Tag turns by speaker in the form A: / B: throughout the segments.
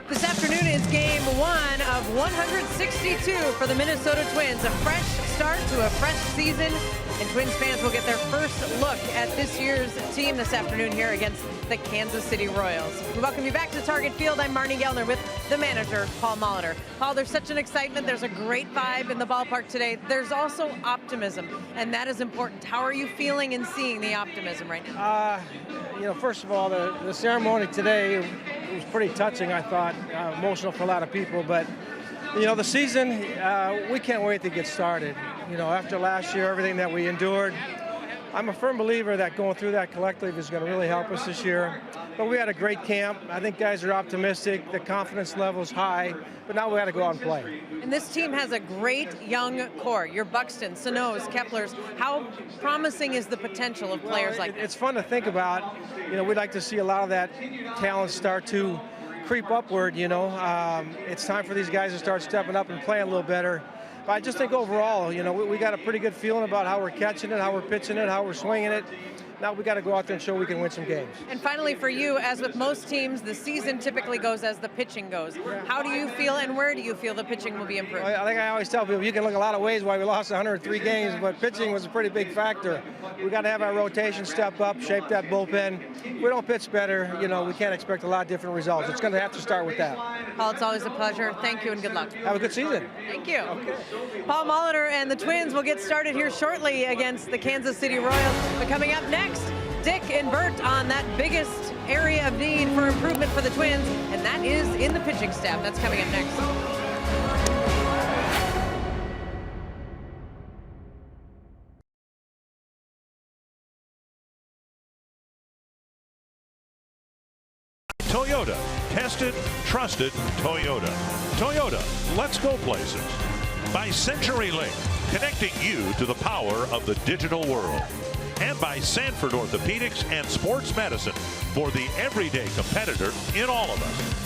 A: This afternoon is game 1 of 162 for the Minnesota Twins. A fresh start to a fresh season, and Twins fans will get their first look at this year's team this afternoon here against the Kansas City Royals. We welcome you back to Target Field. I'm Marnie Gellner with the manager, Paul Molitor. Paul, there's such an excitement. There's a great vibe in the ballpark today. There's also optimism, and that is important. How are you feeling and seeing the optimism right now?
B: First of all, the ceremony today was pretty touching, I thought, emotional for a lot of people. But, the season, we can't wait to get started. After last year, everything that we endured, I'm a firm believer that going through that collectively is going to really help us this year. But we had a great camp. I think guys are optimistic. The confidence level is high. But now we got to go out and play.
A: And this team has a great young core. Your Buxton, Sano's, Keplers. How promising is the potential of players like that?
B: It's fun to think about. We'd like to see a lot of that talent start to creep upward. It's time for these guys to start stepping up and playing a little better. But I just think overall, we got a pretty good feeling about how we're catching it, how we're pitching it, how we're swinging it. Now we got to go out there and show we can win some games.
A: And finally for you, as with most teams, the season typically goes as the pitching goes. How do you feel and where do you feel the pitching will be improved?
B: I think I always tell people you can look a lot of ways why we lost 103 games, but pitching was a pretty big factor. We got to have our rotation step up, shape that bullpen. If we don't pitch better, we can't expect a lot of different results. It's going to have to start with that.
A: Paul, it's always a pleasure. Thank you and good luck.
B: Have a good season.
A: Thank you.
B: Okay.
A: Paul Molitor and the Twins will get started here shortly against the Kansas City Royals. But coming up next, Dick and Bert on that biggest area of need for improvement for the Twins, and that is in the pitching staff. That's coming up next.
C: Toyota. Tested, trusted Toyota. Toyota, let's go places. By CenturyLink, connecting you to the power of the digital world. And by Sanford Orthopedics and Sports Medicine for the everyday competitor in all of us.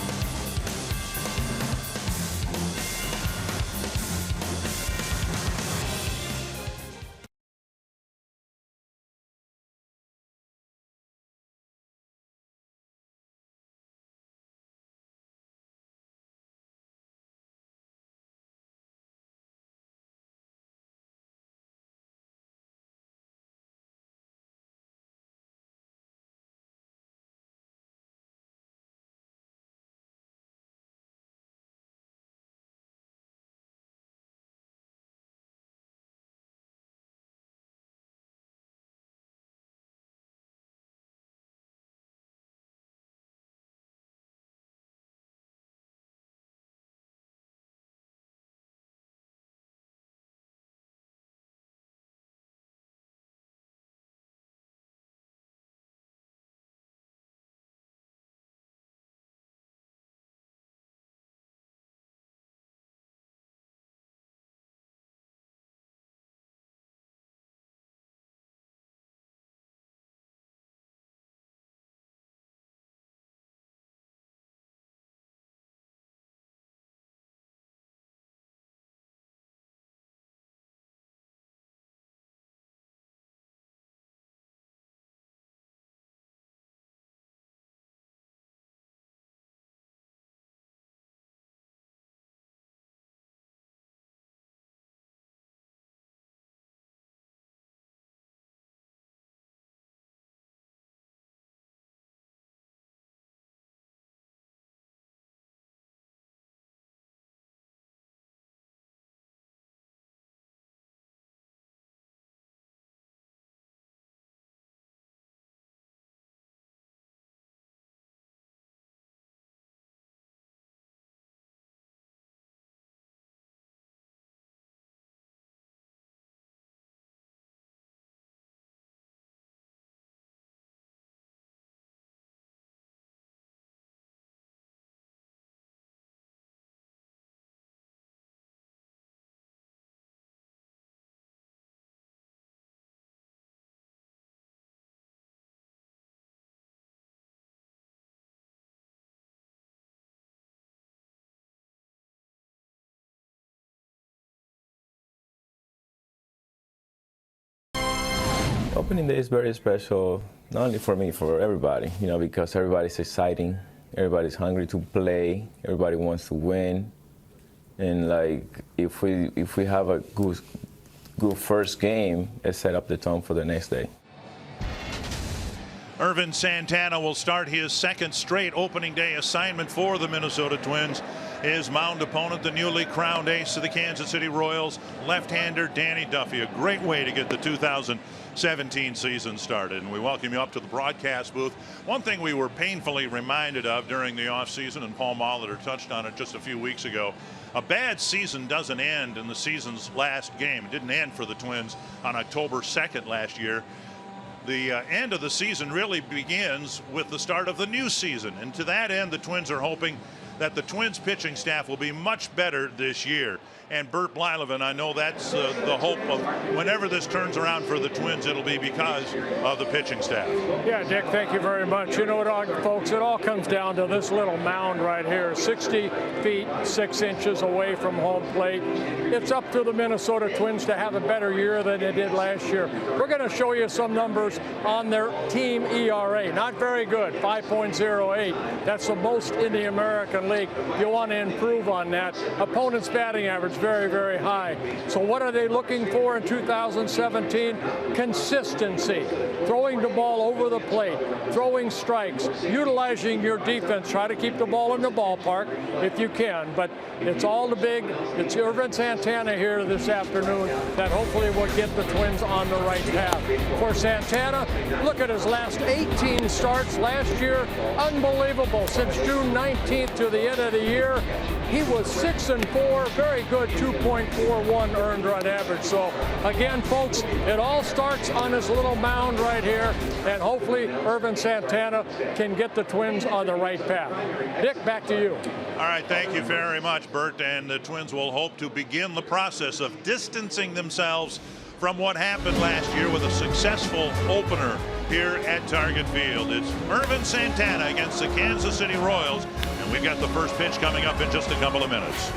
D: Opening day is very special, not only for me, for everybody, you know, because everybody's exciting, everybody's hungry to play, everybody wants to win. And like, if we have a good first game, it set up the tone for the next day.
C: Ervin Santana will start his second straight opening day assignment for the Minnesota Twins. His mound opponent, the newly crowned ace of the Kansas City Royals, left-hander Danny Duffy. A great way to get the 2017 season started. And we welcome you up to the broadcast booth. One thing we were painfully reminded of during the offseason, and Paul Molitor touched on it just a few weeks ago, a bad season doesn't end in the season's last game. It didn't end for the Twins on October 2nd last year. The end of the season really begins with the start of the new season. And to that end, the Twins are hoping that the Twins pitching staff will be much better this year. And Bert Blyleven, I know that's the hope of whenever this turns around for the Twins, it'll be because of the pitching staff.
E: Yeah, Dick, thank you very much. You know what, folks, it all comes down to this little mound right here, 60 feet, 6 inches away from home plate. It's up to the Minnesota Twins to have a better year than they did last year. We're going to show you some numbers on their team ERA. Not very good, 5.08. That's the most in the American League. You want to improve on that. Opponent's batting average, very, very high. So what are they looking for in 2017? Consistency. Throwing the ball over the plate, throwing strikes, utilizing your defense. Try to keep the ball in the ballpark if you can. But it's all the big. It's Ervin Santana here this afternoon that hopefully will get the Twins on the right path. For Santana, look at his last 18 starts last year. Unbelievable. Since June 19th to the end of the year, he was 6-4, very good, 2.41 earned run average. So again, folks, it all starts on this little mound right here, and hopefully Ervin Santana can get the Twins on the right path. Dick, back to you.
C: All right, thank you very much, Bert. And the Twins will hope to begin the process of distancing themselves from what happened last year with a successful opener here at Target Field. It's Ervin Santana against the Kansas City Royals, and we've got the first pitch coming up in just a couple of minutes.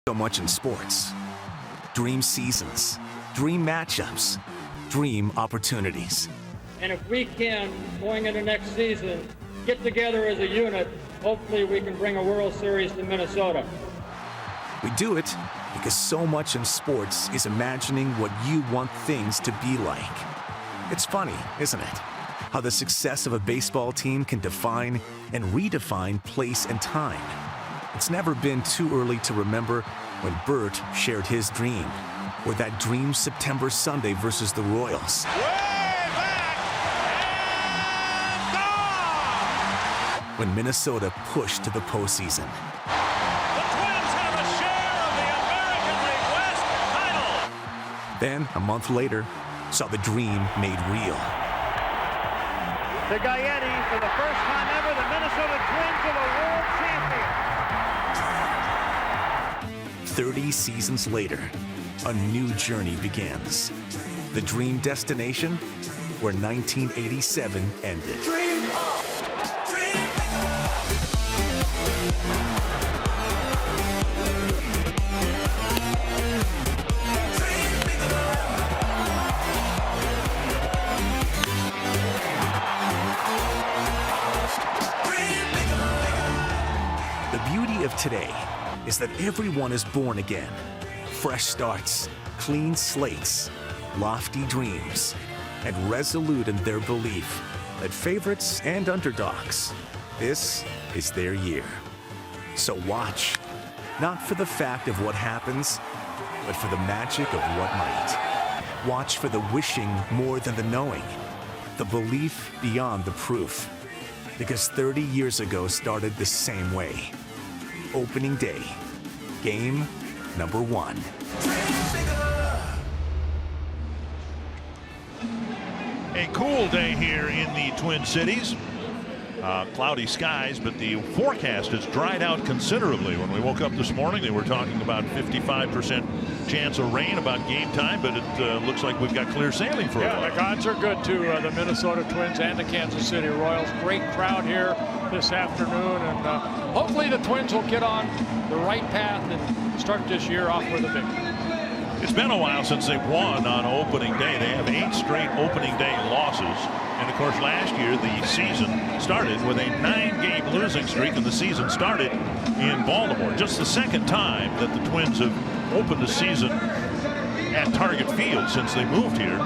F: So much in sports. Dream seasons, dream matchups, dream opportunities.
G: And if we can, going into next season, get together as a unit, hopefully we can bring a World Series to Minnesota.
F: We do it because so much in sports is imagining what you want things to be like. It's funny, isn't it? how the success of a baseball team can define and redefine place and time. It's never been too early to remember when Bert shared his dream, or that dream September Sunday versus the Royals. When Minnesota pushed to the postseason.
C: The Twins have a share of the American League West title.
F: Then, a month later, saw the dream made real.
H: To Gaetti, for the first time ever, the Minnesota Twins are the world champions.
F: 30 seasons later, a new journey begins. The dream destination where 1987 ended. Today is that everyone is born again. Fresh starts, clean slates, lofty dreams, and resolute in their belief that favorites and underdogs, this is their year. So watch, not for the fact of what happens, but for the magic of what might. Watch for the wishing more than the knowing, the belief beyond the proof. Because 30 years ago started the same way. Opening day, game number 1.
C: A cool day here in the Twin Cities. Cloudy skies, but the forecast has dried out considerably. When we woke up this morning, they were talking about 55% chance of rain about game time, but it looks like we've got clear sailing for a while.
E: Yeah, the odds are good to the Minnesota Twins and the Kansas City Royals. Great crowd here this afternoon, and hopefully the Twins will get on the right path and start this year off with a victory.
C: It's been a while since they've won on opening day. They have 8 straight opening day losses. And of course, last year the season started with a 9-game losing streak, and the season started in Baltimore. Just the second time that the Twins have opened the season at Target Field since they moved here.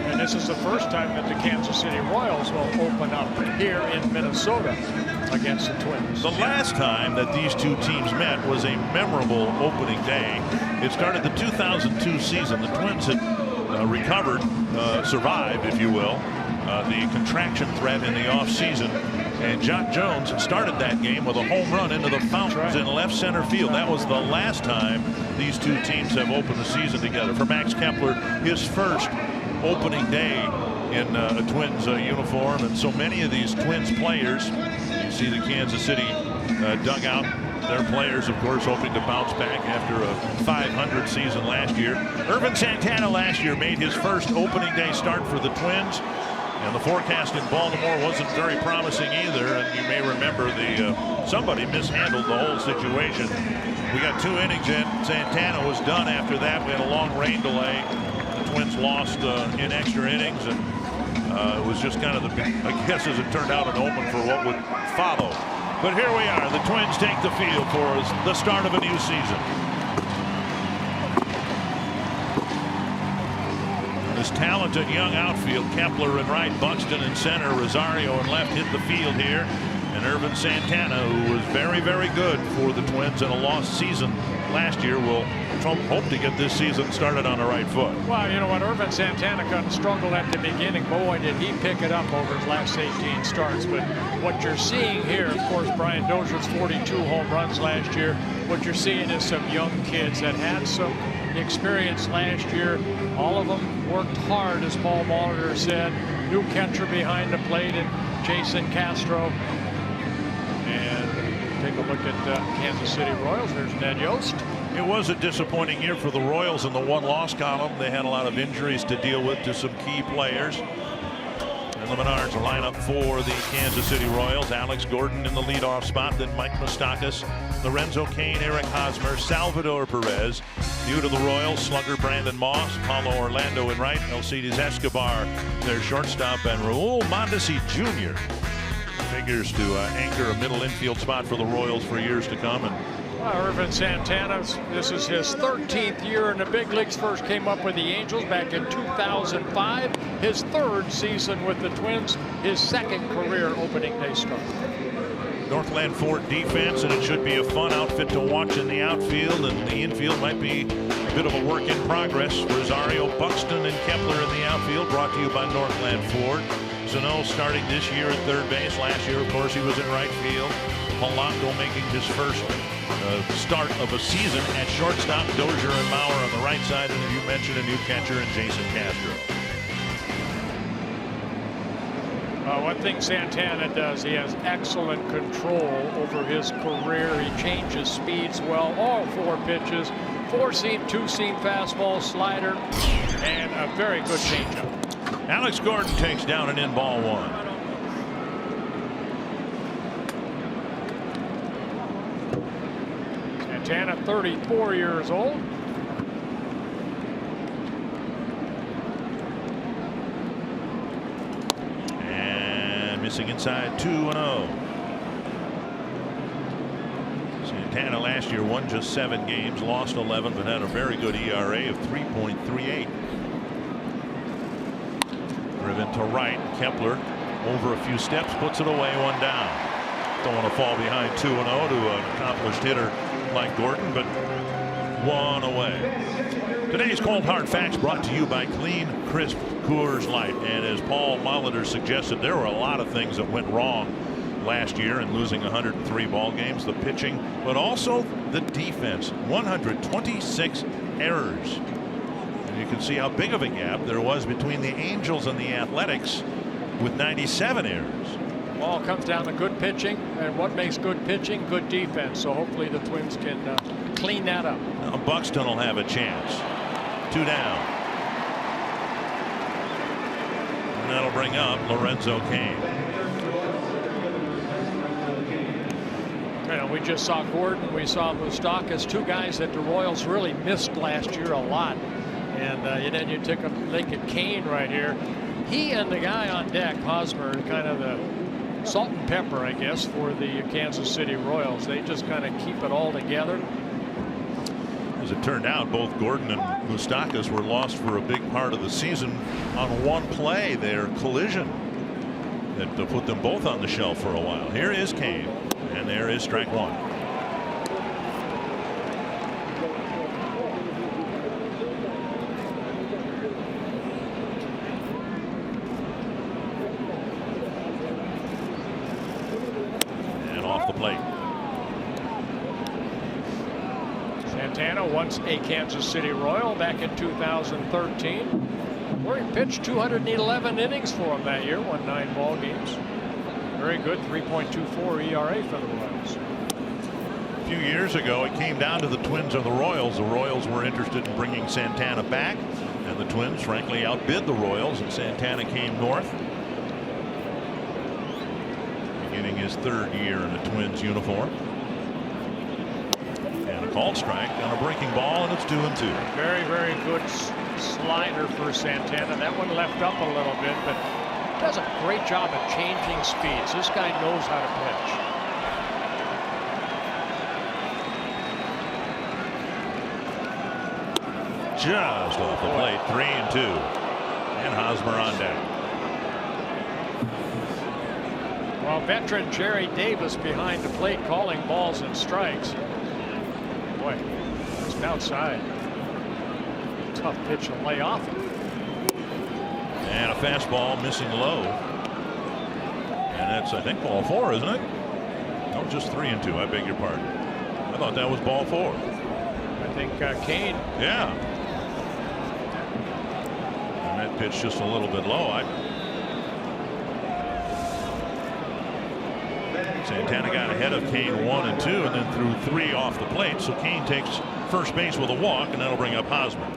E: And this is the first time that the Kansas City Royals will open up here in Minnesota against the Twins.
C: The last time that these two teams met was a memorable opening day. It started the 2002 season. The Twins had recovered, survived, if you will, the contraction threat in the offseason. And Jock Jones started that game with a home run into the fountains in left center field. That was the last time these two teams have opened the season together. For Max Kepler, his first opening day in a Twins uniform, and so many of these Twins players, you see the Kansas City dugout, their players of course hoping to bounce back after a 500 season last year. Irvin Santana last year made his first opening day start for the Twins, and the forecast in Baltimore wasn't very promising either, and you may remember somebody mishandled the whole situation. We got 2 innings in. Santana was done after that. We had a long rain delay. Twins lost in extra innings, and it was just kind of I guess as it turned out, an omen for what would follow. But here we are. The Twins take the field for the start of a new season. This talented young outfield, Kepler in right, Buxton in center, Rosario in left, hit the field here. And Irvin Santana, who was very, very good for the Twins in a lost season last year, will hope to get this season started on the right foot.
E: Well, you know what, Irvin Santana kind of struggled at the beginning. Boy, did he pick it up over his last 18 starts. But what you're seeing here, of course, Brian Dozier's 42 home runs last year. What you're seeing is some young kids that had some experience last year. All of them worked hard, as Paul Molitor said. New catcher behind the plate and Jason Castro. And take a look at Kansas City Royals. There's Ned Yost.
C: It was a disappointing year for the Royals in the one-loss column. They had a lot of injuries to deal with to some key players. And the Menards will line up for the Kansas City Royals. Alex Gordon in the leadoff spot, then Mike Moustakas, Lorenzo Cain, Eric Hosmer, Salvador Perez. Due to the Royals, slugger Brandon Moss, Paulo Orlando in right, Alcides Escobar, their shortstop, and Raul Mondesi Jr. Big figures to anchor a middle infield spot for the Royals for years to come. And
E: Irvin Santana, this is his 13th year in the big leagues. First came up with the Angels back in 2005. His 3rd season with the Twins, his 2nd career opening day start.
C: Northland Ford defense, and it should be a fun outfit to watch in the outfield, and the infield might be a bit of a work in progress. Rosario, Buxton, and Kepler in the outfield, brought to you by Northland Ford. Zano starting this year at third base. Last year, of course, he was in right field. Polanco making his first start of a season at shortstop. Dozier and Mauer on the right side, and as you mentioned, a new catcher in Jason Castro.
E: One thing Santana does, he has excellent control over his career. He changes speeds well, all 4 pitches, 4-seam, 2-seam fastball, slider, and a very good changeup.
C: Alex Gordon takes down an in-ball 1.
E: Santana, 34 years old.
C: Missing inside, 2-0. Santana last year won just 7 games, lost 11, but had a very good ERA of 3.38. Driven to right. Kepler over a few steps, puts it away, 1 down. Don't want to fall behind 2-0 to an accomplished hitter like Gordon, but 1 away. Today's Cold Hard Facts brought to you by Clean, Crisp Coors Light. And as Paul Molitor suggested, there were a lot of things that went wrong last year in losing 103 ball games. The pitching, but also the defense. 126 errors. And you can see how big of a gap there was between the Angels and the Athletics with 97 errors.
E: All comes down to good pitching, and what makes good pitching? Good defense. So hopefully the Twins can clean that up.
C: Now Buxton will have a chance. 2 down. And that'll bring up Lorenzo Cain.
E: You know, we just saw Gordon, we saw Moustakas, 2 guys that the Royals really missed last year a lot. And then you take a look at Cain right here. He and the guy on deck, Hosmer, kind of the salt and pepper, I guess, for the Kansas City Royals. They just kind of keep it all together.
C: As it turned out, both Gordon and Moustakas were lost for a big part of the season on one play, their collision that put them both on the shelf for a while. Here is Cain, and there is strike 1. And off the plate.
E: Santana, once a Kansas City Royal back in 2013, where he pitched 211 innings for him that year, won 9 ball games. Very good, 3.24 ERA for the Royals.
C: A few years ago, it came down to the Twins or the Royals. The Royals were interested in bringing Santana back, and the Twins frankly outbid the Royals, and Santana came north, beginning his 3rd year in a Twins uniform. Called strike on a breaking ball, and it's 2-2.
E: Very, very good slider for Santana. That one left up a little bit, but does a great job of changing speeds. This guy knows how to pitch.
C: Just off the plate, 3-2. And Hosmer on deck.
E: Well, veteran Jerry Davis behind the plate calling balls and strikes. Boy, just outside. Tough pitch to lay off.
C: And a fastball missing low. And that's, I think, ball 4, isn't it? No, just 3-2. I beg your pardon. I thought that was ball 4.
E: I think Cain.
C: Yeah. And that pitch just a little bit low. Santana got ahead of Cain 1 and 2, and then threw 3 off the plate. So Cain takes first base with a walk, and that'll bring up Hosmer.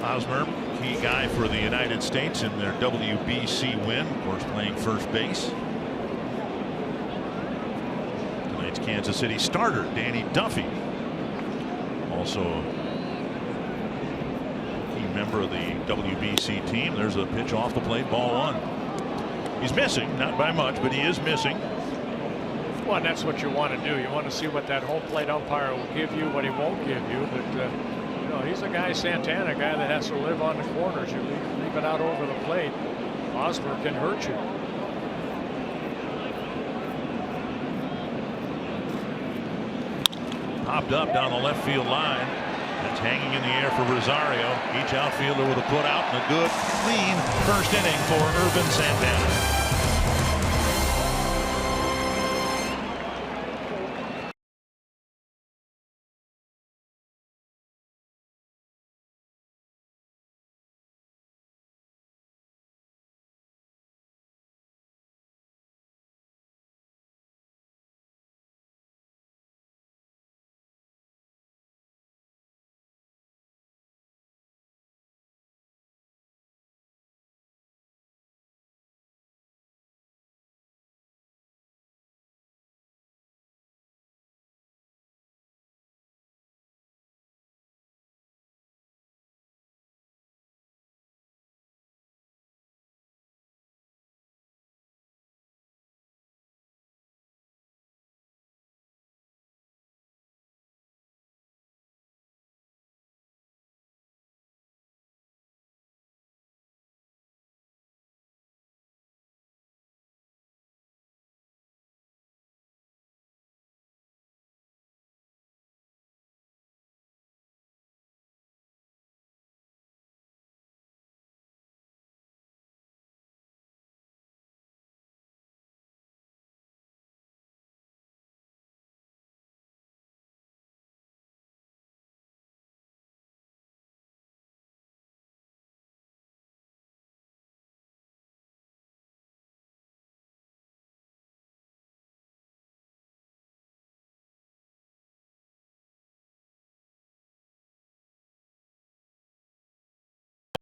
C: Hosmer, key guy for the United States in their WBC win, of course, playing first base. Tonight's Kansas City starter, Danny Duffy, also member of the WBC team. There's a pitch off the plate, ball one. He's missing, not by much, but he is missing.
E: Well, and that's what you want to do. You want to see what that home plate umpire will give you, what he won't give you. But you know, he's a guy, Santana, a guy that has to live on the corners. You leave it out over the plate, Hosmer can hurt you.
C: Popped up down the left field line. That's hanging in the air for Rosario. Each outfielder with a put out and a good, clean first inning for Irvin Santana.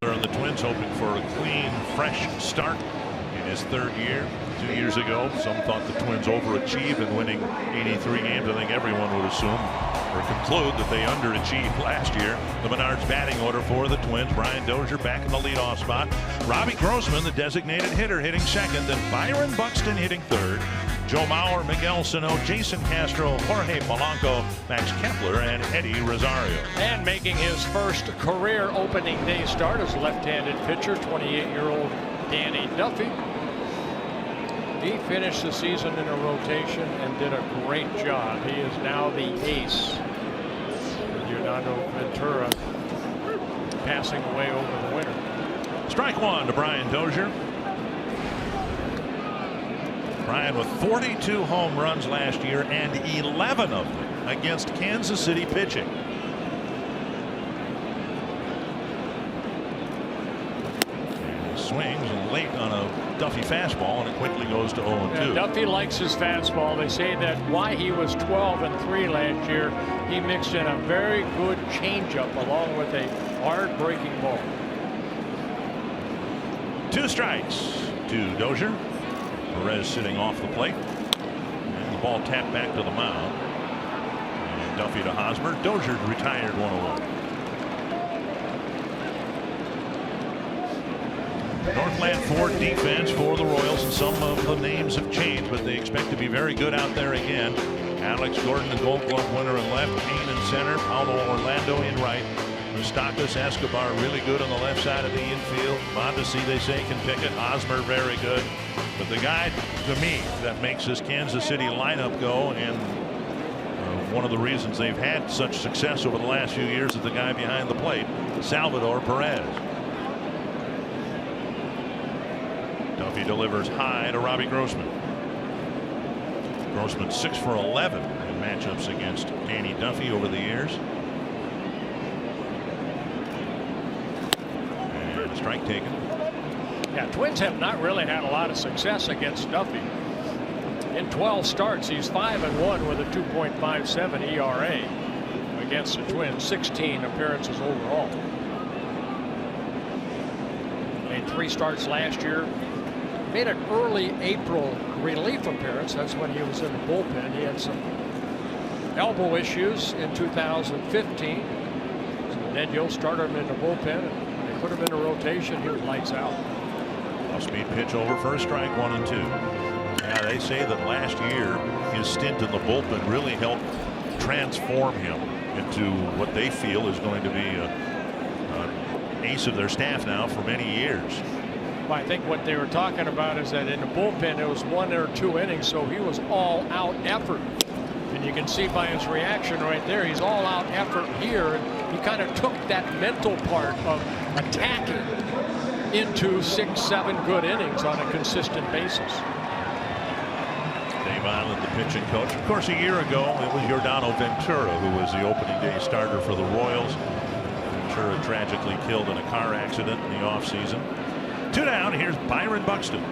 C: And the Twins hoping for a clean, fresh start in his third year. 2 years ago, some thought the Twins overachieved in winning 83 games. I think everyone would assume or conclude that they underachieved last year. The Menards batting order for the Twins. Brian Dozier back in the leadoff spot. Robbie Grossman, the designated hitter, hitting second. Then Byron Buxton hitting third. Joe Mauer, Miguel Sano, Jason Castro, Jorge Polanco, Max Kepler, and Eddie Rosario.
E: And making his first career opening day start as left-handed pitcher, 28-year-old Danny Duffy. He finished the season in a rotation and did a great job. He is now the ace. Leonardo Ventura passing away over the winter.
C: Strike one to Brian Dozier. Brian with 42 home runs last year and 11 of them against Kansas City pitching. And he swings late on a Duffy fastball, and it quickly goes to 0-2.
E: Yeah, Duffy likes his fastball. They say that why he was 12-3 last year, he mixed in a very good changeup along with a hard breaking ball.
C: 2 strikes to Dozier. Perez sitting off the plate, and the ball tapped back to the mound. And Duffy to Hosmer. Dozier retired 1-1. Northland Ford defense for the Royals, and some of the names have changed, but they expect to be very good out there again. Alex Gordon, the Gold Glove winner in left, Kane in center, Paulo Orlando in right. Mustakas Escobar really good on the left side of the infield. Mondesi, they say, can pick it. Hosmer very good. But the guy, to me, that makes this Kansas City lineup go, and one of the reasons they've had such success over the last few years is the guy behind the plate, Salvador Perez. Duffy delivers high to Robbie Grossman. Grossman 6 for 11 in matchups against Danny Duffy over the years. And a strike taken.
E: Yeah, Twins have not really had a lot of success against Duffy. In 12 starts, he's 5-1 with a 2.57 ERA against the Twins. 16 appearances overall. Made 3 starts last year. Made an early April relief appearance. That's when he was in the bullpen. He had some elbow issues in 2015. So Ned Yost started him in the bullpen. And they put him in a rotation, he was lights out.
C: Off-speed pitch over for a strike, 1-2. Yeah, they say that last year his stint in the bullpen really helped transform him into what they feel is going to be an ace of their staff now for many years.
E: Well, I think what they were talking about is that in the bullpen it was 1 or 2 innings, so he was all out effort. And you can see by his reaction right there, he's all out effort here. And he kind of took that mental part of attacking into 6-7 good innings on a consistent basis.
C: Dave Island, the pitching coach. Of course, a year ago, it was Yordano Ventura who was the opening day starter for the Royals. Ventura tragically killed in a car accident in the offseason. 2 down. Here's Byron Buxton.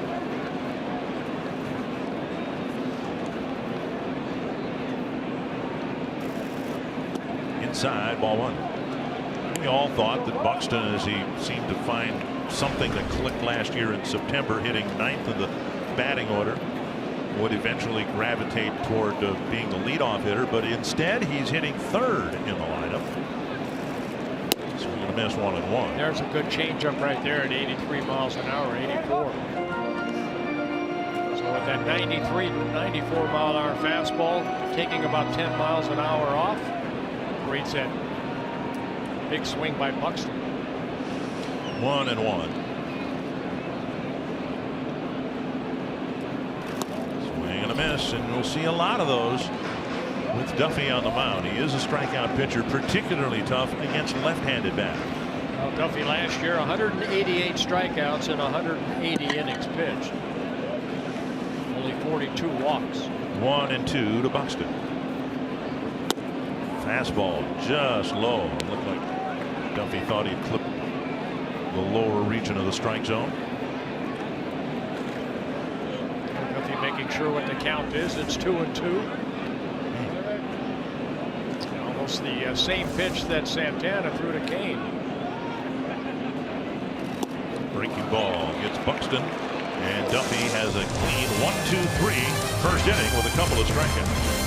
C: Inside, ball 1. We all thought that Buxton, as he seemed to find something that clicked last year in September, hitting 9th in the batting order, would eventually gravitate toward being the leadoff hitter, but instead he's hitting 3rd in the lineup. So we're going to miss 1-1.
E: There's a good changeup right there at 83 miles an hour, 84. So with that 93, 94 mile an hour fastball, taking about 10 miles an hour off, creates that big swing by Buxton.
C: 1-1. Miss, and we'll see a lot of those with Duffy on the mound. He is a strikeout pitcher, particularly tough against left-handed batters.
E: Well, Duffy last year 188 strikeouts in 180 innings pitched. Only 42 walks.
C: 1-2 to Buxton. Fastball just low. It looked like Duffy thought he'd clip the lower region of the strike zone.
E: Making sure what the count is. It's 2-2. Almost the same pitch that Santana threw to Kane.
C: Breaking ball gets Buxton, and Duffy has a clean 1-2-3 first inning with a couple of strikeouts.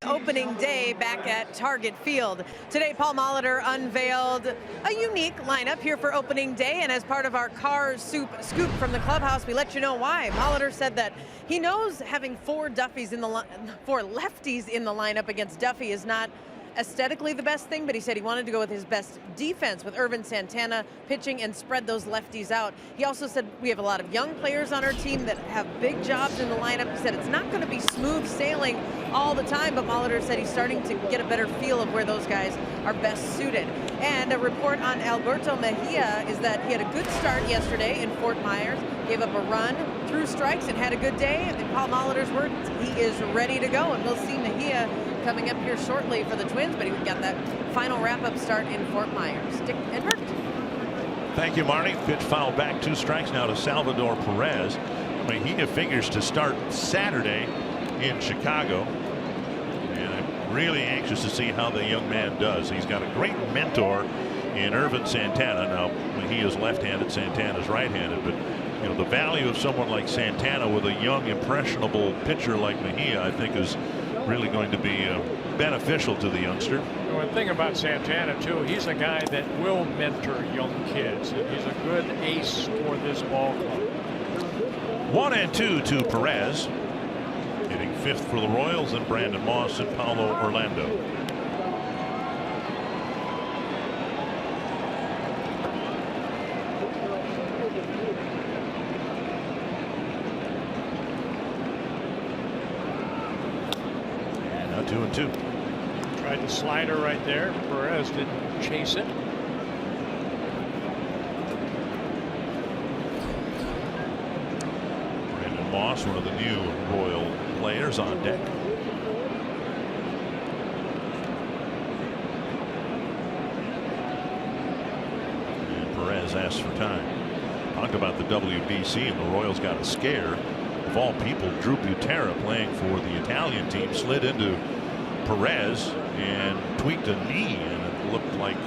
A: Opening day back at Target Field. Today, Paul Molitor unveiled a unique lineup here for opening day, and as part of our Car Soup scoop from the clubhouse, we let you know why. Molitor said that he knows having 4 lefties in the lineup against Duffy is not aesthetically the best thing, but he said he wanted to go with his best defense with Irvin Santana pitching and spread those lefties out. He also said we have a lot of young players on our team that have big jobs in the lineup. He said it's not going to be smooth sailing all the time, but Molitor said he's starting to get a better feel of where those guys are best suited. And a report on Alberto Mejia is that he had a good start yesterday in Fort Myers, gave up a run, threw strikes, and had a good day. And in Paul Molitor's words, he is ready to go, and we'll see Mejia coming up here shortly for the Twins, but he got that final wrap-up start in Fort Myers. Dick and Bert.
C: Thank you, Marty. Pitch foul back, 2 strikes now to Salvador Perez. Mejia figures to start Saturday in Chicago. And I'm really anxious to see how the young man does. He's got a great mentor in Irvin Santana. Now, Mejia's left-handed, Santana's right-handed, but you know, the value of someone like Santana with a young, impressionable pitcher like Mejia, I think, is really going to be beneficial to the youngster.
E: One thing about Santana, too, he's a guy that will mentor young kids. He's a good ace for this ball club.
C: 1-2 to Perez. Hitting 5th for the Royals, and Brandon Moss and Paulo Orlando. And now 2-2.
E: Tried the slider right there. Perez didn't chase it.
C: Brandon Moss, one of the new Royal players on deck. And Perez asks for time. Talked about the WBC, and the Royals got a scare. Of all people, Drew Butera, playing for the Italian team, slid into Perez and tweaked a knee, and it looked like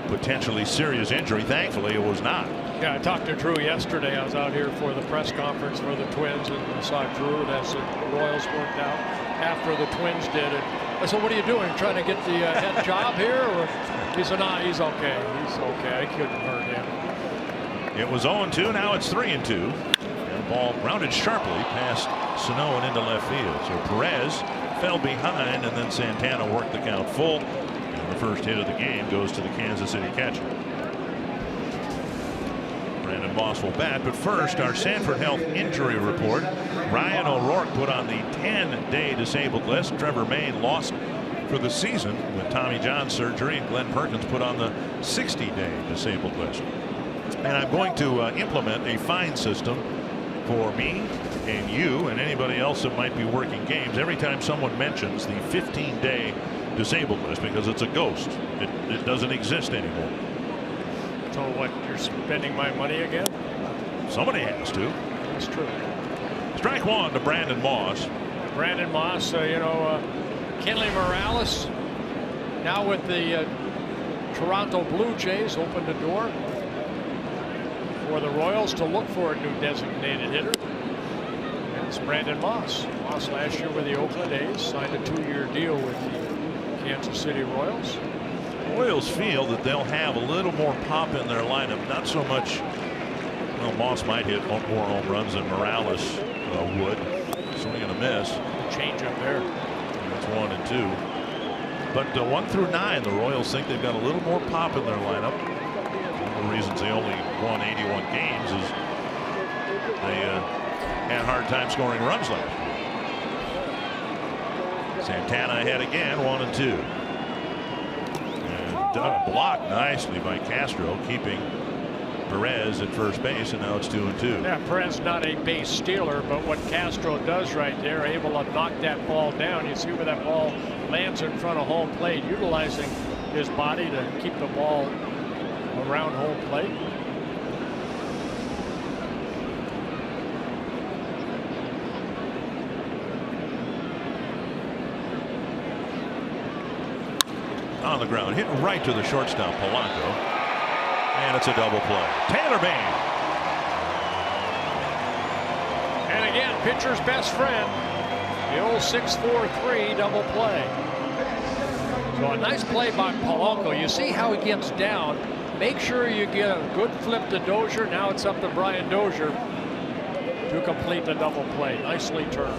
C: potentially serious injury. Thankfully, it was not.
E: Yeah, I talked to Drew yesterday. I was out here for the press conference for the Twins, and I saw Drew as the Royals worked out after the Twins did it. I said, "What are you doing? Trying to get the head job here?" Or he said, "Nah, he's okay. He's okay. I couldn't hurt him."
C: It was 0-2. Now it's 3-2. And the ball grounded sharply past Sano and into left field. So Perez fell behind, and then Santana worked the count full. And the first hit of the game goes to the Kansas City catcher. Brandon Moss will bat, but first, our Sanford Health injury report. Ryan O'Rourke put on the 10-day disabled list. Trevor Maine lost for the season with Tommy John surgery, and Glenn Perkins put on the 60-day disabled list. And I'm going to implement a fine system for me and you and anybody else that might be working games every time someone mentions the 15-day disabled list, because it's a ghost. It doesn't exist anymore.
E: So what, you're spending my money again?
C: Somebody has to.
E: That's true.
C: Strike 1 to Brandon Moss.
E: Brandon Moss, Kenley Morales now with the Toronto Blue Jays opened the door for the Royals to look for a new designated hitter. And it's Brandon Moss. Moss last year with the Oakland A's signed a 2-year deal with the Kansas City Royals.
C: Royals feel that they'll have a little more pop in their lineup. Not so much. Well, Moss might hit more home runs than Morales would. Swing and a miss.
E: Change up there.
C: That's 1 and 2. But 1 through 9, the Royals think they've got a little more pop in their lineup. One of the reasons they only won 81 games is they had a hard time scoring runs last year. Santana ahead again, 1 and 2. Blocked nicely by Castro, keeping Perez at first base, and now it's 2 and 2.
E: Yeah, Perez not a base stealer, but what Castro does right there, able to knock that ball down. You see where that ball lands in front of home plate, utilizing his body to keep the ball around home plate.
C: On the ground, hit right to the shortstop, Polanco, and it's a double play. Taylor Bain.
E: And again, pitcher's best friend, the old 6-4-3 double play. So a nice play by Polanco. You see how he gets down. Make sure you get a good flip to Dozier. Now it's up to Brian Dozier to complete the double play. Nicely turned.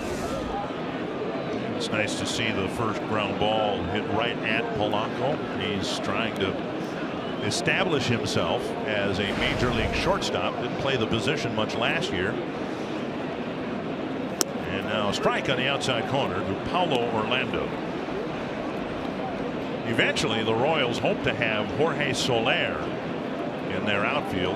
C: It's nice to see the first ground ball hit right at Polanco. He's trying to establish himself as a major league shortstop. Didn't play the position much last year. And now a strike on the outside corner to Paulo Orlando. Eventually, the Royals hope to have Jorge Soler in their outfield.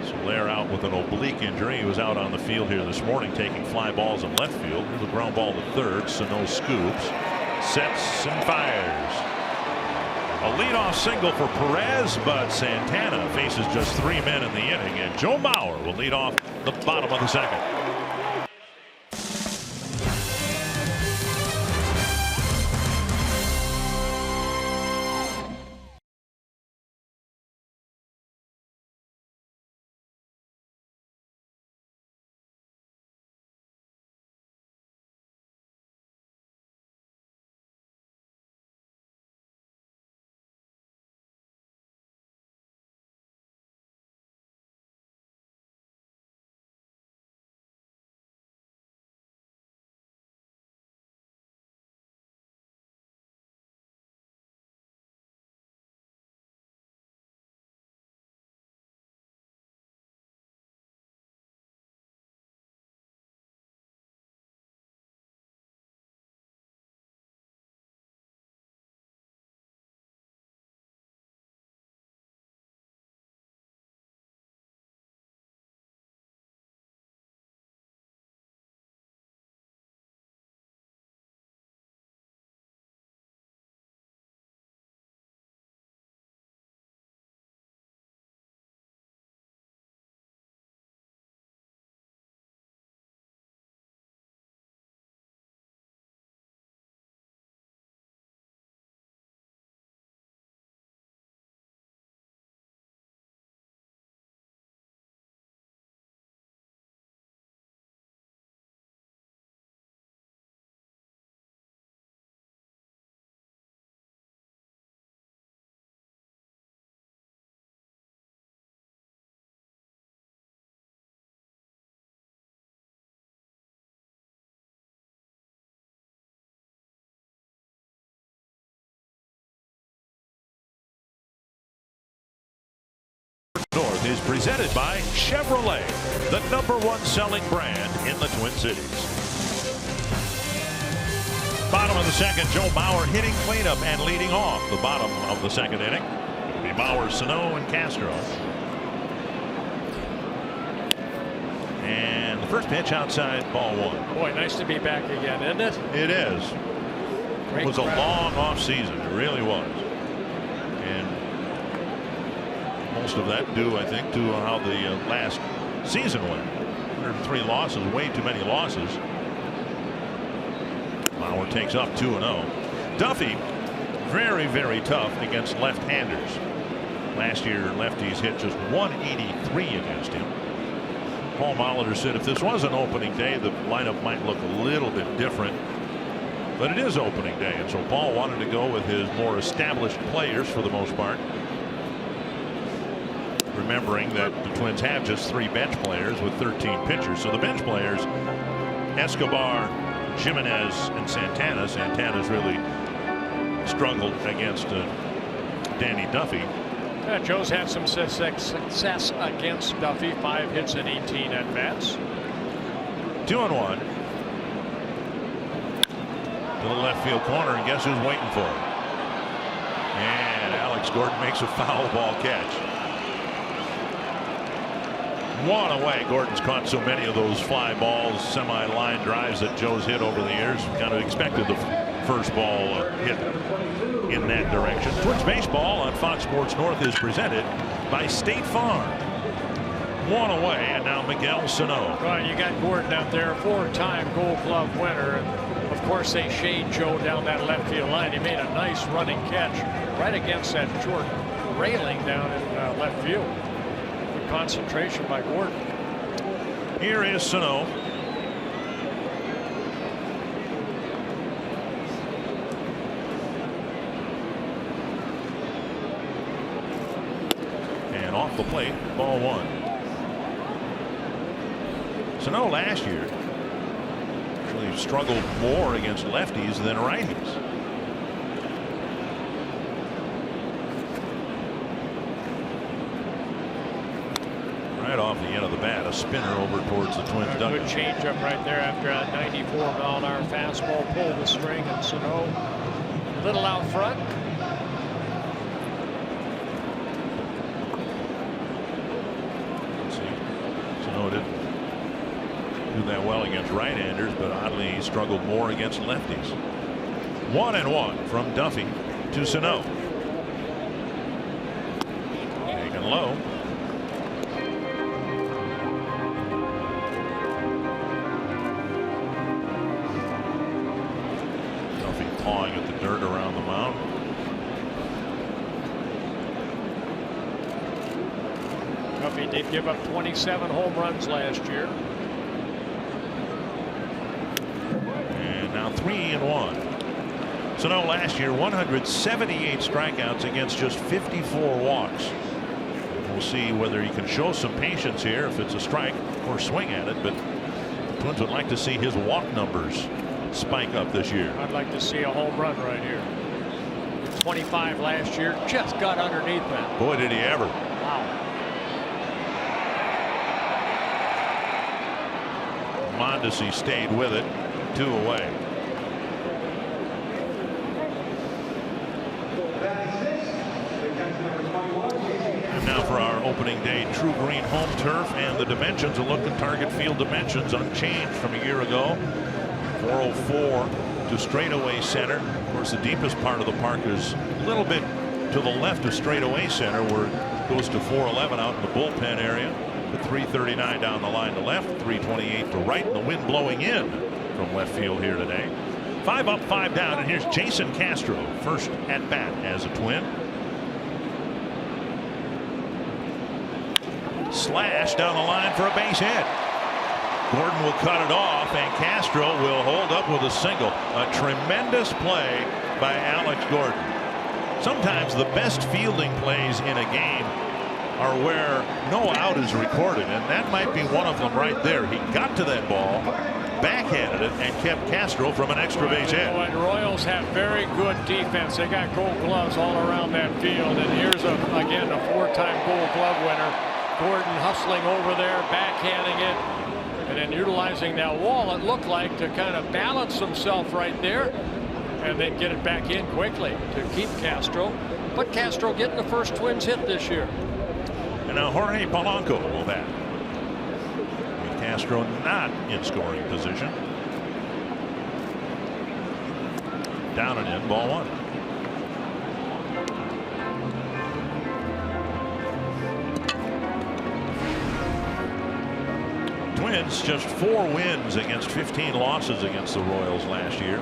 C: Soler out with an oblique injury. He was out on the field here this morning taking fly balls in left field. Here's a ground ball to third. Sano scoops, sets, and fires. A leadoff single for Perez, but Santana faces just 3 men in the inning, and Joe Mauer will lead off the bottom of the second. North is presented by Chevrolet, the #1 selling brand in the Twin Cities. Bottom of the second, Joe Mauer hitting cleanup and leading off the bottom of the second inning. It'll be Mauer, Sano, and Castro. And the first pitch outside, ball 1.
E: Boy, nice to be back again, isn't it?
C: It is. It was a long off season. It really was. And most of that due, I think, to how the last season went. 103 losses, way too many losses. Mauer takes up 2-0. Duffy, very, very tough against left-handers. Last year, lefties hit just 183 against him. Paul Molitor said if this was an opening day, the lineup might look a little bit different. But it is opening day, and so Paul wanted to go with his more established players for the most part. Remembering that the Twins have just 3 bench players with 13 pitchers. So the bench players, Escobar, Jimenez, and Santana. Santana's really struggled against Danny Duffy.
E: Yeah, Joe's had some success against Duffy. 5 hits and 18 at bats.
C: 2-1 to the left field corner, and guess who's waiting for it? And Alex Gordon makes a foul ball catch. 1 away. Gordon's caught so many of those fly balls, semi-line drives that Joe's hit over the years. Kind of expected the first ball hit in that direction. Twins baseball on Fox Sports North is presented by State Farm. 1 away, and now Miguel Sano.
E: Well, you got Gordon out there, 4-time Gold Glove winner. And of course, they shade Joe down that left field line. He made a nice running catch right against that short railing down in left field. Good concentration by Gordon.
C: Here is Sano. And off the plate, ball 1. Sano last year actually struggled more against lefties than righties. Right off the end of the bat, a spinner over towards the Twins dugout.
E: Good changeup right there after a 94-mile-an-hour fastball pulled the string, and Sano a little out front.
C: Let's see. Sano didn't do that well against right-handers, but oddly he struggled more against lefties. 1-1 from Duffy to Sano. low. Duffy clawing at the dirt around the mound.
E: Duffy did give up 27 home runs last year.
C: And now 3-1. So no, last year 178 strikeouts against just 54 walks. We'll see whether he can show some patience here if it's a strike or swing at it, but the Twins would like to see his walk numbers spike up this year.
E: I'd like to see a home run right here. 25 last year, just got underneath that.
C: Boy, did he ever.
E: Wow.
C: Mondesi stayed with it. 2 away. And now for our opening day True Green home turf, and the dimensions, a look at target field dimensions unchanged from a year ago. 404 to straightaway center. Of course, the deepest part of the park is a little bit to the left of straightaway center, where it goes to 411 out in the bullpen area. The 339 down the line to left, 328 to right, and the wind blowing in from left field here today. 5 up, 5 down, and here's Jason Castro, first at bat as a Twin. Slash down the line for a base hit. Gordon will cut it off, and Castro will hold up with a single. A tremendous play by Alex Gordon. Sometimes the best fielding plays in a game are where no out is recorded, and that might be one of them right there. He got to that ball, backhanded it, and kept Castro from an extra base hit.
E: And Royals have very good defense. They got Gold Gloves all around that field, and here's again a 4-time Gold Glove winner. Gordon hustling over there, backhanding it, and then utilizing that wall, it looked like, to kind of balance himself right there and then get it back in quickly to keep Castro. But Castro getting the first Twins hit this year.
C: And now Jorge Polanco will bat. With Castro not in scoring position. Down and in, ball 1. Twins just 4 wins against 15 losses against the Royals last year.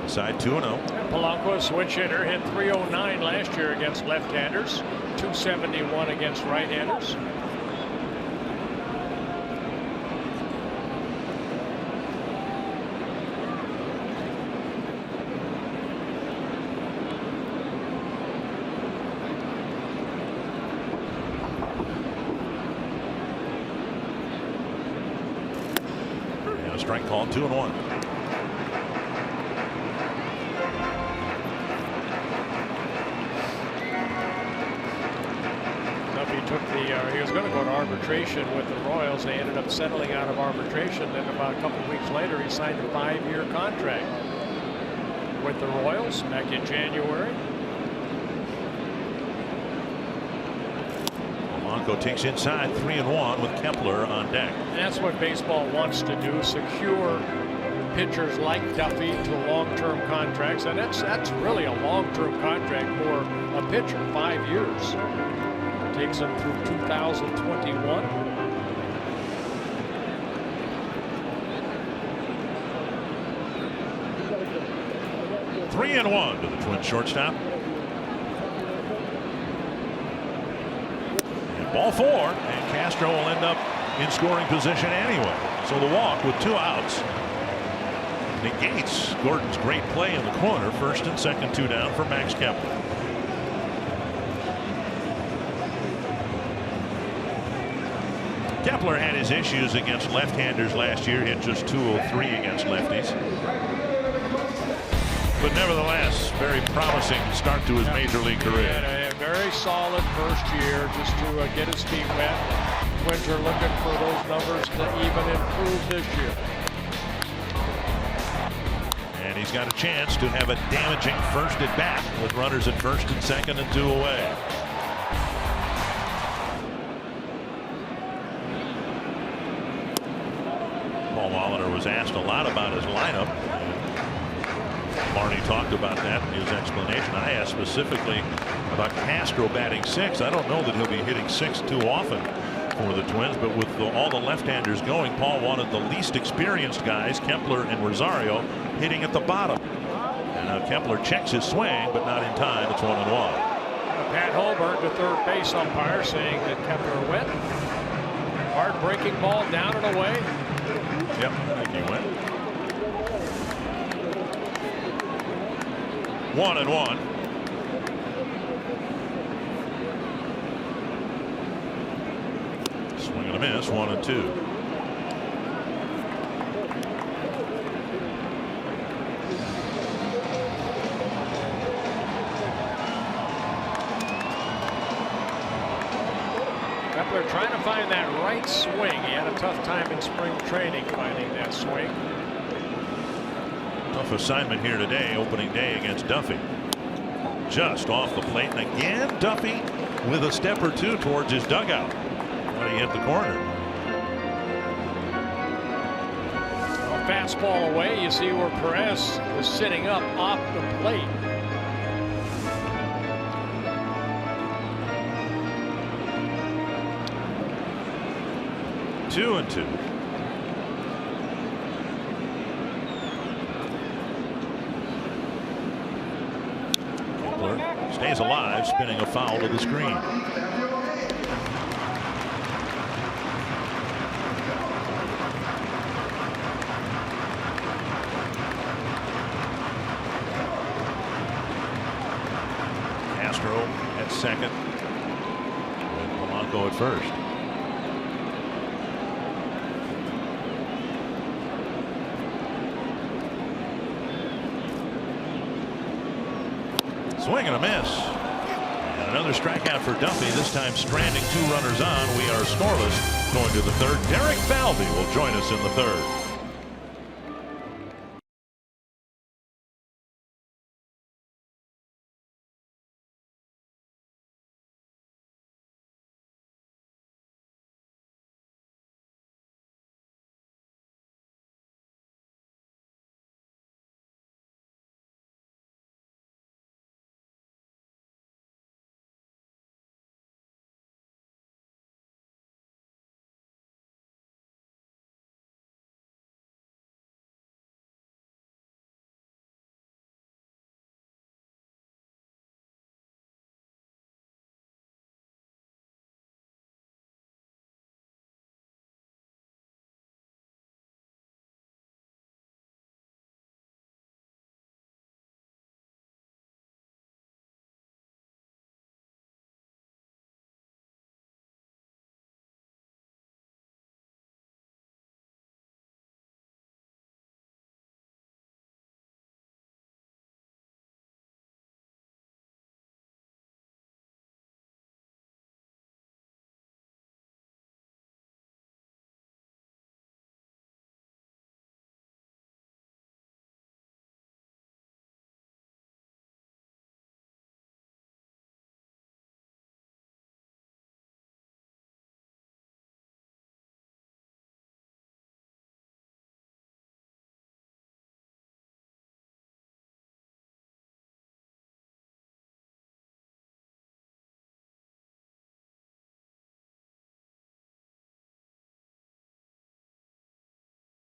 C: Side 2-0.
E: Polanco, a switch hitter, hit .309 last year against left-handers, .271 against right-handers.
C: And a strike called, 2-1.
E: He was going to go to arbitration with the Royals. They ended up settling out of arbitration. Then about a couple of weeks later, he signed a 5-year contract with the Royals back in January.
C: Polanco takes inside, 3-1 with Kepler on deck.
E: And that's what baseball wants to do, secure pitchers like Duffy to long-term contracts. And that's really a long-term contract for a pitcher, 5 years. Takes them through 2021.
C: Three and 1 to the Twins shortstop. And ball 4, and Castro will end up in scoring position anyway. So the walk with 2 outs negates Gordon's great play in the corner. First and second, 2 down for Max Kepler. Kepler had his issues against left-handers last year, hit just .203 against lefties. But nevertheless, very promising start to his major league career.
E: He had a very solid first year just to get his feet wet. Twins are looking for those numbers to even improve this year.
C: And he's got a chance to have a damaging first at bat with runners at first and second and 2 away. Was asked a lot about his lineup. Marty talked about that in his explanation. I asked specifically about Castro batting 6th. I don't know that he'll be hitting 6th too often for the Twins, but with all the left-handers going, Paul wanted the least experienced guys, Kepler and Rosario, hitting at the bottom. And Kepler checks his swing, but not in time. It's 1-1.
E: Pat Holberg, the third base umpire, saying that Kepler went. Hard breaking ball down and away.
C: Yep, I think he went. 1-1. Swing and a miss. 1-2.
E: Kepler trying to find that right swing. He had a tough time in spring training finding that swing.
C: Tough assignment here today, opening day against Duffy. Just off the plate, and again Duffy with a step or two towards his dugout when he hit the corner.
E: A fastball away. You see where Perez was sitting up off the plate.
C: Two and two. Kepler stays alive, spinning a foul to the screen. Castro at second, and Polanco at first. Swing and a miss. And another strikeout for Duffy, this time stranding 2 runners on. We are scoreless going to the third. Derek Falvey will join us in the third.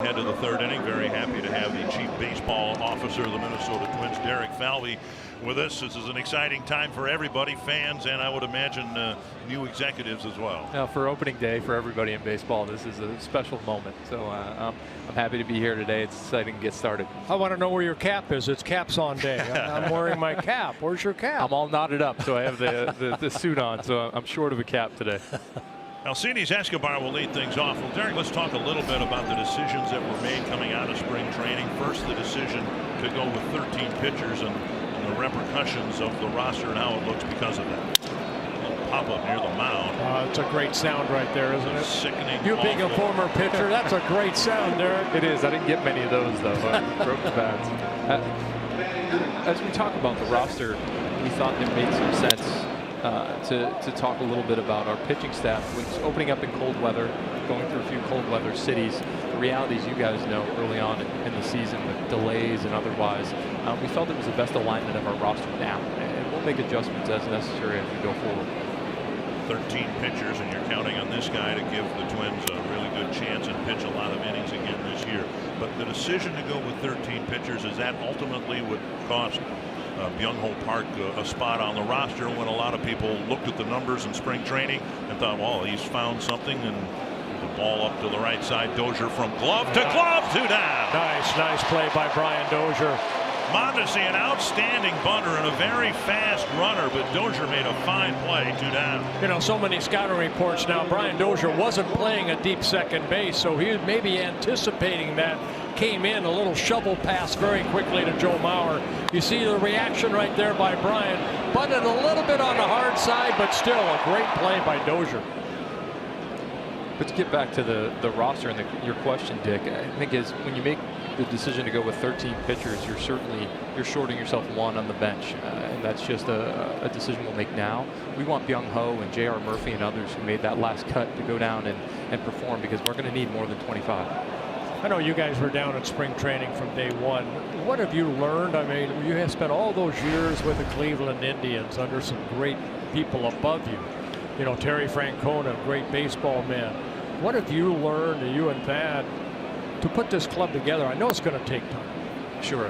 C: Head to the third inning. Very happy to have the chief baseball officer of the Minnesota Twins, Derek Falvey, with us. This is an exciting time for everybody, fans, and I would imagine new executives as well.
I: Now, for opening day for everybody in baseball, this is a special moment. So I'm happy to be here today. It's exciting to get started.
E: I want to know where your cap is. It's caps on day. I'm wearing my cap. Where's your cap?
I: I'm all knotted up, so I have the suit on, so I'm short of a cap today.
C: Alcides Escobar will lead things off. Well, Derek, let's talk a little bit about the decisions that were made coming out of spring training. First, the decision to go with 13 pitchers and the repercussions of the roster and how it looks because of that. Pop up near the mound.
E: It's a great sound right there, isn't it?
C: Sickening.
E: You being a former pitcher, that's a great sound, Derek.
I: It is. I didn't get many of those, though. Broke the bats. As we talk about the roster, we thought it made some sense to talk a little bit about our pitching staff. With opening up in cold weather, going through a few cold weather cities, the realities you guys know early on in the season with delays and otherwise, we felt it was the best alignment of our roster now, and we'll make adjustments as necessary as we go forward.
C: 13 pitchers, and you're counting on this guy to give the Twins a really good chance and pitch a lot of innings again this year. But the decision to go with 13 pitchers, is that ultimately what cost Byung-Ho Park a spot on the roster when a lot of people looked at the numbers in spring training and thought, well, he's found something, and the ball up to the right side. Dozier from glove to glove, 2 down.
E: Nice play by Brian Dozier.
C: Mondesi, an outstanding bunter and a very fast runner, but Dozier made a fine play, 2 down.
E: You know, so many scouting reports now. Brian Dozier wasn't playing a deep second base, so he was maybe anticipating that. Came in a little shovel pass very quickly to Joe Mauer. You see the reaction right there by Brian. Butted a little bit on the hard side, but still a great play by Dozier.
I: But to get back to the roster and your question, Dick, I think is when you make the decision to go with 13 pitchers, you're shorting yourself one on the bench, and that's just a decision we'll make now. We want Byung-Ho and J.R. Murphy and others who made that last cut to go down and perform, because we're going to need more than 25.
E: I know you guys were down at spring training from day one. What have you learned? I mean, you have spent all those years with the Cleveland Indians under some great people above you. You know, Terry Francona, great baseball man. What have you learned, you and Thad, to put this club together? I know it's going to take time.
I: Sure.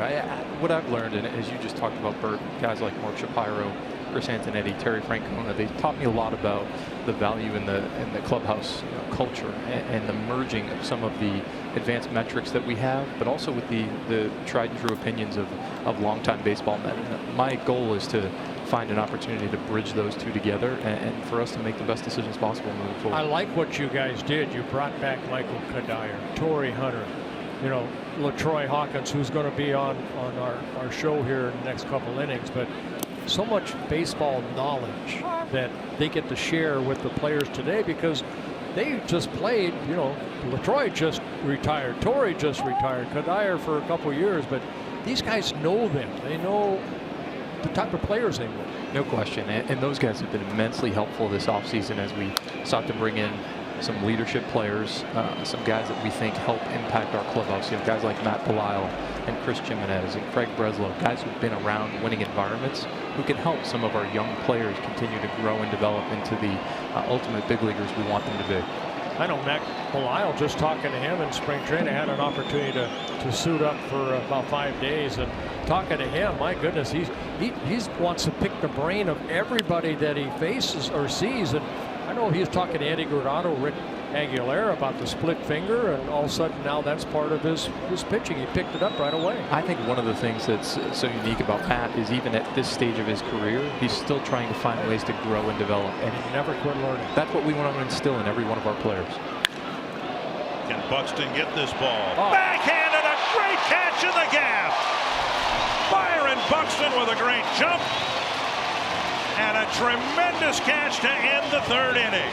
I: What I've learned, and as you just talked about, Bert, guys like Mark Shapiro, Chris Antonetti, Terry Francona, they taught me a lot about the value in the clubhouse culture and the merging of some of the advanced metrics that we have, but also with the tried and true opinions of longtime baseball men. My goal is to find an opportunity to bridge those two together and for us to make the best decisions possible moving forward.
E: I like what you guys did. You brought back Michael Kadire, Torrey Hunter, you know, LaTroy Hawkins, who's going to be on our show here in the next couple innings, but so much baseball knowledge that they get to share with the players today, because they just played, you know, LaTroy just retired, Torrey just retired, Kadire for a couple years, but these guys know them. They know the type of players they want.
I: No question, and those guys have been immensely helpful this offseason as we sought to bring in some leadership players, some guys that we think help impact our clubhouse. You know, guys like Matt Belisle and Chris Jimenez and Craig Breslow, guys who've been around winning environments who can help some of our young players continue to grow and develop into the ultimate big leaguers we want them to be.
E: I know Matt Belisle, just talking to him in spring training, I had an opportunity to suit up for about 5 days, and talking to him, my goodness, he wants to pick the brain of everybody that he faces or sees. And I know he was talking to Andy Granato, Rick Aguilera about the split finger, and all of a sudden now that's part of his pitching. He picked it up right away.
I: I think one of the things that's so unique about Matt is even at this stage of his career, he's still trying to find ways to grow and develop.
E: And he never quit learning.
I: That's what we want to instill in every one of our players.
C: Can Buxton get this ball? Oh. Backhanded, a great catch in the gap. Byron Buxton with a great jump. And a tremendous catch to end the 3rd inning.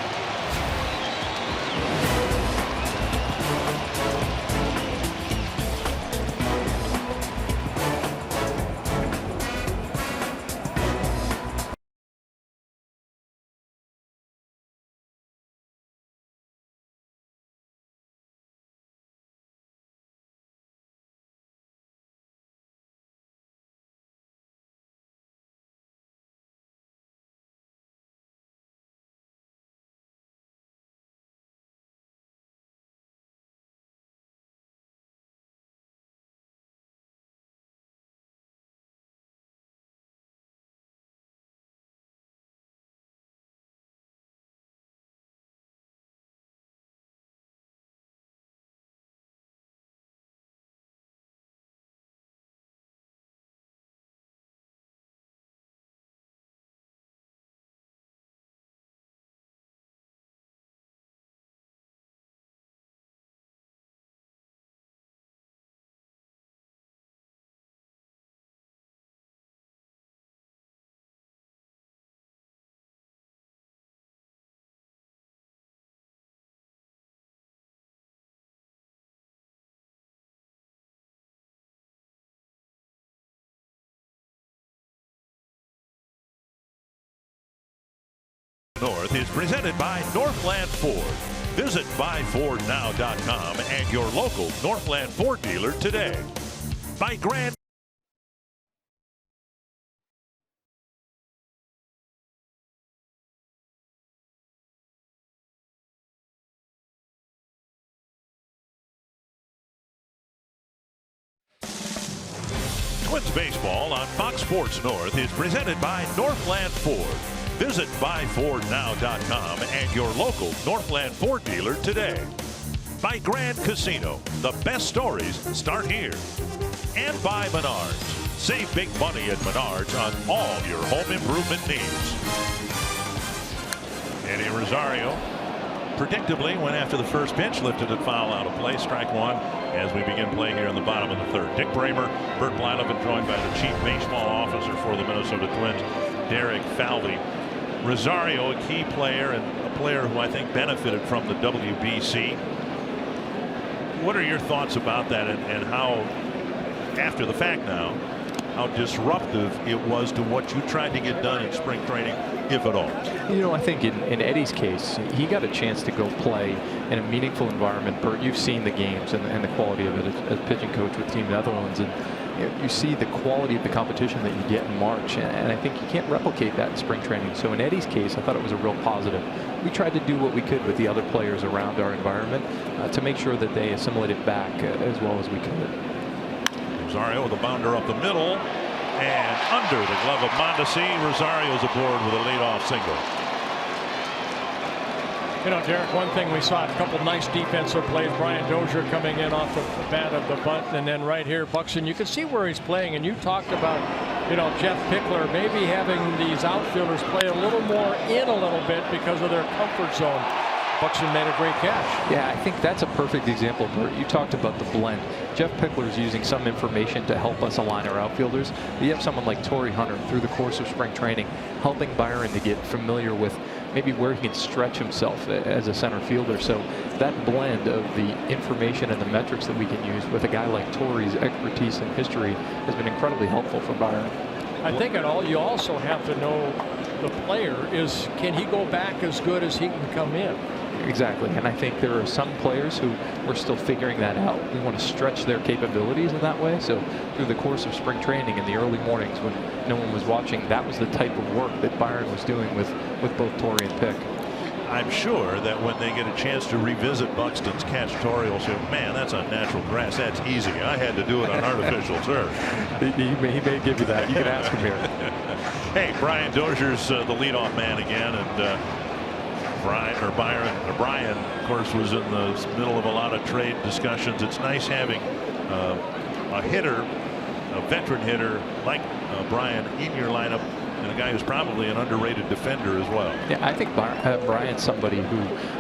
C: North is presented by Northland Ford. Visit buyfordnow.com and your local Northland Ford dealer today. By Grand. Twins baseball on Fox Sports North is presented by Northland Ford. Visit buyfordnow.com and your local Northland Ford dealer today. By Grand Casino, the best stories start here. And by Menards. Save big money at Menards on all your home improvement needs. Eddie Rosario predictably went after the first pitch, lifted it foul out of play, strike one, as we begin play here in the bottom of the third. Dick Bramer, Bert Blyleven, joined by the chief baseball officer for the Minnesota Twins, Derek Falvey. Rosario, a key player and a player who I think benefited from the WBC. What are your thoughts about that, and how, after the fact now, how disruptive it was to what you tried to get done in spring training, if at all?
I: You know, I think in Eddie's case, he got a chance to go play in a meaningful environment. Bert, you've seen the games and the quality of it as pitching coach with Team Netherlands, and you see the quality of the competition that you get in March, and I think you can't replicate that in spring training. So in Eddie's case, I thought it was a real positive. We tried to do what we could with the other players around our environment to make sure that they assimilated back as well as we could.
C: Rosario with a bounder up the middle and under the glove of Mondesi. Rosario's aboard with a leadoff single.
E: You know, Derek, one thing we saw, a couple nice defensive plays. Brian Dozier coming in off the bat of the bunt, and then right here, Buxton. You can see where he's playing, and you talked about, you know, Jeff Pickler maybe having these outfielders play a little more in a little bit because of their comfort zone. Buxton made a great catch.
I: Yeah, I think that's a perfect example, Bert. You talked about the blend. Jeff Pickler is using some information to help us align our outfielders. You have someone like Torrey Hunter through the course of spring training helping Byron to get familiar with maybe where he can stretch himself as a center fielder. So that blend of the information and the metrics that we can use with a guy like Torrey's expertise and history has been incredibly helpful for Byron.
E: I think you also have to know the player is, can he go back as good as he can come in?
I: Exactly, and I think there are some players who we're still figuring that out. We want to stretch their capabilities in that way. So through the course of spring training in the early mornings when no one was watching, that was the type of work that Byron was doing with both Torrey and Pick.
C: I'm sure that when they get a chance to revisit Buxton's catch, Torrey will say, man, that's on natural grass. That's easy. I had to do it on artificial turf.
I: He may give you that. You can ask him here.
C: Hey, Brian Dozier's the leadoff man again, and Brian, of course, was in the middle of a lot of trade discussions. It's nice having a hitter, a veteran hitter like Brian in your lineup, and a guy who's probably an underrated defender as well.
I: Yeah, I think Brian's somebody who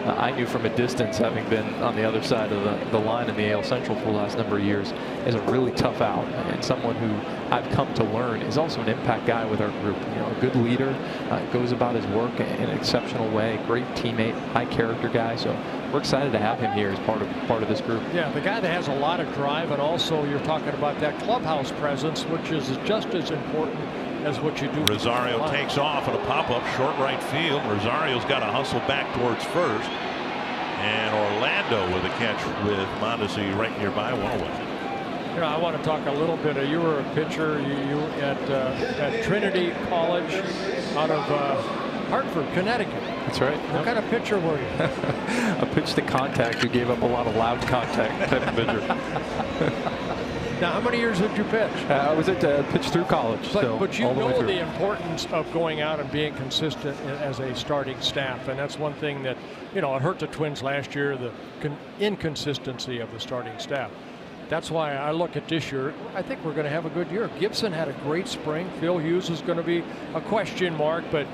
I: I knew from a distance, having been on the other side of the line in the AL Central for the last number of years, is a really tough out, and someone who I've come to learn is also an impact guy with our group. You know, a good leader, goes about his work in an exceptional way, great teammate, high character guy. So we're excited to have him here as part of this group.
E: Yeah, the guy that has a lot of drive, and also you're talking about that clubhouse presence, which is just as important as what you do.
C: Rosario takes off at a pop-up short right field. Rosario's got to hustle back towards first, and Orlando with a catch with Mondesi right nearby, 1-away.
E: You know, I want to talk a little bit. You were a pitcher. You at Trinity College out of Hartford, Connecticut.
I: That's right.
E: What kind of pitcher were you?
I: A pitch to contact who gave up a lot of loud contact type of pitcher.
E: Now, how many years did you pitch?
I: I was at pitch through college.
E: But you know the importance of going out and being consistent as a starting staff, and that's one thing that, you know, it hurt the Twins last year, the inconsistency of the starting staff. That's why I look at this year. I think we're going to have a good year. Gibson had a great spring. Phil Hughes is going to be a question mark, but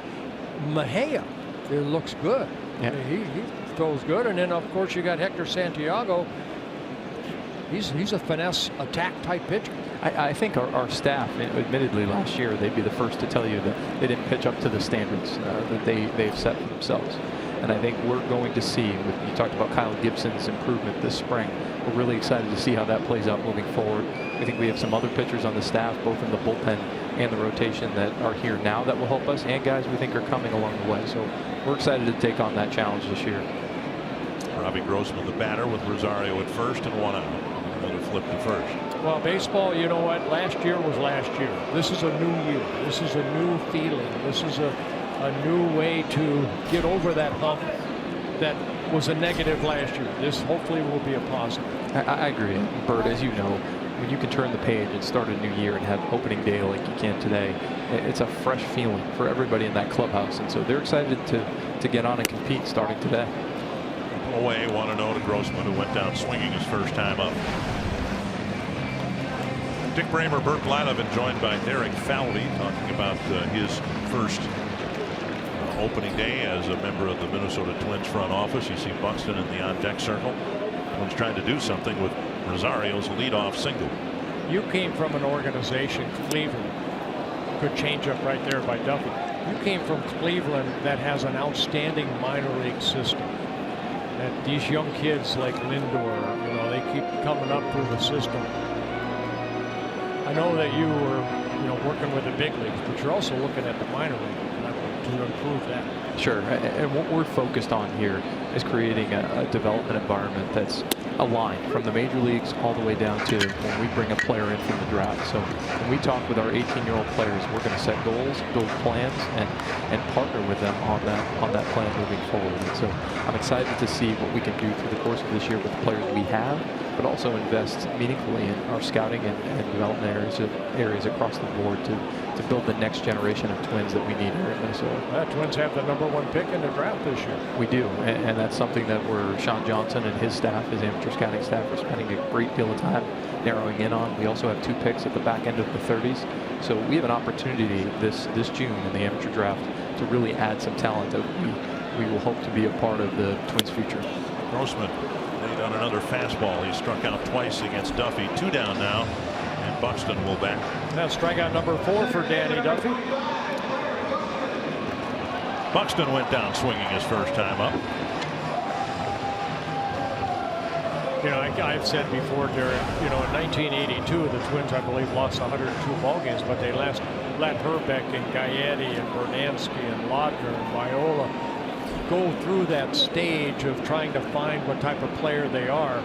E: Mejia, it looks good. Yeah. He throws good, and then of course you got Hector Santiago. He's a finesse attack type pitcher.
I: I think our staff, admittedly last year, they'd be the first to tell you that they didn't pitch up to the standards that they've set for themselves. And I think we're going to see, you talked about Kyle Gibson's improvement this spring. We're really excited to see how that plays out moving forward. I think we have some other pitchers on the staff, both in the bullpen and the rotation, that are here now that will help us, and guys we think are coming along the way. So we're excited to take on that challenge this year.
C: Robbie Grossman, the batter, with Rosario at first and 1 out. Another flip to first.
E: Well, baseball, you know what? Last year was last year. This is a new year. This is a new feeling. This is a new way to get over that hump that was a negative last year. This hopefully will be a positive.
I: I agree. Bert, as you know, when you can turn the page and start a new year and have opening day like you can today, it's a fresh feeling for everybody in that clubhouse. And so they're excited to get on and compete starting today.
C: Away 1-0 to Grossman, who went down swinging his first time up. Dick Bramer, Bert Gladden, joined by Derek Fowley, talking about his first opening day as a member of the Minnesota Twins front office. You see Buxton in the on-deck circle. Twins trying to do something with Rosario's leadoff single.
E: You came from an organization, Cleveland. Good changeup right there by Duffy. You came from Cleveland that has an outstanding minor league system. That these young kids like Lindor, you know, they keep coming up through the system. I know that you were, you know, working with the big leagues, but you're also looking at the minor league level to improve that.
I: Sure, and what we're focused on here is creating a development environment that's aligned from the major leagues all the way down to when we bring a player in from the draft. So when we talk with our 18-year-old players, we're going to set goals, build plans, and partner with them on that plan moving forward. And so I'm excited to see what we can do through the course of this year with the players we have, but also invest meaningfully in our scouting and development areas across the board to build the next generation of Twins that we need here in Minnesota.
E: Twins have the #1 pick in the draft this year.
I: We do, and that's something that Sean Johnson and his staff, his amateur scouting staff, are spending a great deal of time narrowing in on. We also have 2 picks at the back end of the 30s, so we have an opportunity this June in the amateur draft to really add some talent that we will hope to be a part of the Twins' future.
C: Grossman laid on another fastball. He struck out twice against Duffy. 2 down now, and Buxton will back.
E: That's strikeout number 4 for Danny Duffy.
C: Buxton went down swinging his first time up.
E: You know, I've said before, Derek, you know, in 1982, the Twins, I believe, lost 102 ball games, but they let Herbeck and Gaetti and Bernansky and Laudner and Viola go through that stage of trying to find what type of player they are.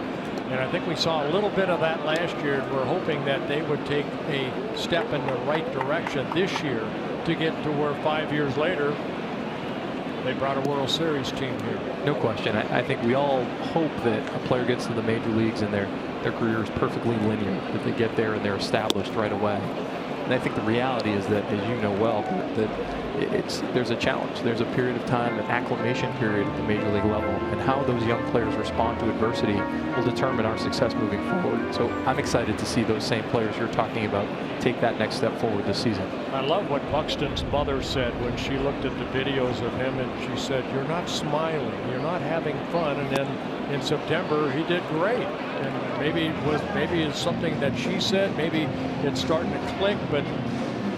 E: And I think we saw a little bit of that last year, and we're hoping that they would take a step in the right direction this year to get to where 5 years later they brought a World Series team here.
I: No question. I think we all hope that a player gets to the major leagues and their career is perfectly linear, that they get there and they're established right away. And I think the reality is that, as you know well, that there's a challenge. There's a period of time, an acclimation period at the major league level, and how those young players respond to adversity will determine our success moving forward. So I'm excited to see those same players you're talking about take that next step forward this season.
E: I love what Buxton's mother said when she looked at the videos of him, and she said, "You're not smiling, you're not having fun." And then in September he did great, and maybe it's something that she said, maybe it's starting to click. But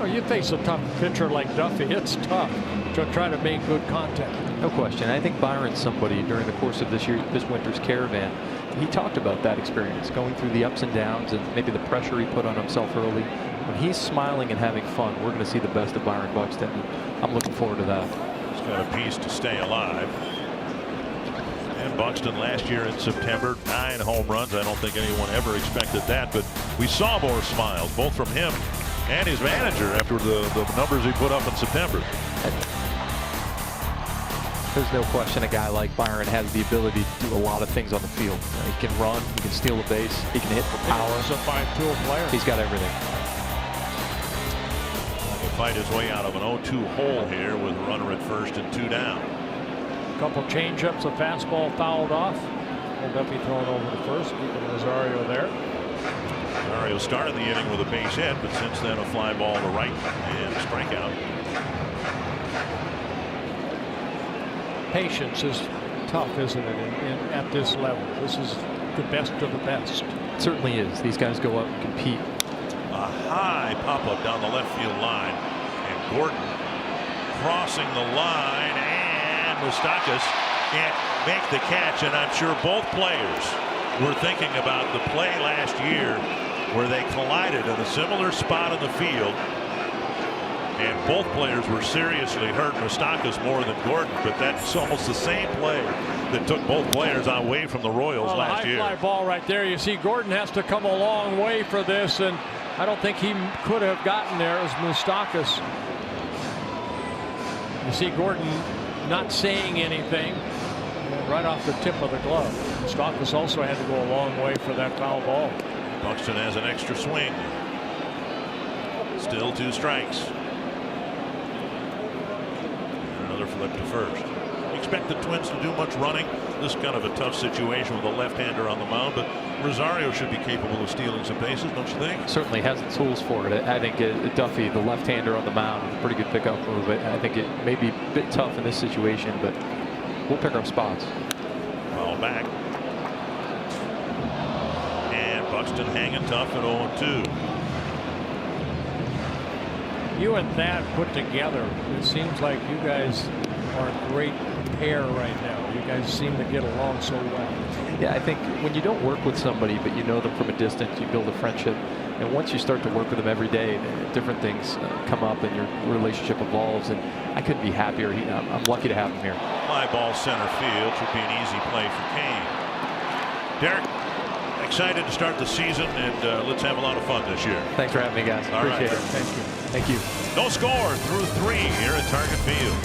E: you face a tough pitcher like Duffy, it's tough to try to make good contact.
I: No question. I think Byron's somebody during the course of this winter's caravan. He talked about that experience, going through the ups and downs and maybe the pressure he put on himself early. When he's smiling and having fun, we're going to see the best of Byron Buxton. I'm looking forward to that.
C: He's got a piece to stay alive. And Buxton last year in September, 9 home runs. I don't think anyone ever expected that, but we saw more smiles, both from him and his manager after the numbers he put up in September.
I: There's no question a guy like Byron has the ability to do a lot of things on the field. He can run, he can steal a base, he can hit for power.
E: He's a 5-tool player.
I: He's got everything.
C: He'll fight his way out of an 0-2 hole here with a runner at first and 2 down.
E: A couple changeups, a fastball fouled off. Old Duffy thrown over to first, keeping Rosario there.
C: Rosario started the inning with a base hit, but since then a fly ball to right and a strikeout.
E: Patience is tough, isn't it, at this level? This is the best of the best.
I: It certainly is. These guys go out and compete.
C: A high pop-up down the left field line, and Gordon crossing the line, and Moustakas can't make the catch. And I'm sure both players were thinking about the play last year where they collided in a similar spot in the field. And both players were seriously hurt. Moustakas more than Gordon, but that's almost the same play that took both players away from the Royals last year.
E: High fly ball right there. You see Gordon has to come a long way for this, and I don't think he could have gotten there as Moustakas. You see Gordon not saying anything, right off the tip of the glove. Moustakas also had to go a long way for that foul ball.
C: Buxton has an extra swing. Still 2 strikes. And another flip to first. Expect the Twins to do much running. This is kind of a tough situation with a left-hander on the mound, but Rosario should be capable of stealing some bases, don't you think?
I: Certainly has the tools for it. I think Duffy, the left-hander on the mound, is a pretty good pickup move. I think it may be a bit tough in this situation, but we'll pick up spots.
C: Foul back. And Buxton hanging tough at 0-2.
E: You and Thad put together, it seems like you guys are a great pair right now. You guys seem to get along so well.
I: Yeah, I think when you don't work with somebody but you know them from a distance, you build a friendship, and once you start to work with them every day, different things come up and your relationship evolves, and I couldn't be happier. I'm lucky to have him here.
C: Fly ball center field should be an easy play for Kane. Derek, excited to start the season, and let's have a lot of fun this year.
I: Thanks for having me, guys.
C: All
I: Appreciate
C: right.
I: it. Thank you. Thank you.
C: No score through 3 here at Target Field.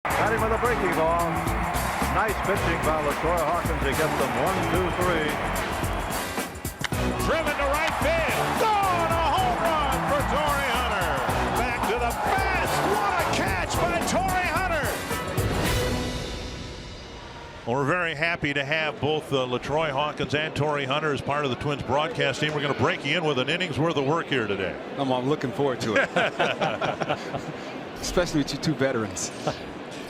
H: Batting with a breaking ball. Nice pitching by LaTroy Hawkins. He gets them 1, 2, 3.
C: Driven to right field. Gone! A home run for Torrey Hunter. Back to the fence. What a catch by Torrey Hunter. Well, we're very happy to have both LaTroy Hawkins and Torrey Hunter as part of the Twins broadcast team. We're going to break you in with an inning's worth of work here today.
J: I'm looking forward to it. Especially with you 2 veterans.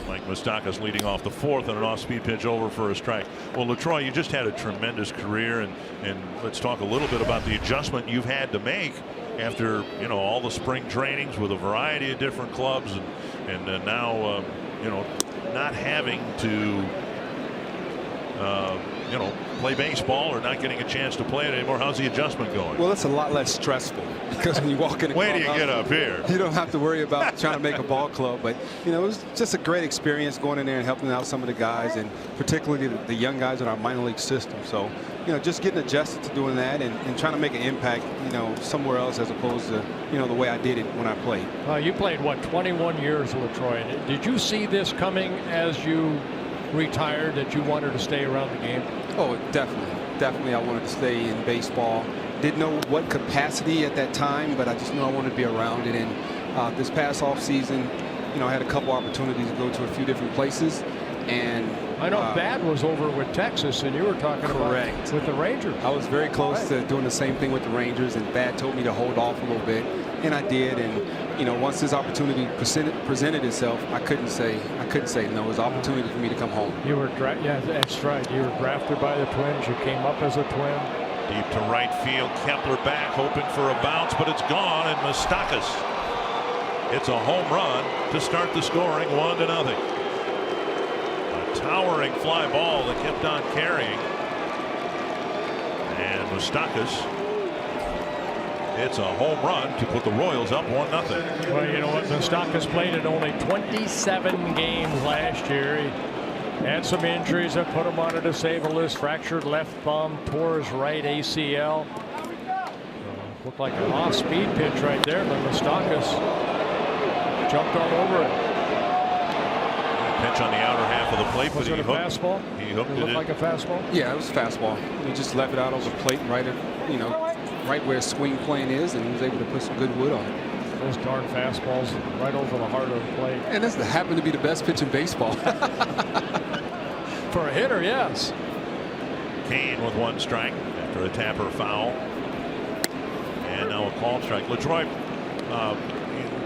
C: Mike Moustakas leading off the 4th and an off-speed pitch over for a strike. Well, LaTroy, you just had a tremendous career, and let's talk a little bit about the adjustment you've had to make after all the spring trainings with a variety of different clubs, and now not having to play baseball or not getting a chance to play it anymore. How's the adjustment going?
J: Well, it's a lot less stressful because when you walk in,
C: wait till you get up here.
J: You don't have to worry about trying to make a ball club. But it was just a great experience going in there and helping out some of the guys, and particularly the young guys in our minor league system. So just getting adjusted to doing that and trying to make an impact somewhere else as opposed to the way I did it when I played.
E: You played what, 21 years, LaTroy. Did you see this coming as you retired, that you wanted to stay around the game?
J: Oh, definitely I wanted to stay in baseball. Didn't know what capacity at that time, but I just knew I wanted to be around it. And this past off season, I had a couple opportunities to go to a few different places, and
E: I know Thad was over with Texas, and you were talking about with the Rangers.
J: I was very close to doing the same thing with the Rangers, and Thad told me to hold off a little bit, and I did. And once this opportunity presented itself, I couldn't say no. It was an opportunity for me to come home.
E: You were yeah, that's right. You were drafted by the Twins. You came up as a Twin.
C: Deep to right field. Kepler back, hoping for a bounce, but it's gone. And Moustakas, it's a home run to start the scoring, 1-0. A towering fly ball that kept on carrying. And Moustakas, it's a home run to put the Royals up 1-0.
E: Well, you know what? Moustakas played in only 27 games last year. He had some injuries that put him on a disabled list. Fractured left thumb, tore his right ACL. Looked like an off-speed pitch right there, but Moustakas jumped all over it.
C: Pitch on the outer half of the plate.
E: Was it a fastball?
C: He hooked it.
E: Looked like a fastball?
J: Yeah, it was a fastball. He just left it out over the plate right at, right where his swing plane is, and he was able to put some good wood on it.
E: Those darn fastballs right over the heart of the plate.
J: And this happened to be the best pitch in baseball.
E: For a hitter, yes.
C: Kane with 1 strike after a Tapper foul. And now a called strike. LaTroy,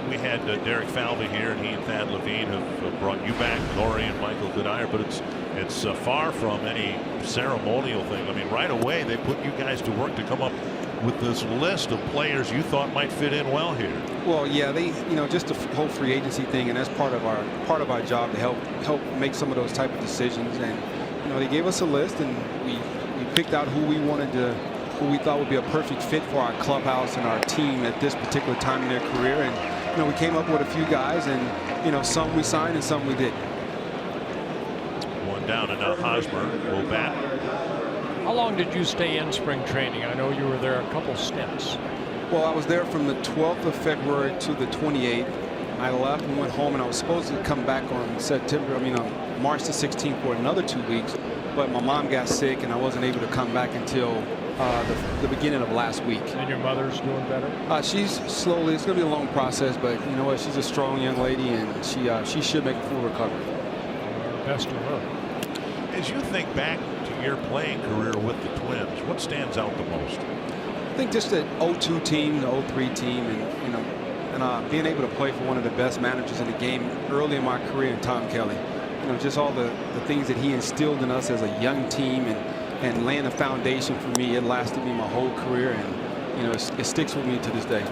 C: we had Derek Falvey here, and he and Thad Levine have brought you back, Lori and Michael Goodire, but it's far from any ceremonial thing. I mean, right away they put you guys to work to come up with this list of players you thought might fit in well here.
J: Well, yeah, they, just the whole free agency thing, and that's part of our job to help make some of those type of decisions. And they gave us a list, and we picked out who we thought would be a perfect fit for our clubhouse and our team at this particular time in their career. And we came up with a few guys, and some we signed and some we didn't.
C: 1 down, and now Hosmer will bat.
E: How long did you stay in spring training? I know you were there a couple stints.
J: Well, I was there from the 12th of February to the 28th. I left and went home, and I was supposed to come back on March the 16th for another 2 weeks, but my mom got sick and I wasn't able to come back until the beginning of last week.
E: And your mother's doing better?
J: She's slowly. It's going to be a long process, but you know what? She's a strong young lady, and she should make a full recovery.
E: Best of her.
C: As you think back to your playing career with the Twins, what stands out the most?
J: I think just the 02 team, the 03 team, and being able to play for one of the best managers in the game early in my career, in Tom Kelly. Just all the things that he instilled in us as a young team, and laying a foundation for me. It lasted me my whole career, and it sticks with me to this day.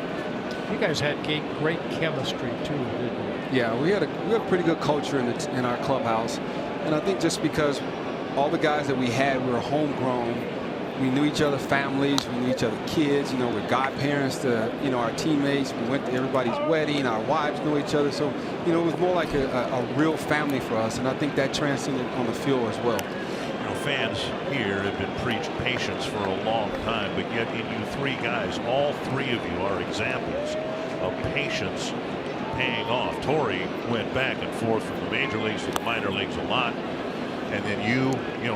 E: You guys had great chemistry too, didn't you?
J: Yeah, we had a pretty good culture in our clubhouse, and I think just because all the guys that we had, we were homegrown. We knew each other's families, we knew each other's kids. We're godparents to our teammates. We went to everybody's wedding. Our wives knew each other, so it was more like a real family for us, and I think that transcended on the field as well.
C: Fans here have been preached patience for a long time, but yet in you 3 guys, all 3 of you are examples of patience paying off. Torrey went back and forth from the major leagues to the minor leagues a lot, and then you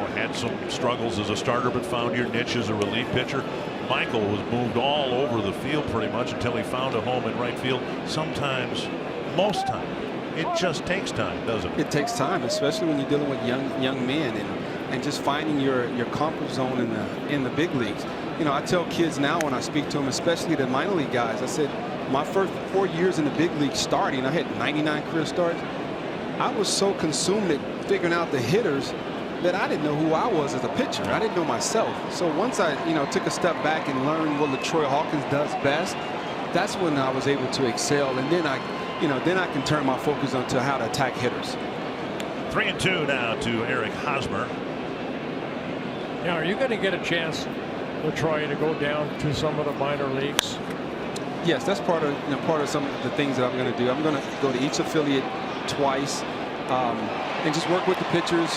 C: had some struggles as a starter but found your niche as a relief pitcher. Michael was moved all over the field pretty much until he found a home in right field. Sometimes, most time, it just takes time, doesn't it?
J: It takes time, especially when you're dealing with young men, and just finding your comfort zone in the big leagues. I tell kids now when I speak to them, especially the minor league guys, I said my first 4 years in the big league starting, I had 99 career starts. I was so consumed at figuring out the hitters that I didn't know who I was as a pitcher. I didn't know myself. So once I took a step back and learned what LaTroy Hawkins does best, that's when I was able to excel, and then I can turn my focus onto how to attack hitters.
C: 3-2 now to Eric Hosmer.
E: Now, are you going to get a chance, LaTroy, to go down to some of the minor leagues?
J: Yes, that's part of some of the things that I'm going to do. I'm going to go to each affiliate twice, and just work with the pitchers.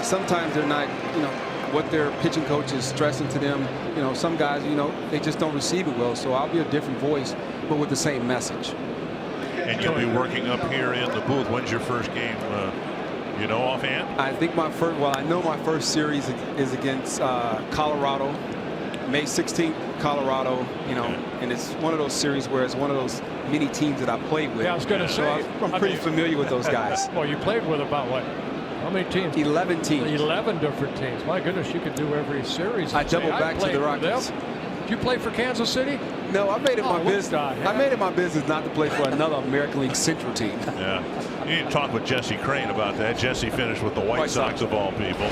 J: Sometimes they're not, what their pitching coach is stressing to them. Some guys, they just don't receive it well. So I'll be a different voice, but with the same message.
C: And you'll be working up here in the booth. When's your first game? Offhand?
J: I think I know my first series is against Colorado, May 16th, Colorado. And it's one of those series where it's one of those many teams that I played with.
E: Yeah, I was going to say.
J: I'm pretty familiar with those guys.
E: Well, you played with about what? How many teams?
J: 11 teams.
E: 11 different teams. My goodness, you could do every series.
J: I doubled back to the Rockies.
E: Did you play for Kansas City?
J: No, I made it my business. I made it my business not to play for another American League Central team.
C: Yeah, you need to talk with Jesse Crane about that. Jesse finished with the White Sox of all people.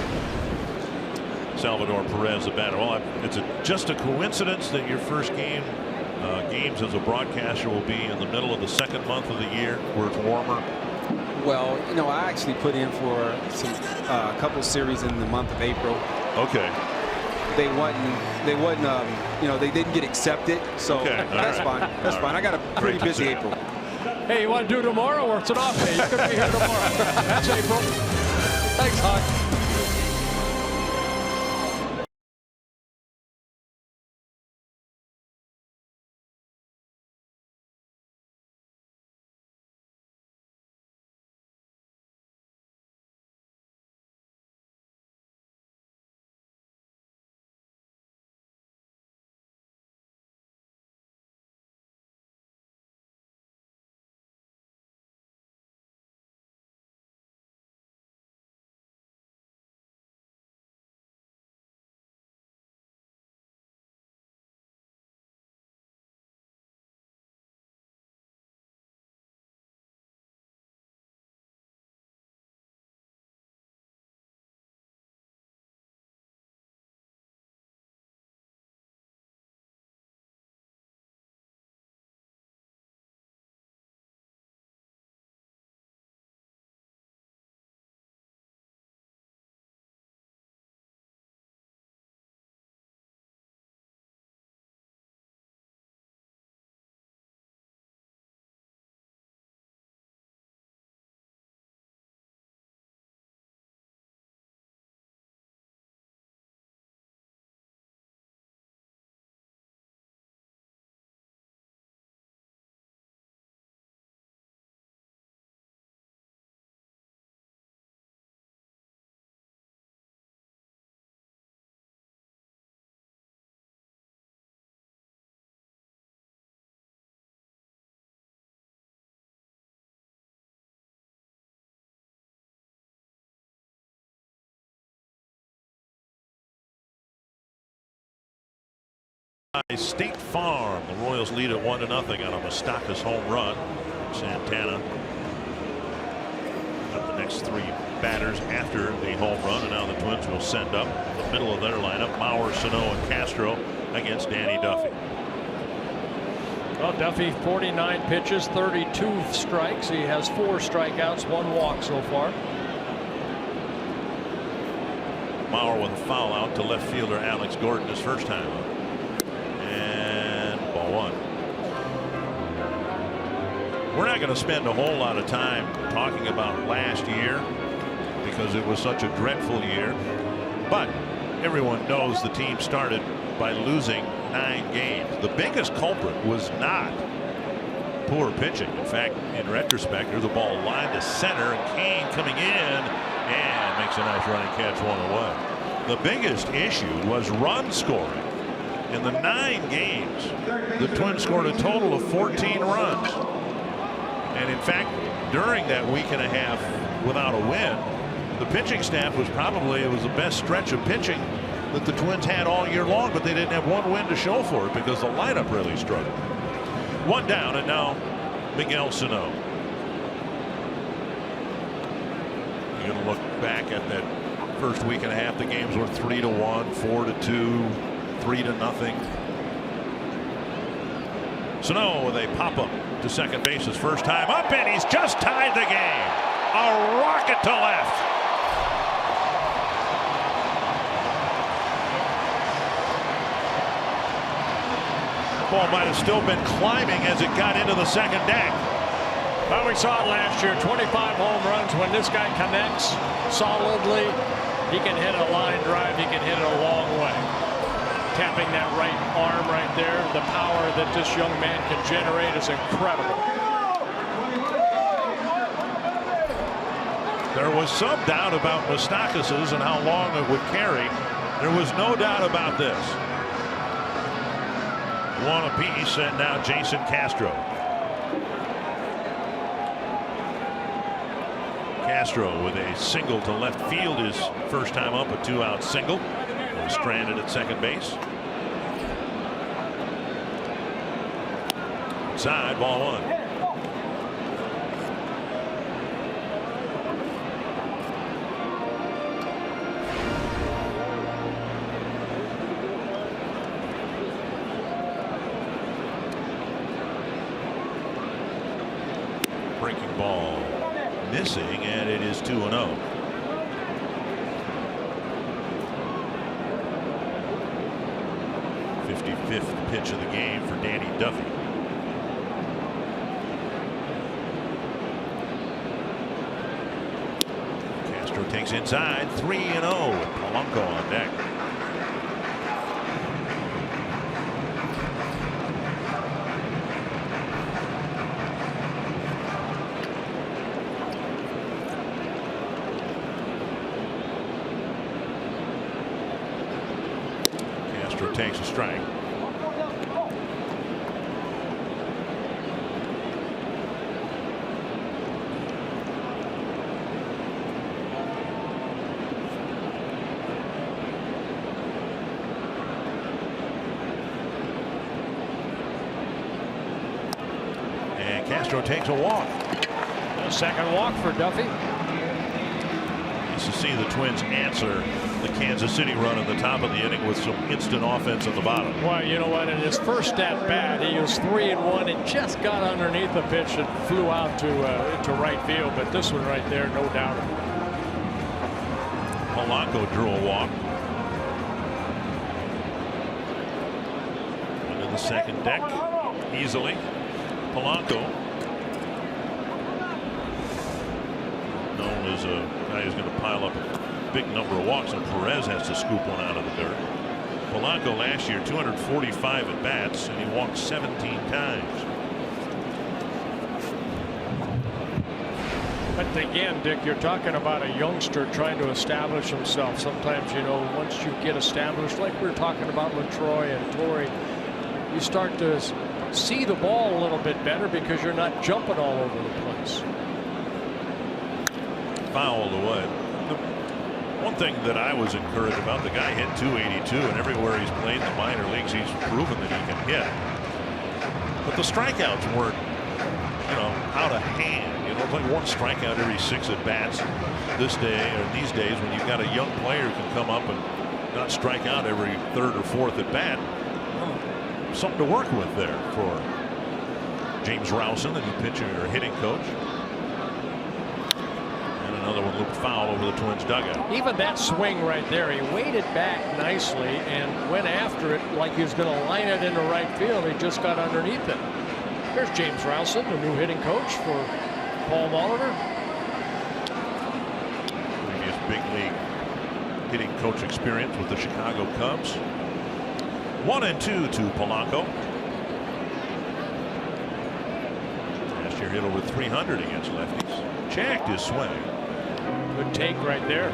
C: Salvador Perez, the batter. Well, it's just a coincidence that your first games as a broadcaster will be in the middle of the second month of the year where it's warmer.
J: Well, you know, I actually put in for a couple series in the month of April.
C: Okay.
J: They wasn't, you know, they didn't get accepted, so that's fine. That's fine. I got a pretty busy April.
E: Hey, you want to do tomorrow, or it's an off day? You could be here tomorrow. That's April. Thanks, Hawk.
C: State Farm. The Royals lead at 1-0 on a Moustakas home run. Santana got the next three batters after the home run, and now the Twins will send up the middle of their lineup: Mauer, Sano, and Castro against Danny Duffy.
E: Well, Duffy, 49 pitches, 32 strikes. He has 4 strikeouts, 1 walk so far.
C: Mauer with a foul out to left fielder Alex Gordon his first time up. And ball 1. We're not going to spend a whole lot of time talking about last year because it was such a dreadful year. But everyone knows the team started by losing 9 games. The biggest culprit was not poor pitching. In fact, in retrospect, there's a ball lined to center, and Kane coming in and makes a nice running catch, 1 away. The biggest issue was run scoring. In the 9 games, the Twins scored a total of 14 runs. And in fact, during that week and a half without a win, the pitching staff was probably, it was the best stretch of pitching that the Twins had all year long, but they didn't have one win to show for it because the lineup really struggled. 1 down, and now Miguel Sano. You're going to look back at that first week and a half. The games were 3-1, 4-2, 3-0. Sano with a pop-up to second base his first time up, and he's just tied the game. A rocket to left. Ball might have still been climbing as it got into the second deck.
E: Well, we saw it last year, 25 home runs. When this guy connects solidly, he can hit a line drive, he can hit it a long way. Tapping that right arm right there, the power that this young man can generate is incredible.
C: There was some doubt about Moustakas' and how long it would carry. There was no doubt about this. 1 apiece, and now Jason Castro. Castro with a single to left field his first time up, a 2-out single. Was stranded at second base. Side, ball 1. breaking ball missing, and it is 2-0. Fifth pitch of the game for Danny Duffy. Castro takes inside, 3-0 with Polanco on deck. Castro takes a strike. Castro takes a walk.
E: A second walk for Duffy.
C: Nice to see the Twins answer the Kansas City run at the top of the inning with some instant offense at the bottom.
E: Well, you know what? In his first at bat, he was 3-1 and just got underneath the pitch and flew out to right field. But this one right there, no doubt.
C: Polanco drew a walk. Into the second deck easily. Polanco, known as a guy who's going to pile up a big number of walks, and Perez has to scoop one out of the dirt. Polanco last year 245 at bats, and he walked 17 times.
E: But again, Dick, you're talking about a youngster trying to establish himself. Sometimes, you know, once you get established, like we're talking about LaTroy and Torrey, you start to see the ball a little bit better because you're not jumping all over the place.
C: Fouled away. One thing that I was encouraged about, the guy hit 282, and everywhere he's played in the minor leagues, he's proven that he can hit. But the strikeouts weren't, you know, out of hand. You know, it's like one strikeout every 6 at bats this day, or these days, when you've got a young player who can come up and not strike out every 3rd or 4th at bat. Something to work with there for James Rowson, the new pitching or hitting coach. And another one looped foul over the Twins dugout.
E: Even that swing right there, he waited back nicely and went after it like he was going to line it into right field. He just got underneath it. There's James Rowson, the new hitting coach for Paul Molitor.
C: Previous big league hitting coach experience with the Chicago Cubs. 1-2 to Polanco. Last year hit over 300 against lefties. Checked his swing.
E: Good take right there.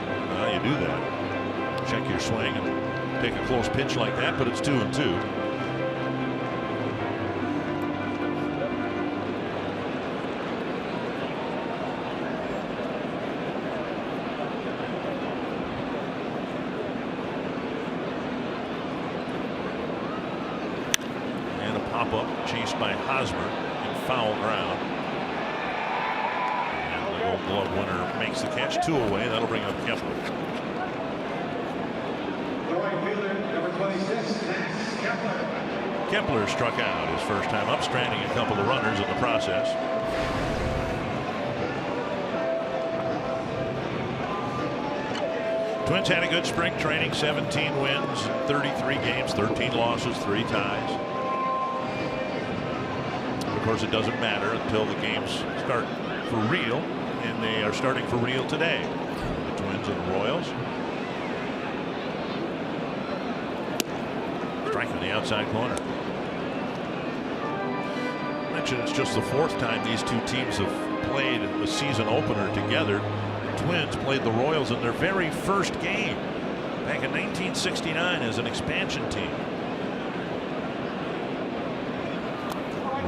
C: You do that. Check your swing and take a close pitch like that, but it's 2-2. Chased by Hosmer in foul ground. And the Gold Glove winner makes the catch. 2 away. That'll bring up Kepler. Kepler struck out his first time up, stranding a couple of runners in the process. Twins had a good spring training. 17 wins, 33 games, 13 losses, 3 ties. Of course, it doesn't matter until the games start for real, and they are starting for real today. The Twins and the Royals. Strike on the outside corner. I mentioned it's just the 4th time these 2 teams have played a season opener together. The Twins played the Royals in their very first game back in 1969 as an expansion team.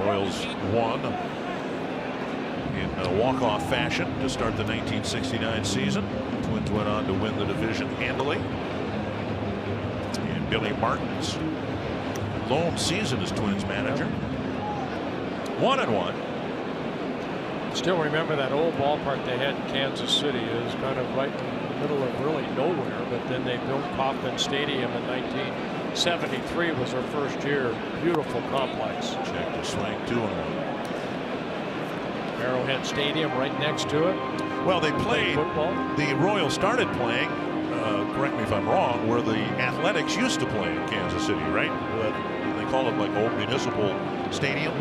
C: Royals won in a walk-off fashion to start the 1969 season. Twins went on to win the division handily. And Billy Martin's lone season as Twins manager. 1-1.
E: Still remember that old ballpark they had in Kansas City. It was kind of right in the middle of really nowhere, but then they built Kauffman Stadium in 1973 was their first year. Beautiful complex.
C: Check the swing. 2-1.
E: Arrowhead Stadium right next to it.
C: Well, they played
E: football.
C: The Royals started playing. Correct me if I'm wrong. Where the Athletics used to play in Kansas City, right? They call it like Old Municipal Stadium.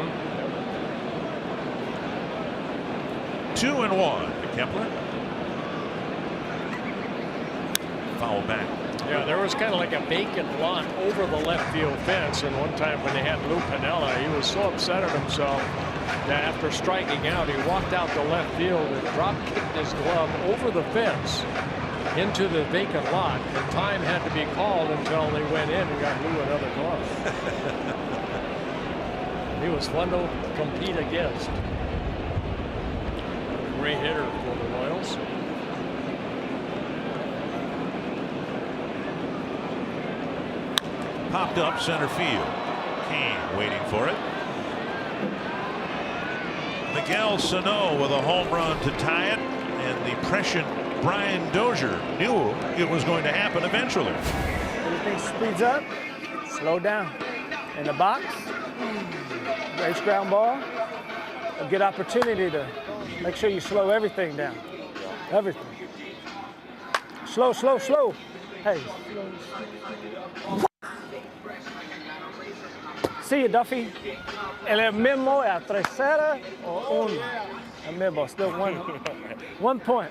C: 2-1 to Kepler. Foul back.
E: Yeah, there was kind of like a vacant lot over the left field fence, and one time when they had Lou Piniella, he was so upset at himself that after striking out, he walked out to left field and drop kicked his glove over the fence into the vacant lot, and time had to be called until they went in and got Lou another glove. He was fun to compete against. Great hitter for the Royals.
C: Popped up center field. Kane waiting for it. Miguel Sano with a home run to tie it, and the prescient Brian Dozier knew it was going to happen eventually.
K: Everything speeds up, slow down. In the box, base ground ball, a good opportunity to make sure you slow everything down. Everything. Slow, slow, slow. Hey. See you, Duffy. El mismo a tercera o uno. El mismo, still 1 point.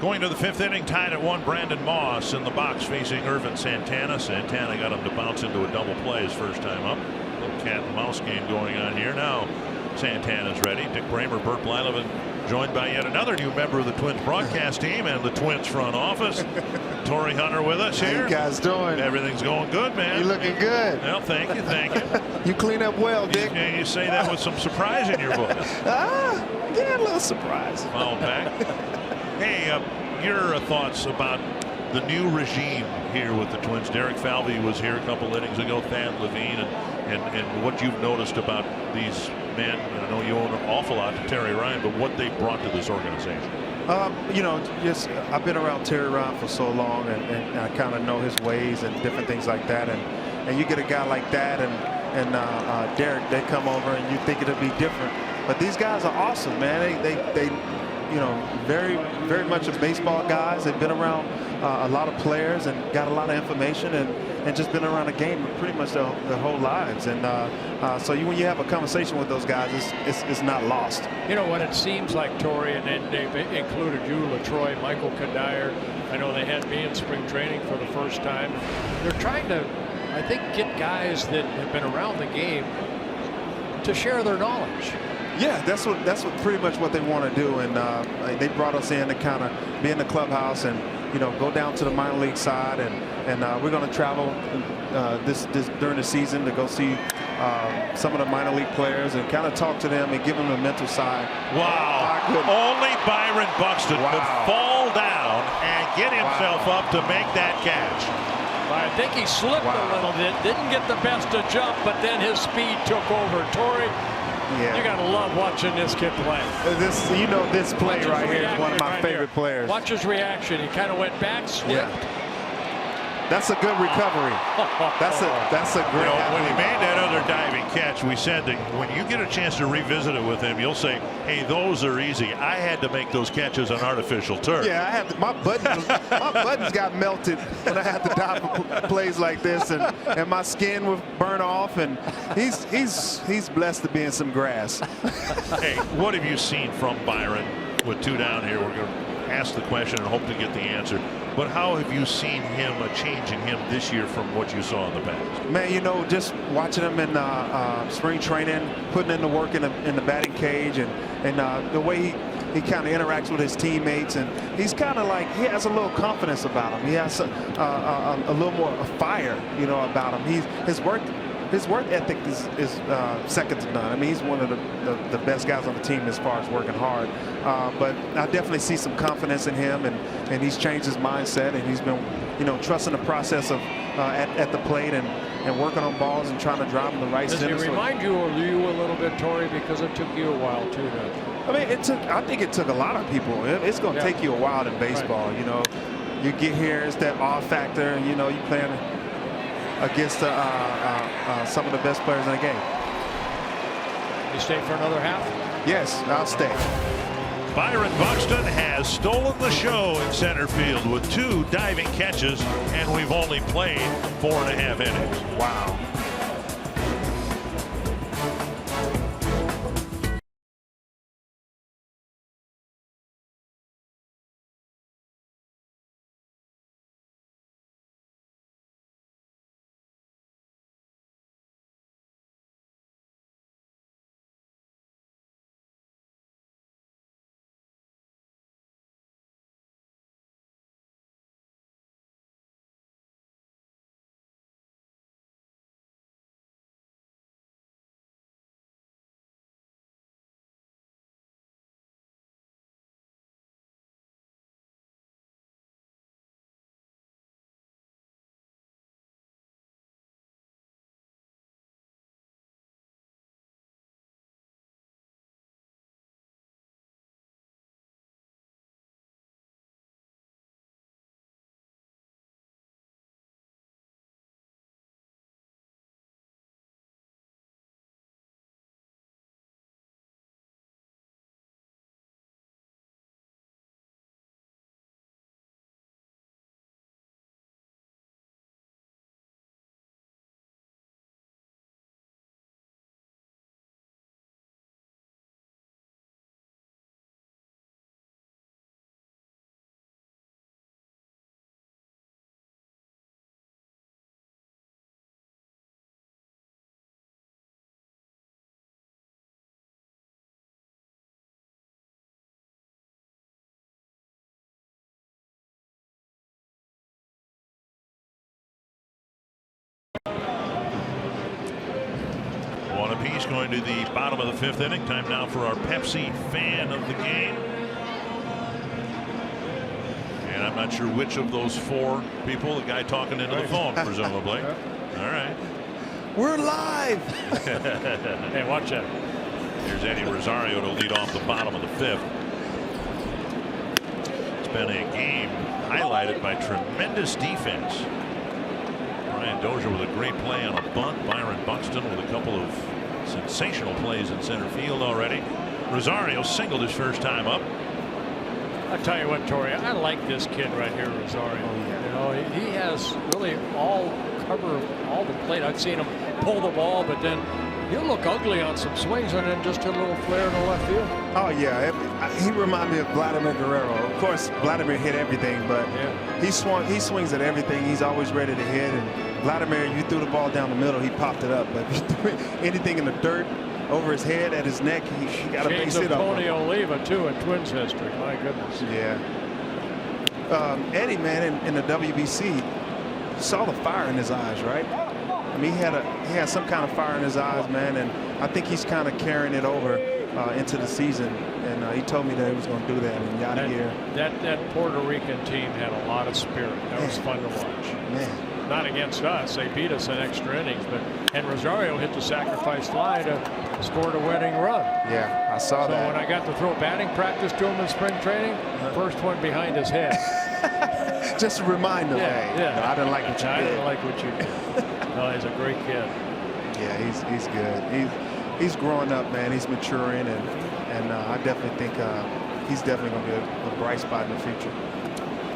C: Going to the 5th inning, tied at 1. Brandon Moss in the box facing Irvin Santana. Santana got him to bounce into a double play his first time up. A little cat and mouse game going on here. Now Santana's ready. Dick Bramer, Burt Blyleven, joined by yet another new member of the Twins broadcast team and the Twins front office. Torrey Hunter with us here.
L: How you guys doing?
C: Everything's going good, man.
L: You're looking good.
C: Well, thank you, thank you.
L: You clean up well, Dick.
C: You say that with some surprise in your voice.
L: Yeah, a little surprise.
C: Foul back. Hey, your thoughts about the new regime here with the Twins? Derek Falvey was here a couple innings ago, Thad Levine, and what you've noticed about these men. I know you owe an awful lot to Terry Ryan, but what they brought to this organization.
L: You know, just I've been around Terry Ryan for so long, and I kind of know his ways and different things like that. And you get a guy like that, and Derek, they come over, and you think it'll be different. But these guys are awesome, man. They you know, very much of baseball guys. They've been around a lot of players and got a lot of information and just been around the game pretty much their whole lives. And so when you have a conversation with those guys, it's not lost.
E: You know what it seems like, Torrey, and then they've included you, LaTroy, Michael Kadire. I know they had me in spring training for the first time. They're trying to, I think, get guys that have been around the game to share their knowledge.
L: Yeah, that's what pretty much what they want to do, and they brought us in to kind of be in the clubhouse and go down to the minor league side, and we're going to travel this during the season to go see some of the minor league players and kind of talk to them and give them the mental side.
C: Wow. Only Byron Buxton could fall down and get himself up to make that catch.
E: I think he slipped a little bit, didn't get the best to jump, but then his speed took over. Torrey, you got to love watching this kid play.
L: This play right here is one of my favorite players.
E: Watch his reaction. He kind of went back, slipped.
L: That's a good recovery. That's a great.
C: When he made that other diving catch, we said that when you get a chance to revisit it with him, you'll say, "Hey, those are easy. I had to make those catches on artificial turf."
L: Yeah, I had my buttons got melted when I had to dive for plays like this, and my skin would burn off. And he's blessed to be in some grass.
C: Hey, what have you seen from Byron with 2 down here? We're going to ask the question and hope to get the answer. But how have you seen him, a change in him this year from what you saw in the past?
L: Man, just watching him in spring training, putting in the work in the batting cage, and the way he kind of interacts with his teammates, and he's kind of like, he has a little confidence about him. He has a little more fire, about him. His work ethic is second to none. I mean, he's one of the best guys on the team as far as working hard. But I definitely see some confidence in him, and he's changed his mindset, and he's been, trusting the process of at the plate and working on balls and trying to drive them the right center.
E: Does he remind you of you a little bit, Torrey, because it took you a while too to...
L: I mean, I think it took a lot of people. It's going to take you a while in baseball.
E: Right.
L: You get here, it's that awe factor. You playing against some of the best players in the game.
E: You stay for another half?
L: Yes, I'll stay.
C: Byron Buxton has stolen the show in center field with 2 diving catches, and we've only played 4.5 innings.
L: Wow.
C: Apiece going to the bottom of the 5th inning. Time now for our Pepsi fan of the game. And I'm not sure which of those 4 people, the guy talking into the phone, presumably. All right.
L: We're live.
E: Hey, watch out.
C: Here's Eddie Rosario to lead off the bottom of the 5th. It's been a game highlighted by tremendous defense. Brian Dozier with a great play on a bunt. Byron Buxton with a couple of sensational plays in center field already. Rosario singled his first time up.
E: I tell you what, Torrey, I like this kid right here, Rosario. He has really cover all the plate. I've seen him pull the ball, but then he'll look ugly on some swings and then just hit a little flare in the left field.
L: Oh yeah, he reminds me of Vladimir Guerrero. Of course, Vladimir hit everything, but he swings at everything. He's always ready to hit. And Vladimir, you threw the ball down the middle, he popped it up. But if you threw anything in the dirt, over his head, at his neck, he got a base hit up.
E: Tony Oliva too in Twins history. My goodness.
L: Yeah. Eddie, man, in the WBC, saw the fire in his eyes, right? mean, he had some kind of fire in his eyes, man, and I think he's kind of carrying it over into the season. And he told me that he was going to do that in Yadier.
E: That Puerto Rican team had a lot of spirit. That was fun to watch.
L: Man.
E: Not against us. They beat us in extra innings, and Rosario hit the sacrifice fly to score the winning run.
L: Yeah, I saw that.
E: So when I got to throw batting practice to him in spring training, first one behind his head.
L: Just to remind him, hey, no, I didn't like what you did.
E: I didn't like what you did. No, he's a great kid.
L: Yeah, he's good. He's growing up, man. He's maturing, and I definitely think he's definitely going to be a bright spot in the future.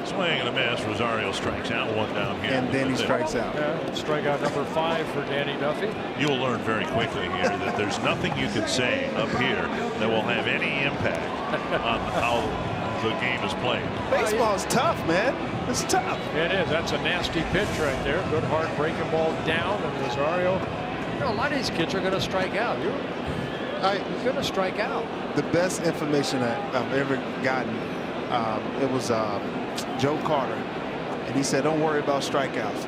C: Swing and a miss. Rosario strikes out, one down here.
L: And then he strikes out.
E: Yeah, strikeout number 5 for Danny Duffy.
C: You'll learn very quickly here that there's nothing you can say up here that will have any impact on how the game is played.
L: Baseball's tough, man. It's tough.
E: It is. That's a nasty pitch right there. Good hard breaking ball down, and Rosario. You know, a lot of these kids are going to strike out. He's going to strike out.
L: The best information that I've ever gotten, it was Joe Carter, and he said, "Don't worry about strikeouts.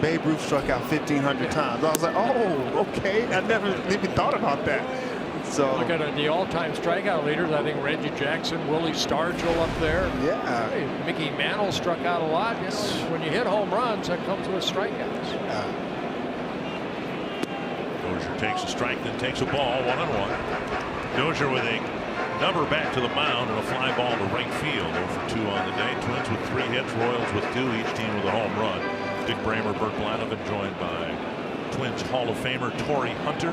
L: Babe Ruth struck out 1,500 times." I was like, "Oh, okay." I never even thought about that. So
E: look at the all-time strikeout leaders. I think Reggie Jackson, Willie Stargell up there.
L: Yeah.
E: Hey, Mickey Mantle struck out a lot. You know, when you hit home runs, that comes with strikeouts.
C: Dozier takes a strike, then takes a ball, 1-1. Dozier with a number back to the mound and a fly ball to right field. 0-for-2 on the day. Twins with 3 hits, Royals with 2, each team with a home run. Dick Bramer, Burt Blynoven, joined by Twins Hall of Famer Torrey Hunter.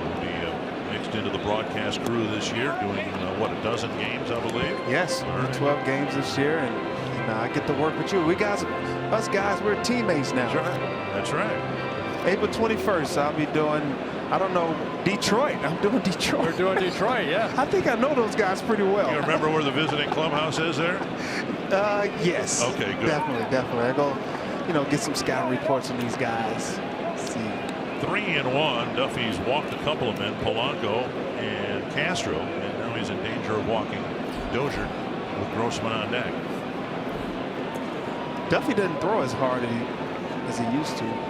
C: Will be mixed into the broadcast crew this year, doing what, a dozen games, I believe.
L: Yes, 12 games this year, and I get to work with you. Us guys, we're teammates now.
C: That's right.
L: April 21st, I'll be doing, I don't know, Detroit. I'm doing Detroit.
E: We're doing Detroit, yeah.
L: I think I know those guys pretty well.
C: You remember where the visiting clubhouse is there?
L: Yes.
C: Okay, good.
L: Definitely. I go, get some scouting reports on these guys. Let's see.
C: 3-1. Duffy's walked a couple of men, Polanco and Castro, and now he's in danger of walking Dozier with Grossman on deck.
L: Duffy doesn't throw as hard as he used to.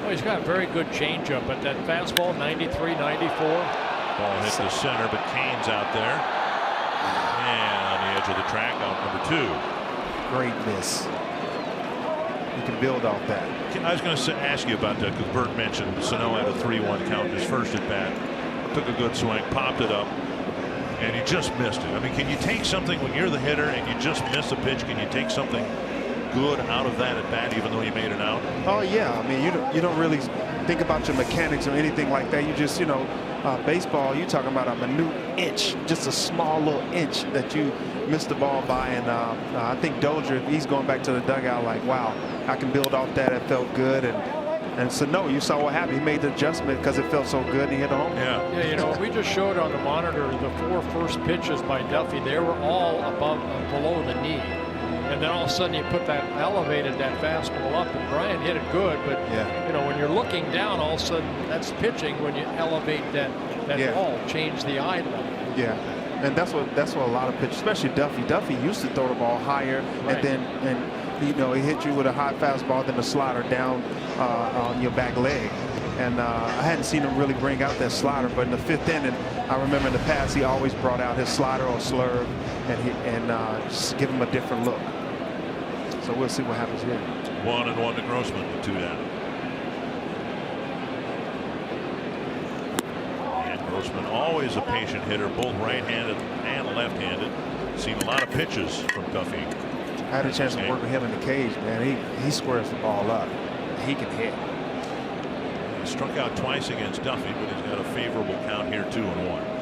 E: He's got a very good changeup, but that fastball, 93, 94.
C: Ball hit the center, but Kane's out there. And on the edge of the track, out number 2.
L: Great miss. You can build off that.
C: I was going to ask you about that because Bert mentioned Sano had a 3-1 count his first at bat. Took a good swing, popped it up, and he just missed it. I mean, can you take something when you're the hitter and you just miss a pitch? Can you take something good out of that at bat, even though you made it out?
L: Oh yeah, I mean, you don't really think about your mechanics or anything like that. You just, baseball, you're talking about a minute inch, just a small little inch that you missed the ball by. And I think Dozier, he's going back to the dugout like, wow, I can build off that. It felt good. And so no, you saw what happened. He made the adjustment because it felt so good, and he hit a home.
E: Yeah, we just showed on the monitor the 4 first pitches by Duffy. They were all below the knee. And then all of a sudden you put elevated that fastball up, and Brian hit it good. But when you're looking down, all of a sudden that's pitching. When you elevate that ball, change the eye level. Yeah,
L: and that's what a lot of pitchers, especially Duffy. Duffy used to throw the ball higher, right. and he hit you with a high fastball, then a slider down on your back leg. And I hadn't seen him really bring out that slider, but in the 5th inning, I remember in the past he always brought out his slider or slurve and just give him a different look. So we'll see what happens here.
C: 1-1 to Grossman with 2 down. And Grossman always a patient hitter, both right-handed and left-handed. Seen a lot of pitches from Duffy.
L: I had a chance to work with him in the cage, man. He squares the ball up. He can hit.
C: He struck out twice against Duffy, but he's got a favorable count here, 2-1.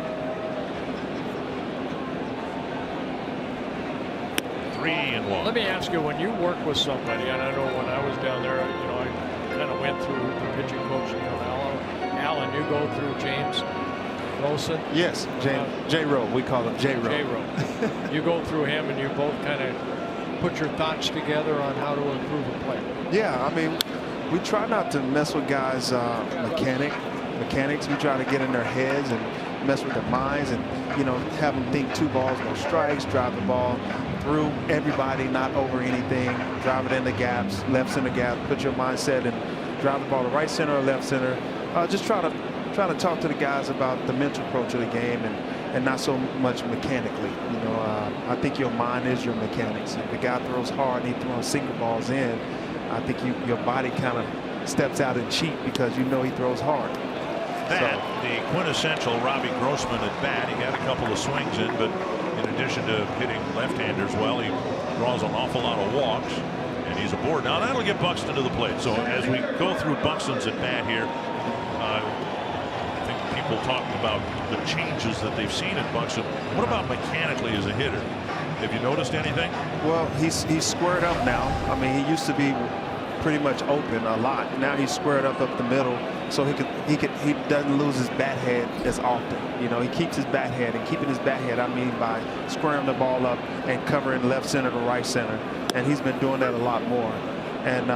C: 3-1.
E: Let me ask you, when you work with somebody, and I know when I was down there, I kind of went through the pitching coach, Alan, you go through James Wilson?
L: Yes, J-Rowe. We call him J-Rowe.
E: J-Rowe. You go through him and you both kind of put your thoughts together on how to improve a play.
L: Yeah, I mean, we try not to mess with guys' mechanics. We try to get in their heads and mess with their minds and, have them think 2 balls, no strikes, drive the ball through everybody, not over anything, drive it in the gaps, lefts in the gap, put your mindset drive the ball to right center or left center. Just try to talk to the guys about the mental approach of the game and not so much mechanically. You know, I think your mind is your mechanics. If the guy throws hard and he throws single balls in, I think your body kind of steps out and cheat because you know he throws hard.
C: That, the quintessential Robbie Grossman at bat. He got a couple of swings in, but in addition to hitting left-handers well, he draws an awful lot of walks, and he's aboard. Now that'll get Buxton to the plate. So as we go through Buxton's at bat here, I think people talking about the changes that they've seen in Buxton. What about mechanically as a hitter? Have you noticed anything?
L: Well, he's squared up now. I mean, he used to be pretty much open a lot. Now he's squared up the middle, so he doesn't lose his bat head as often. You know, he keeps his bat head, and keeping his bat head, I mean by squaring the ball up and covering left center to right center, and he's been doing that a lot more. And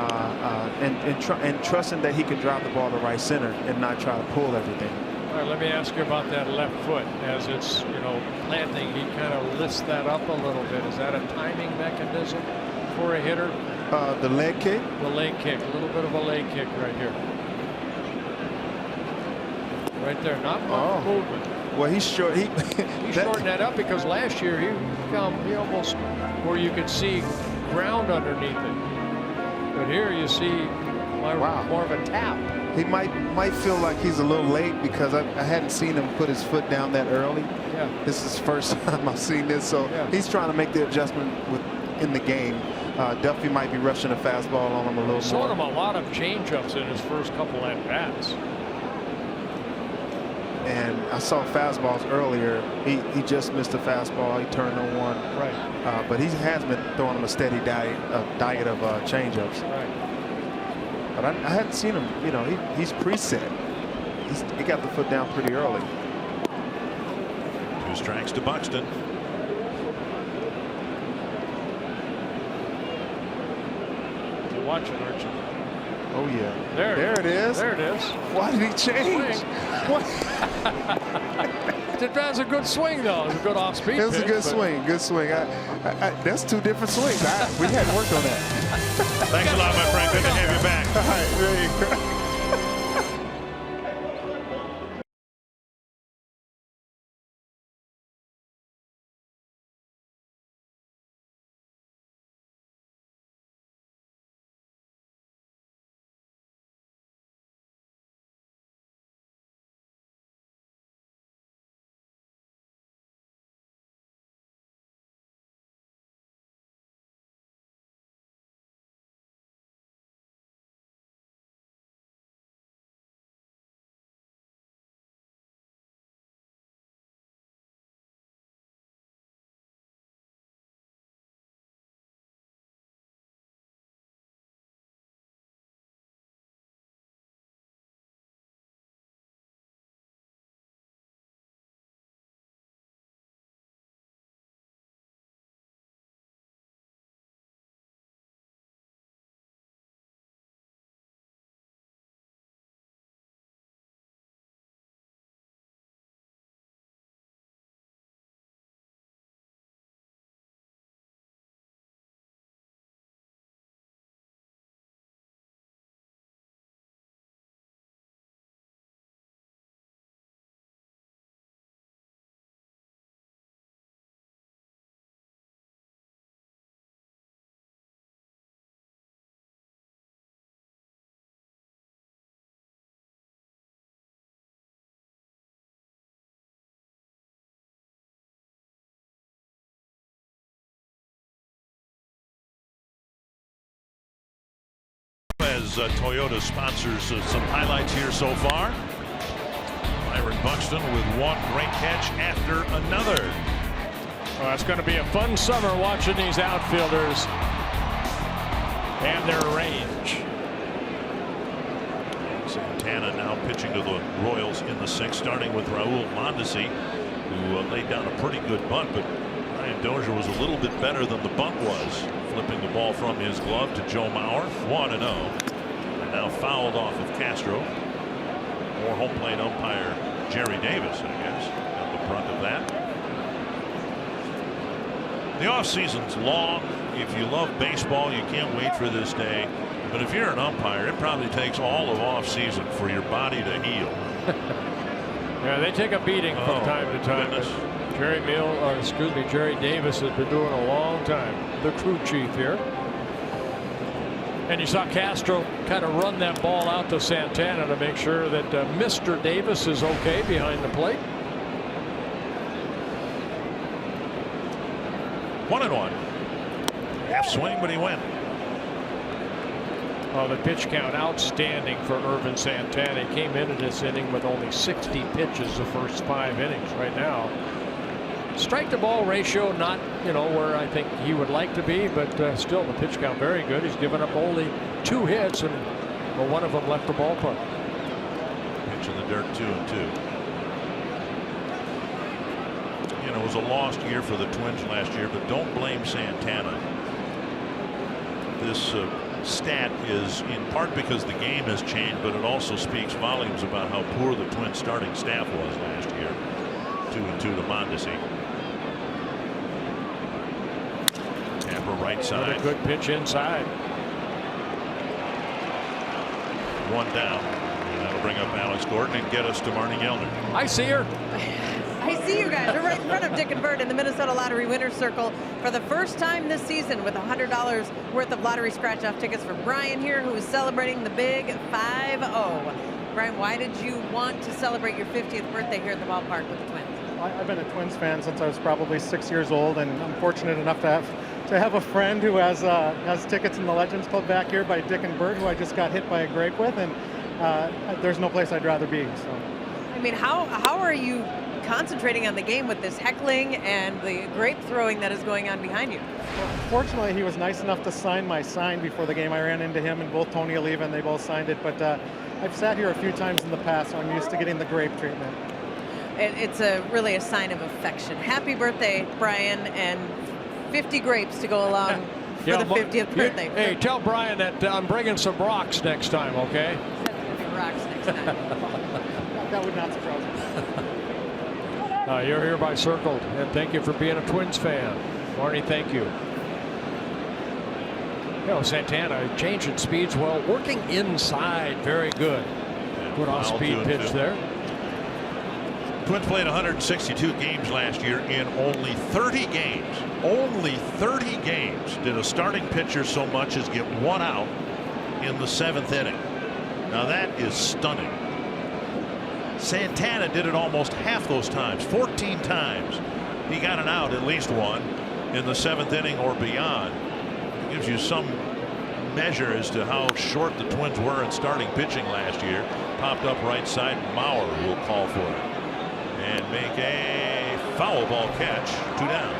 L: trusting that he can drive the ball to right center and not try to pull everything.
E: All right, let me ask you about that left foot. As it's, you know, planting, he kind of lifts that up a little bit. Is that a timing mechanism for a hitter?
L: The leg kick?
E: The leg kick, a little bit of a leg kick right here. Right there, not much movement.
L: Well, he's short. He
E: shortened that up because last year he almost where you could see ground underneath it. But here you see more of a tap.
L: He might feel like he's a little late because I hadn't seen him put his foot down that early.
E: Yeah.
L: This is the first time I've seen this, so he's trying to make the adjustment in the game. Duffy might be rushing a fastball on him a little more.
E: Showed him a lot of changeups in his first couple at bats.
L: And I saw fastballs earlier. He just missed a fastball. He turned on one.
E: Right.
L: But he has been throwing him a steady diet of changeups.
E: Right.
L: But I hadn't seen him. You know, he's preset. He got the foot down pretty early.
C: 2 strikes to Buxton.
E: You're watching, aren't you?
L: Oh yeah.
E: There
L: it is.
E: There it is.
L: Why did he change? What?
E: That's a good swing, though. It was a good off-speed pitch.
L: It was a good swing. Good swing. That's 2 different swings. We hadn't worked on that.
C: Thanks a lot, my friend. Good to have you back.
L: All right, there you go.
C: As Toyota sponsors some highlights here so far. Byron Buxton with one great catch after another.
E: Well, it's going to be a fun summer watching these outfielders and their range.
C: Santana now pitching to the Royals in the 6th, starting with Raul Mondesi, who laid down a pretty good bunt, but Ryan Dozier was a little bit better than the bunt was, flipping the ball from his glove to Joe Mauer. 1-0, and now fouled off of Castro. Or home plate umpire Jerry Davis, I guess, got the brunt of that. The offseason's long. If you love baseball, you can't wait for this day. But if you're an umpire, it probably takes all of off season for your body to heal.
E: Yeah, they take a beating from time to time. Jerry Davis has been doing a long time. The crew chief here. And you saw Castro kind of run that ball out to Santana to make sure that Mr. Davis is okay behind the plate.
C: 1-1. Half swing, but he went.
E: Oh, the pitch count outstanding for Irvin Santana. He came into this inning with only 60 pitches the first 5 innings. Right now, strike to ball ratio not where I think he would like to be, but still the pitch count very good. He's given up only 2 hits, and one of them left the ballpark.
C: Pitch in the dirt, 2-2. It was a lost year for the Twins last year, but don't blame Santana. This stat is in part because the game has changed, but it also speaks volumes about how poor the Twins starting staff was last year. 2-2 to Mondesi. Tampa right side.
E: What a good pitch inside.
C: 1 down. And that'll bring up Alex Gordon and get us to Marnie Gellner.
E: I see her.
A: I see you guys. We're right in front of Dick and Bert in the Minnesota Lottery Winner's Circle for the first time this season with $100 worth of lottery scratch-off tickets for Brian here, who is celebrating the big 5-0. Brian, why did you want to celebrate your 50th birthday here at the ballpark with the Twins?
M: I've been a Twins fan since I was probably 6 years old, and I'm fortunate enough to have a friend who has tickets in the Legends Club back here by Dick and Bert, who I just got hit by a grape with, and there's no place I'd rather be. So,
A: I mean, how are you concentrating on the game with this heckling and the grape throwing that is going on behind you?
M: Well, fortunately, he was nice enough to sign my sign before the game. I ran into him, and both Tony Oliva and they both signed it. But I've sat here a few times in the past, so I'm used to getting the grape treatment.
A: It's really a sign of affection. Happy birthday, Brian, and 50 grapes to go along for the 50th birthday.
E: Hey, tell Brian that I'm bringing some rocks next time, okay?
A: Rocks next time.
M: That would not surprise me.
E: You're hereby circled, and thank you for being a Twins fan. Marnie, thank you. Santana changing speeds well, working inside, very good. Good off-speed pitch there.
C: Twins played 162 games last year. In only 30 games did a starting pitcher so much as get 1 out in the 7th inning. Now that is stunning. Santana did it almost half those times. 14 times he got an out, at least 1, in the 7th inning or beyond. It gives you some measure as to how short the Twins were in starting pitching last year. Popped up right side. Mauer will call for it and make a foul ball catch. 2 down.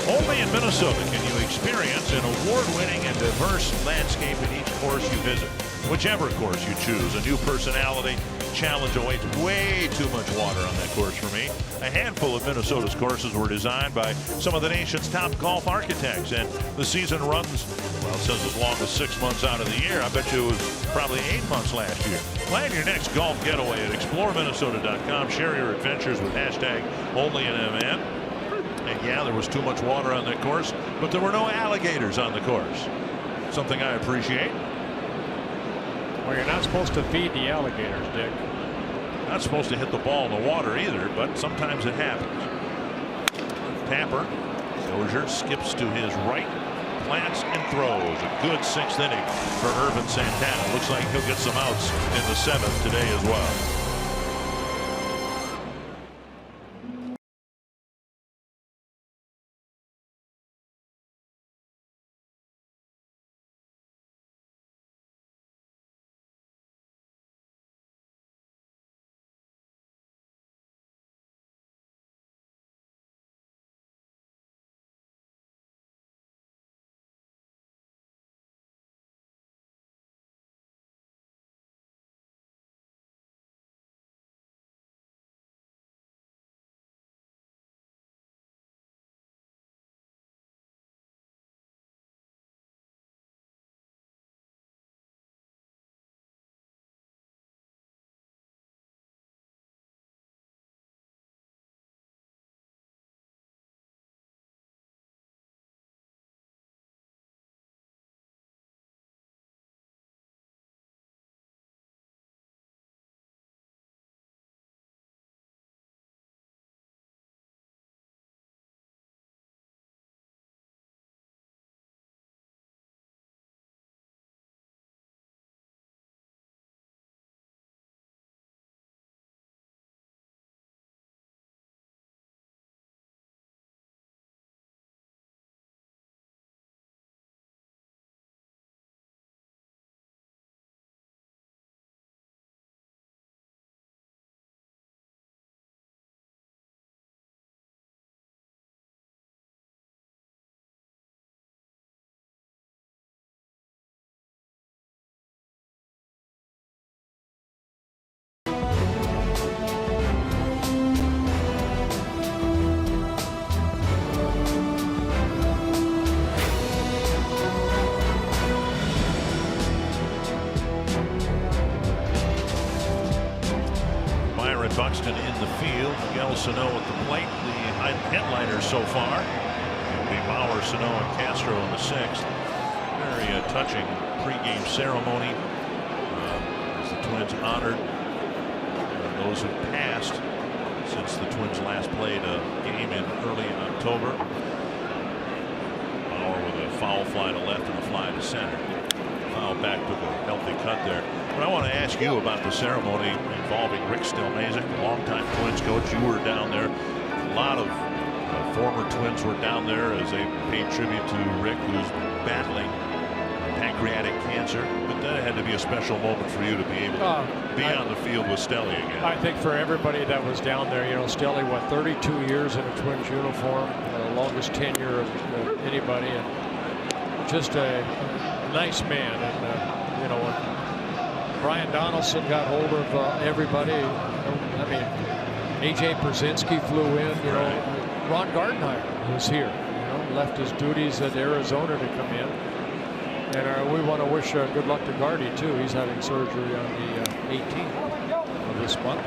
C: Only in Minnesota can you experience an award-winning and diverse landscape in each course you visit. Whichever course you choose, a new personality challenge awaits. Way too much water on that course for me. A handful of Minnesota's courses were designed by some of the nation's top golf architects, and the season runs, well, it says as long as 6 months out of the year. I bet you it was probably 8 months last year. Plan your next golf getaway at exploreminnesota.com. Share your adventures with #OnlyAnMN. And yeah, there was too much water on that course, but there were no alligators on the course. Something I appreciate.
E: Well, you're not supposed to feed the alligators, Dick.
C: Not supposed to hit the ball in the water either, but sometimes it happens. Tapper. Dozier skips to his right, plants and throws. A good 6th inning for Irvin Santana. Looks like he'll get some outs in the 7th today as well. Buxton in the field. Miguel Sano at the plate. The headliners so far will be Bauer, Sano, and Castro in the 6th. Very touching pregame ceremony as the Twins honored those who passed since the Twins last played a game in early October. Bauer with a foul fly to left and a fly to center. Foul back took a healthy cut there. But I want to ask you about the ceremony involving Rick Stelmazik, the longtime Twins coach. You were down there. A lot of former Twins were down there as they paid tribute to Rick, who's battling pancreatic cancer. But that had to be a special moment for you to be able to be on the field with Stelly again.
E: I think for everybody that was down there, you know, Stelly, what, 32 years in a Twins uniform, the longest tenure of anybody, and just a nice man. And you know, when Brian Donaldson got hold of everybody, I mean, A.J. Brzezinski flew in. You know, Ron Gardenhire was here. You know, left his duties at Arizona to come in. And we want to wish good luck to Gardy, too. He's having surgery on the 18th of this month.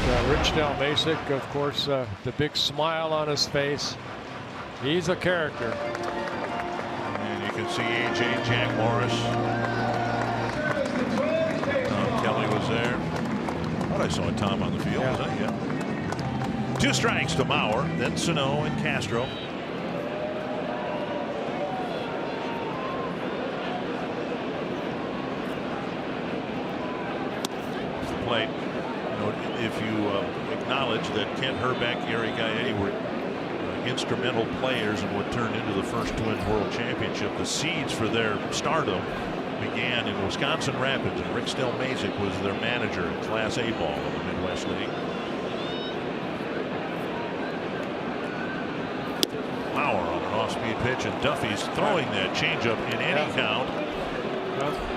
E: But, Rich Stelmazik, of course, the big smile on his face. He's a character.
C: And you can see A.J. Jack Morris. Tom Kelly was there. I thought I saw Tom on the field.
E: Yeah.
C: Was that? Yeah. 2 strikes to Mauer, then Sano and Castro. Plate. You know, if you acknowledge that Kent Herbeck, Gary Gaetti were instrumental players in what turned into the first Twins World Championship, the seeds for their stardom began in Wisconsin Rapids, and Rick Stelmazik was their manager in Class A ball in the Midwest League. Mauer on an off-speed pitch, and Duffy's throwing that changeup in any count.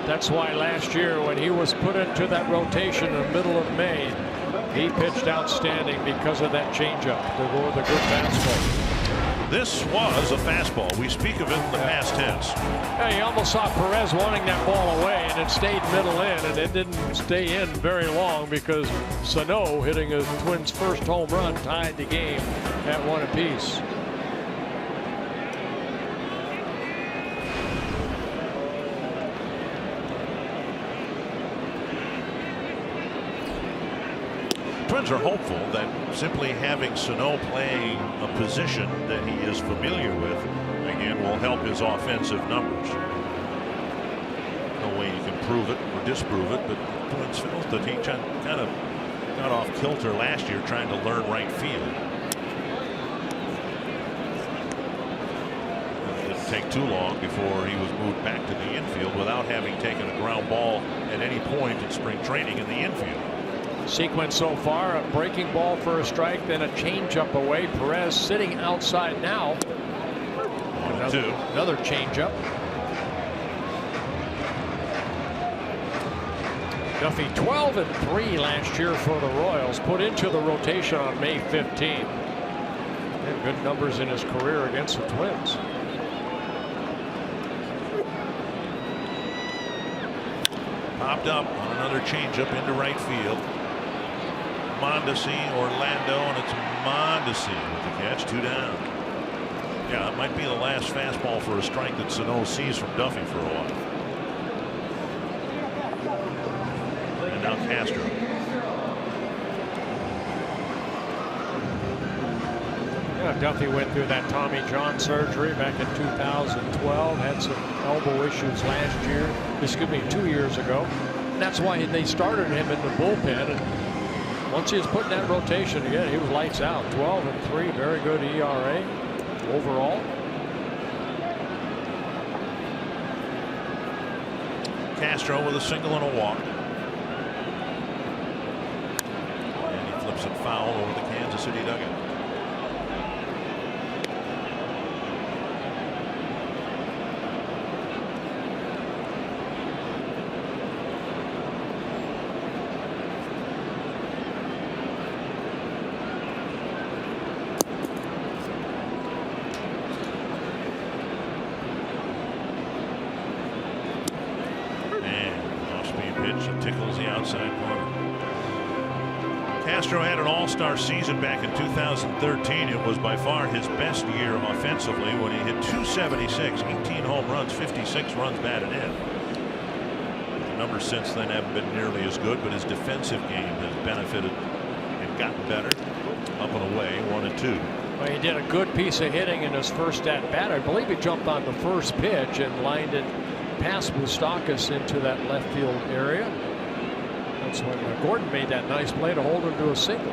E: That's why last year, when he was put into that rotation in the middle of May, he pitched outstanding because of that changeup to go with a good fastball.
C: This was a fastball. We speak of it in the past tense.
E: Yeah, you almost saw Perez wanting that ball away, and it stayed middle in, and it didn't stay in very long because Sano, hitting a Twins' first home run, tied the game at 1 apiece.
C: Twins are hopeful that simply having Sano playing a position that he is familiar with again will help his offensive numbers. No way you can prove it or disprove it, but the Twins felt that he kind of got off kilter last year trying to learn right field. It didn't take too long before he was moved back to the infield without having taken a ground ball at any point in spring training in the infield.
E: Sequence so far: a breaking ball for a strike, then a changeup away. Perez sitting outside now. Another changeup. Duffy 12-3 last year for the Royals, put into the rotation on May 15th. Had good numbers in his career against the Twins.
C: Popped up on another changeup into right field. Mondesi, Orlando, and it's Mondesi with the catch, 2 down. Yeah, it might be the last fastball for a strike that Sano sees from Duffy for a while. And now Castro.
E: Yeah, Duffy went through that Tommy John surgery back in 2012. Had some elbow issues last year. 2 years ago. And that's why they started him in the bullpen. And once he was put in that rotation again, he was lights out. 12-3, very good ERA overall.
C: Castro with a single and a walk. And he flips it foul over the Kansas City dugout. pitch that tickles the outside corner. Castro had an all-star season back in 2013. It was by far his best year offensively when he hit .276, 18 home runs, 56 runs batted in. The numbers since then haven't been nearly as good, but his defensive game has benefited and gotten better. Up and away, 1-2.
E: Well, he did a good piece of hitting in his first at bat. I believe he jumped on the first pitch and lined it past Moustakas into that left field area. That's when Gordon made that nice play to hold him to a single.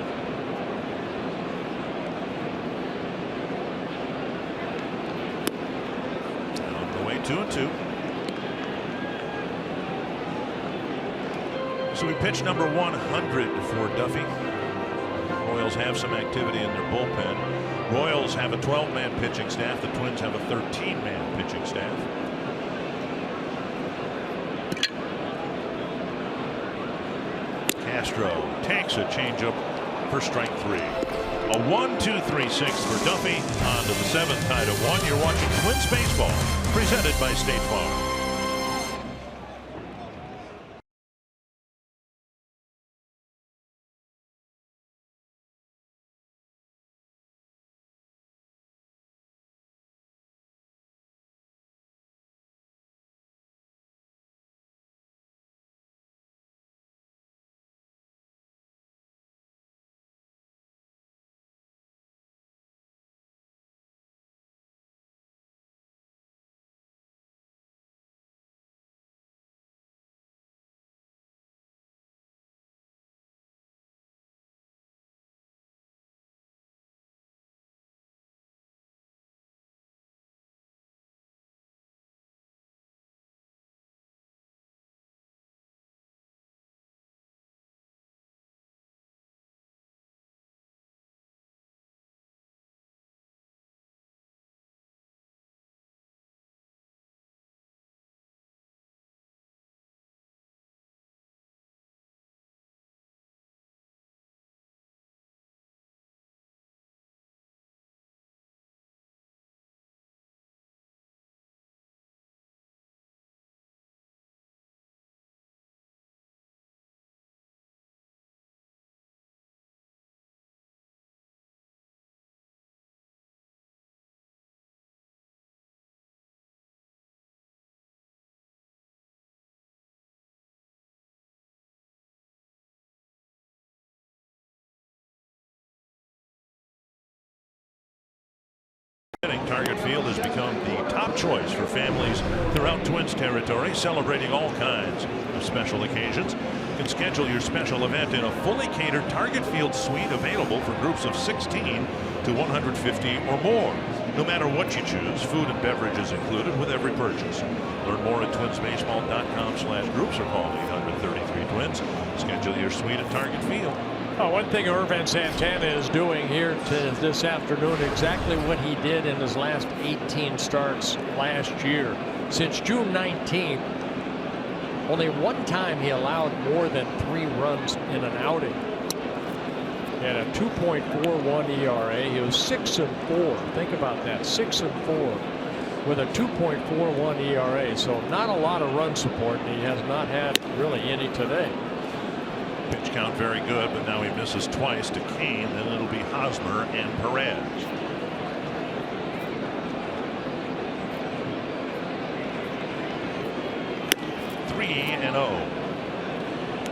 C: On the way, 2-2. So we pitch number 100 for Duffy. Royals have some activity in their bullpen. Royals have a 12-man pitching staff. The Twins have a 13-man pitching staff. Castro takes a changeup for strike 3. A 1-2-3-6 for Duffy. On to the 7th, tied at 1. You're watching Twins baseball, presented by State Farm. Target Field has become the top choice for families throughout Twins territory, celebrating all kinds of special occasions. You can schedule your special event in a fully catered Target Field suite available for groups of 16 to 150 or more. No matter what you choose, food and beverages included with every purchase. Learn more at twinsbaseball.com/groups or call 800-33-TWINS. Schedule your suite at Target Field.
E: One thing Ervin Santana is doing here this afternoon, exactly what he did in his last 18 starts last year. Since June 19th, only one time he allowed more than 3 runs in an outing. He had a 2.41 ERA. He was 6-4. Think about that, 6-4 with a 2.41 ERA. So not a lot of run support, and he has not had really any today.
C: Pitch count very good, but now he misses twice to Kane. Then it'll be Hosmer and Perez.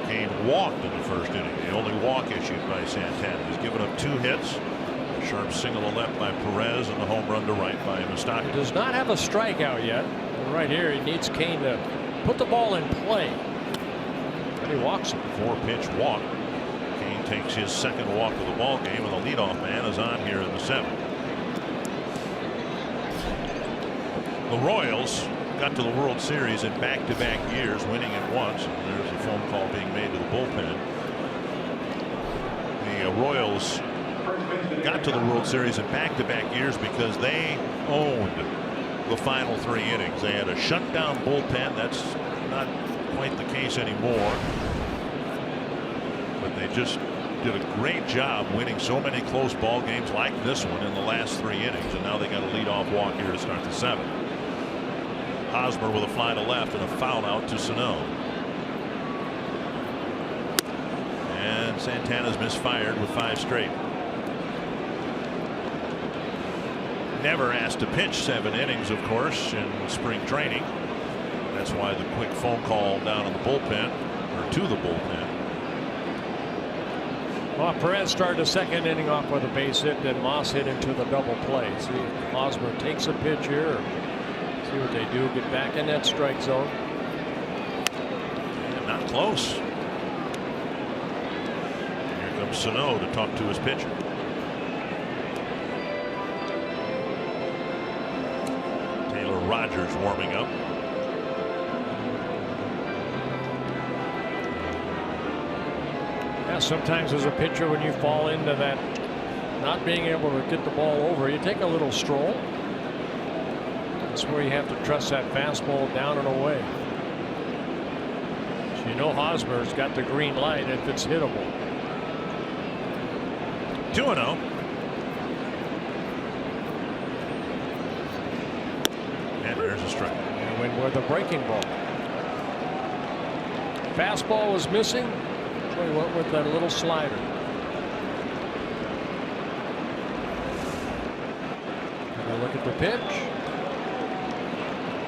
C: Kane walked in the first inning. The only walk issued by Santana. He's given up 2 hits. A sharp single to left by Perez and the home run to right by Moustakas.
E: He does not have a strikeout yet. And right here, he needs Kane to put the ball in play. He walks him.
C: 4-pitch walk. Kane takes his second walk of the ball game, and the leadoff man is on here in the 7th. The Royals got to the World Series in back-to-back years, winning it once. And there's a phone call being made to the bullpen. The Royals got to the World Series in back-to-back years because they owned the final 3 innings. They had a shutdown bullpen. That's not quite the case anymore, but they just did a great job winning so many close ball games like this one in the last 3 innings, and now they got a leadoff walk here to start the 7th. Hosmer with a fly to left and a foul out to Sano. Santana's misfired with 5 straight. Never asked to pitch 7 innings, of course, in spring training. That's why the quick phone call down in the bullpen, or to the bullpen.
E: Well, Perez started the 2nd inning off with a base hit, then Moss hit into the double play. See if Hosmer takes a pitch here. See what they do. Get back in that strike zone.
C: And not close. Here comes Sano to talk to his pitcher. Taylor Rogers warming up.
E: Yeah, sometimes as a pitcher, when you fall into that not being able to get the ball over, you take a little stroll. That's where you have to trust that fastball down and away. So you know Hosmer's got the green light if it's hittable.
C: 2-0. And there's a strike.
E: And went with a breaking ball. Fastball was missing. So he went with that little slider. Have a look at the pitch.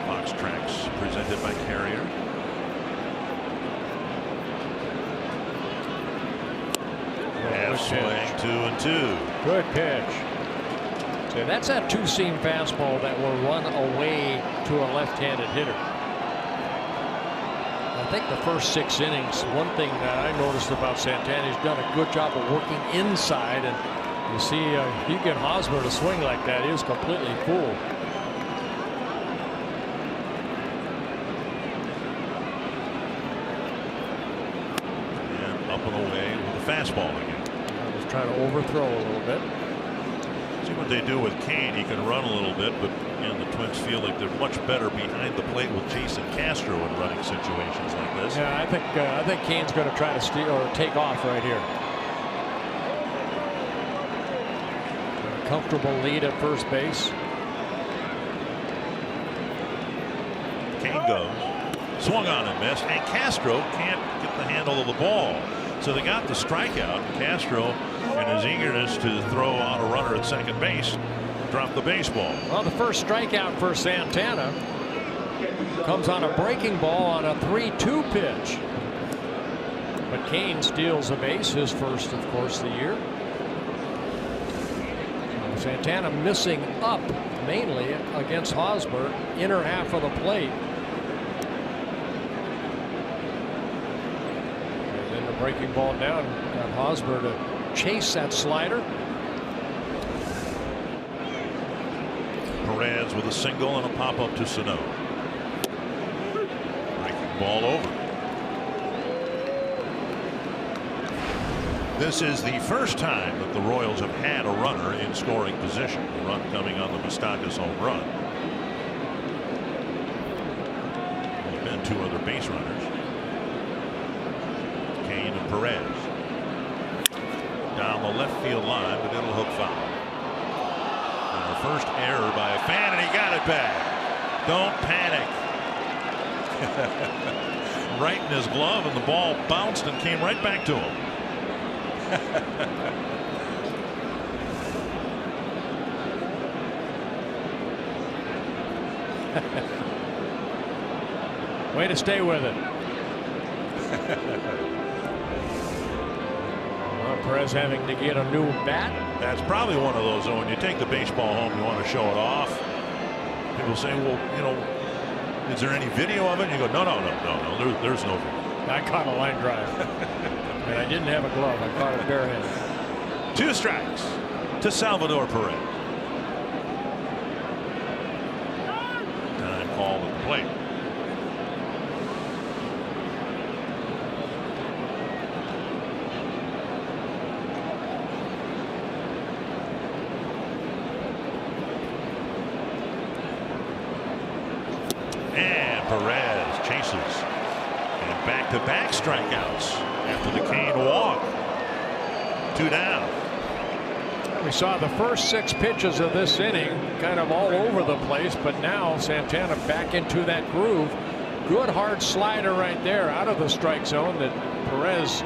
C: Fox Tracks presented by Carrier. Half swing, 2-2.
E: Good pitch. So that's that 2-seam fastball that will run away to a left-handed hitter. I think the first 6 innings, one thing that I noticed about Santana, he's done a good job of working inside, and you see you get Hosmer to swing like that, he was completely fooled.
C: And up and away with the fastball again.
E: He's trying to overthrow a little bit.
C: See what they do with Kane. He can run a little bit, but again, the Twins feel like they're much better behind the plate with Jason Castro in running situations like this.
E: Yeah, I think Kane's going to try to steal or take off right here. A comfortable lead at first base.
C: Kane goes, swung on and missed, and Castro can't get the handle of the ball. So they got the strikeout. Castro, in his eagerness to throw out a runner at second base, dropped the baseball.
E: Well, the first strikeout for Santana comes on a breaking ball on a 3-2 pitch. But Kane steals a base, his first, of course, the year. Santana missing up mainly against Hosmer, inner half of the plate. And then the breaking ball down, got Hosmer to chase that slider.
C: Perez with a single and a pop-up to Sano. Breaking ball over. This is the first time that the Royals have had a runner in scoring position. The run coming on the Moustakas home run. There's been 2 other base runners. Kane and Perez. Down the left field line, but it'll hook foul. First error by a fan, and he got it back. Don't panic. Right in his glove, and the ball bounced and came right back to him.
E: Way to stay with it. Perez having to get a new bat.
C: That's probably one of those, when you take the baseball home, you want to show it off. People say, well, you know, is there any video of it? And you go, no, there's no video.
E: I caught a line drive. And I didn't have a glove. I caught it barehanded.
C: 2 strikes to Salvador Perez. Time call at the plate. And Perez chases, and back-to-back strikeouts after the Kane walk. 2 down.
E: We saw the first 6 pitches of this inning kind of all over the place, but now Santana back into that groove. Good hard slider right there out of the strike zone that Perez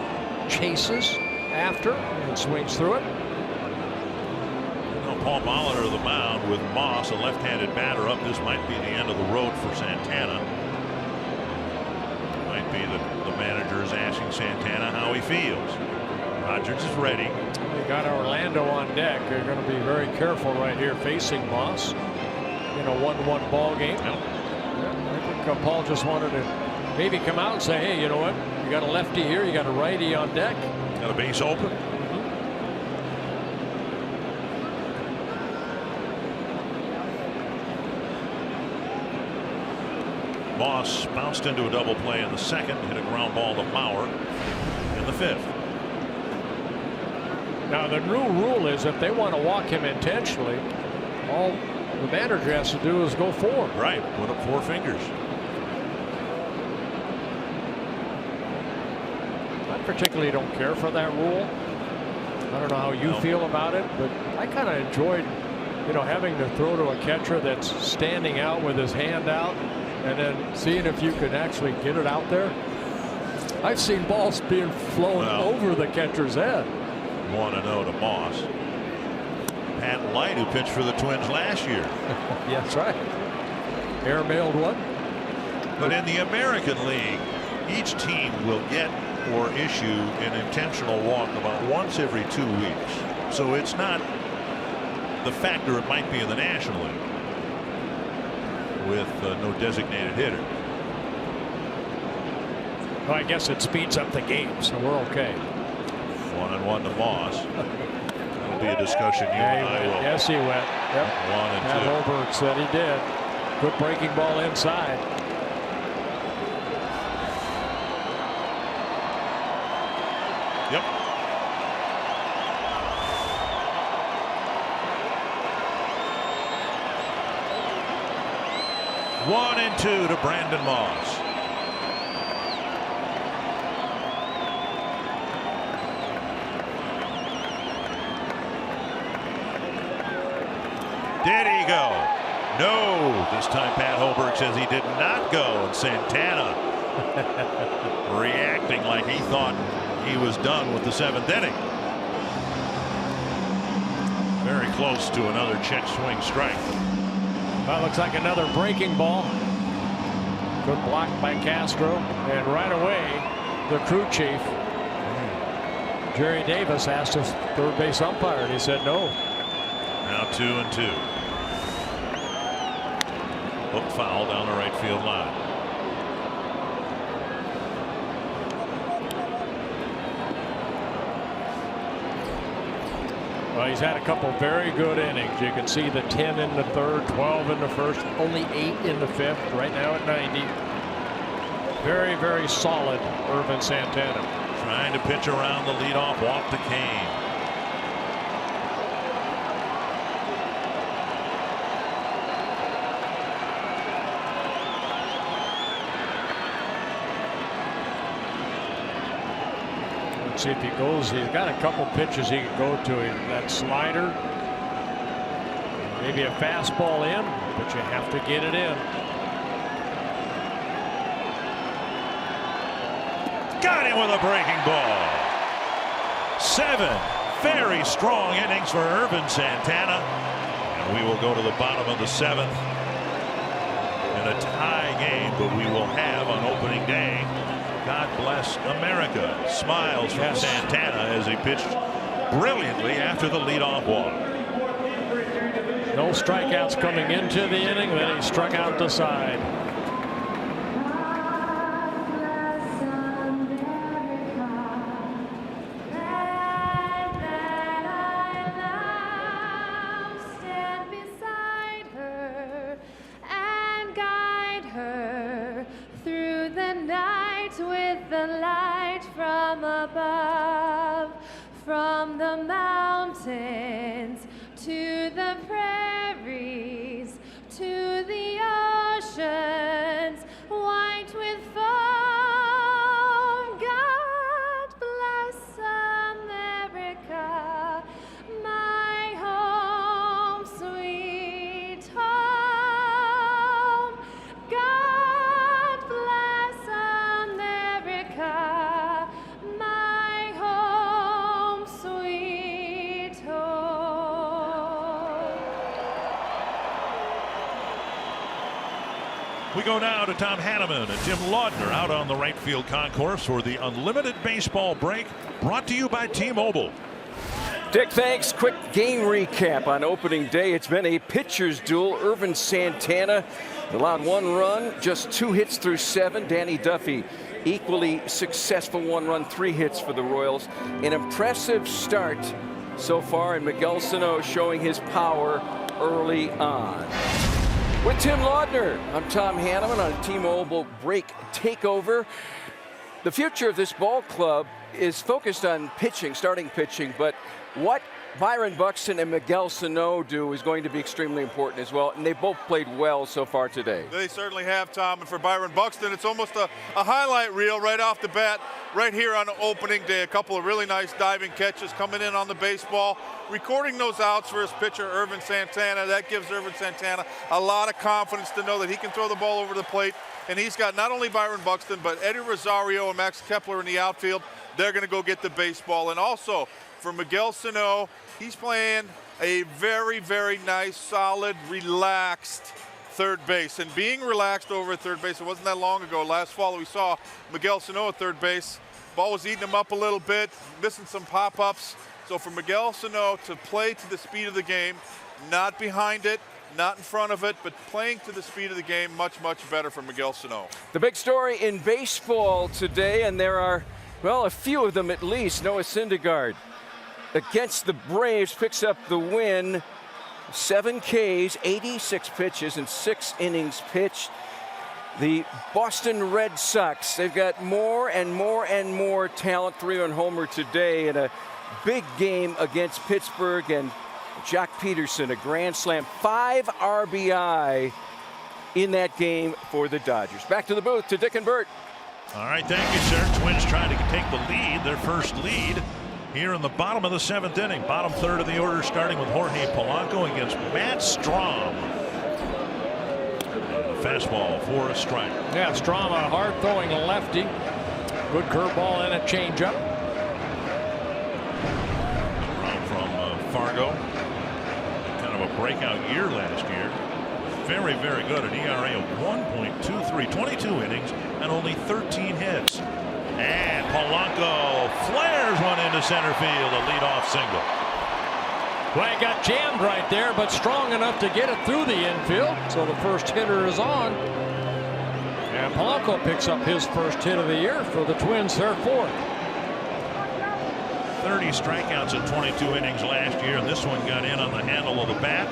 E: chases. after and swings through it.
C: Paul Molitor of the mound with Moss, a left-handed batter, up. This might be the end of the road for Santana. Might be the manager is asking Santana how he feels. Rogers is ready.
E: They got Orlando on deck. They're going to be very careful right here facing Moss in a 1-1 ball game.
C: Yep.
E: I think Paul just wanted to maybe come out and say, hey, you know what? You got a lefty here. You got a righty on deck.
C: Got a base open. Moss bounced into a double play in the second, hit a ground ball to Mauer in the fifth.
E: Now the new rule is if they want to walk him intentionally, all the manager has to do is go forward.
C: Right, put up 4 fingers.
E: I particularly don't care for that rule. I don't know how you feel about it, but I kind of enjoyed, you know, having to throw to a catcher that's standing out with his hand out, and then seeing if you can actually get it out there. I've seen balls being flown over the catcher's head.
C: 1-0 to Moss. Pat Light, who pitched for the Twins last year.
E: Yeah, that's right. Airmailed one.
C: But in the American League, each team will get or issue an intentional walk about once every 2 weeks. So it's not the factor it might be in the National League with no designated hitter.
E: Well, I guess it speeds up the game, so we're okay.
C: 1-1 to Moss. That'll be a discussion you and I will.
E: Yes, he went. Yep.
C: 1 and 2.
E: Pat Holberg said he did. Good breaking ball inside.
C: Yep. One and 2 to Brandon Moss. Did he go? No. This time Pat Holberg says he did not go, and Santana reacting like he thought he was done with the 7th inning. Very close to another check swing strike.
E: That looks like another breaking ball. Good block by Castro, and right away the crew chief Jerry Davis asked his third base umpire, and he said no.
C: Now 2 and 2. Hook foul down the right field line.
E: Well, he's had a couple very good innings. You can see the 10 in the third, 12 in the first, only 8 in the fifth. Right now at 90. Very, very solid Irvin Santana.
C: Trying to pitch around the leadoff walk to Kane.
E: See if he goes. He's got a couple pitches he can go to. That slider, maybe a fastball in, but you have to get it in.
C: Got him with a breaking ball. 7 very strong innings for Irvin Santana, and we will go to the bottom of the 7th in a tie game, but we will have on opening day. God bless America. Smiles from Santana as he pitched brilliantly after the leadoff walk.
E: No strikeouts coming into the inning. Then he struck out the side.
N: From the mountains to the prairies to the oceans white with foam. God bless America, my home, sweet home. God bless America, my home.
C: We go now to Tom Hanneman and Tim Laudner out on the right field concourse for the Unlimited Baseball break, brought to you by T-Mobile.
O: Dick, thanks. Quick game recap on opening day. It's been a pitcher's duel. Irvin Santana allowed 1 run, just 2 hits through 7. Danny Duffy, equally successful, 1 run, 3 hits for the Royals. An impressive start so far, and Miguel Sano showing his power early on. With Tim Laudner, I'm Tom Hanneman on a T-Mobile break takeover. The future of this ball club is focused on pitching, starting pitching, but what Byron Buxton and Miguel Sano do is going to be extremely important as well, and they both played well so far today.
P: They certainly have, Tom, and for Byron Buxton, it's almost a highlight reel right off the bat, right here on opening day. A couple of really nice diving catches coming in on the baseball, recording those outs for his pitcher, Irvin Santana. That gives Irvin Santana a lot of confidence to know that he can throw the ball over the plate, and he's got not only Byron Buxton, but Eddie Rosario and Max Kepler in the outfield. They're going to go get the baseball, and also for Miguel Sano, he's playing a very, very nice, solid, relaxed third base. And being relaxed over at third base, it wasn't that long ago. Last fall, we saw Miguel Sano at third base. Ball was eating him up a little bit, missing some pop-ups. So for Miguel Sano to play to the speed of the game, not behind it, not in front of it, but playing to the speed of the game, much, much better for Miguel Sano.
O: The big story in baseball today, and there are, well, a few of them at least. Noah Syndergaard against the Braves picks up the win. 7 Ks, 86 pitches, and 6 innings pitched. The Boston Red Sox, they've got more and more and more talent. 3-run homer today in a big game against Pittsburgh, and Jock Peterson, a grand slam, 5 RBI in that game for the Dodgers. Back to the booth to Dick and Bert.
C: All right, thank you, sir. Twins trying to take the lead, their first lead here in the bottom of the 7th inning. Bottom third of the order, starting with Jorge Polanco against Matt Strahm. And a fastball for a strike.
E: Yeah, Strahm, a hard-throwing lefty. Good curveball and a changeup.
C: Strahm from Fargo. Kind of a breakout year last year. Very, very good. An ERA of 1.23, 22 innings, and only 13 hits. And Polanco flares one into center field, a leadoff single.
E: Well, he got jammed right there, but strong enough to get it through the infield. So the first hitter is on. And Polanco picks up his first hit of the year for the Twins, their 4th.
C: 30 strikeouts in 22 innings last year, and this one got in on the handle of the bat.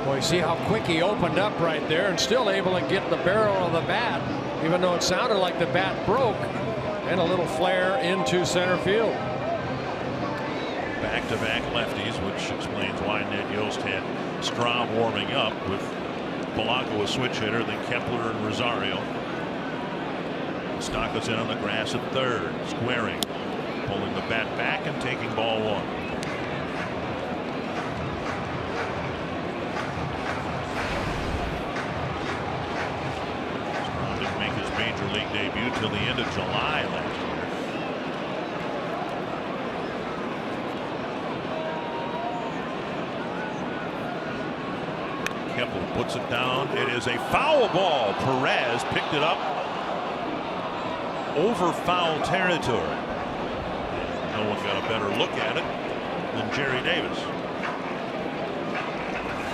E: Well, you see how quick he opened up right there and still able to get the barrel of the bat, even though it sounded like the bat broke, and a little flare into center field.
C: Back-to-back lefties, which explains why Ned Yost had Strahm warming up with Polanco a switch hitter, then Kepler and Rosario. Stockless in on the grass at third, squaring, pulling the bat back and taking ball 1. Major league debut till the end of July last year. Kepler puts it down. It is a foul ball. Perez picked it up over foul territory. No one got a better look at it than Jerry Davis.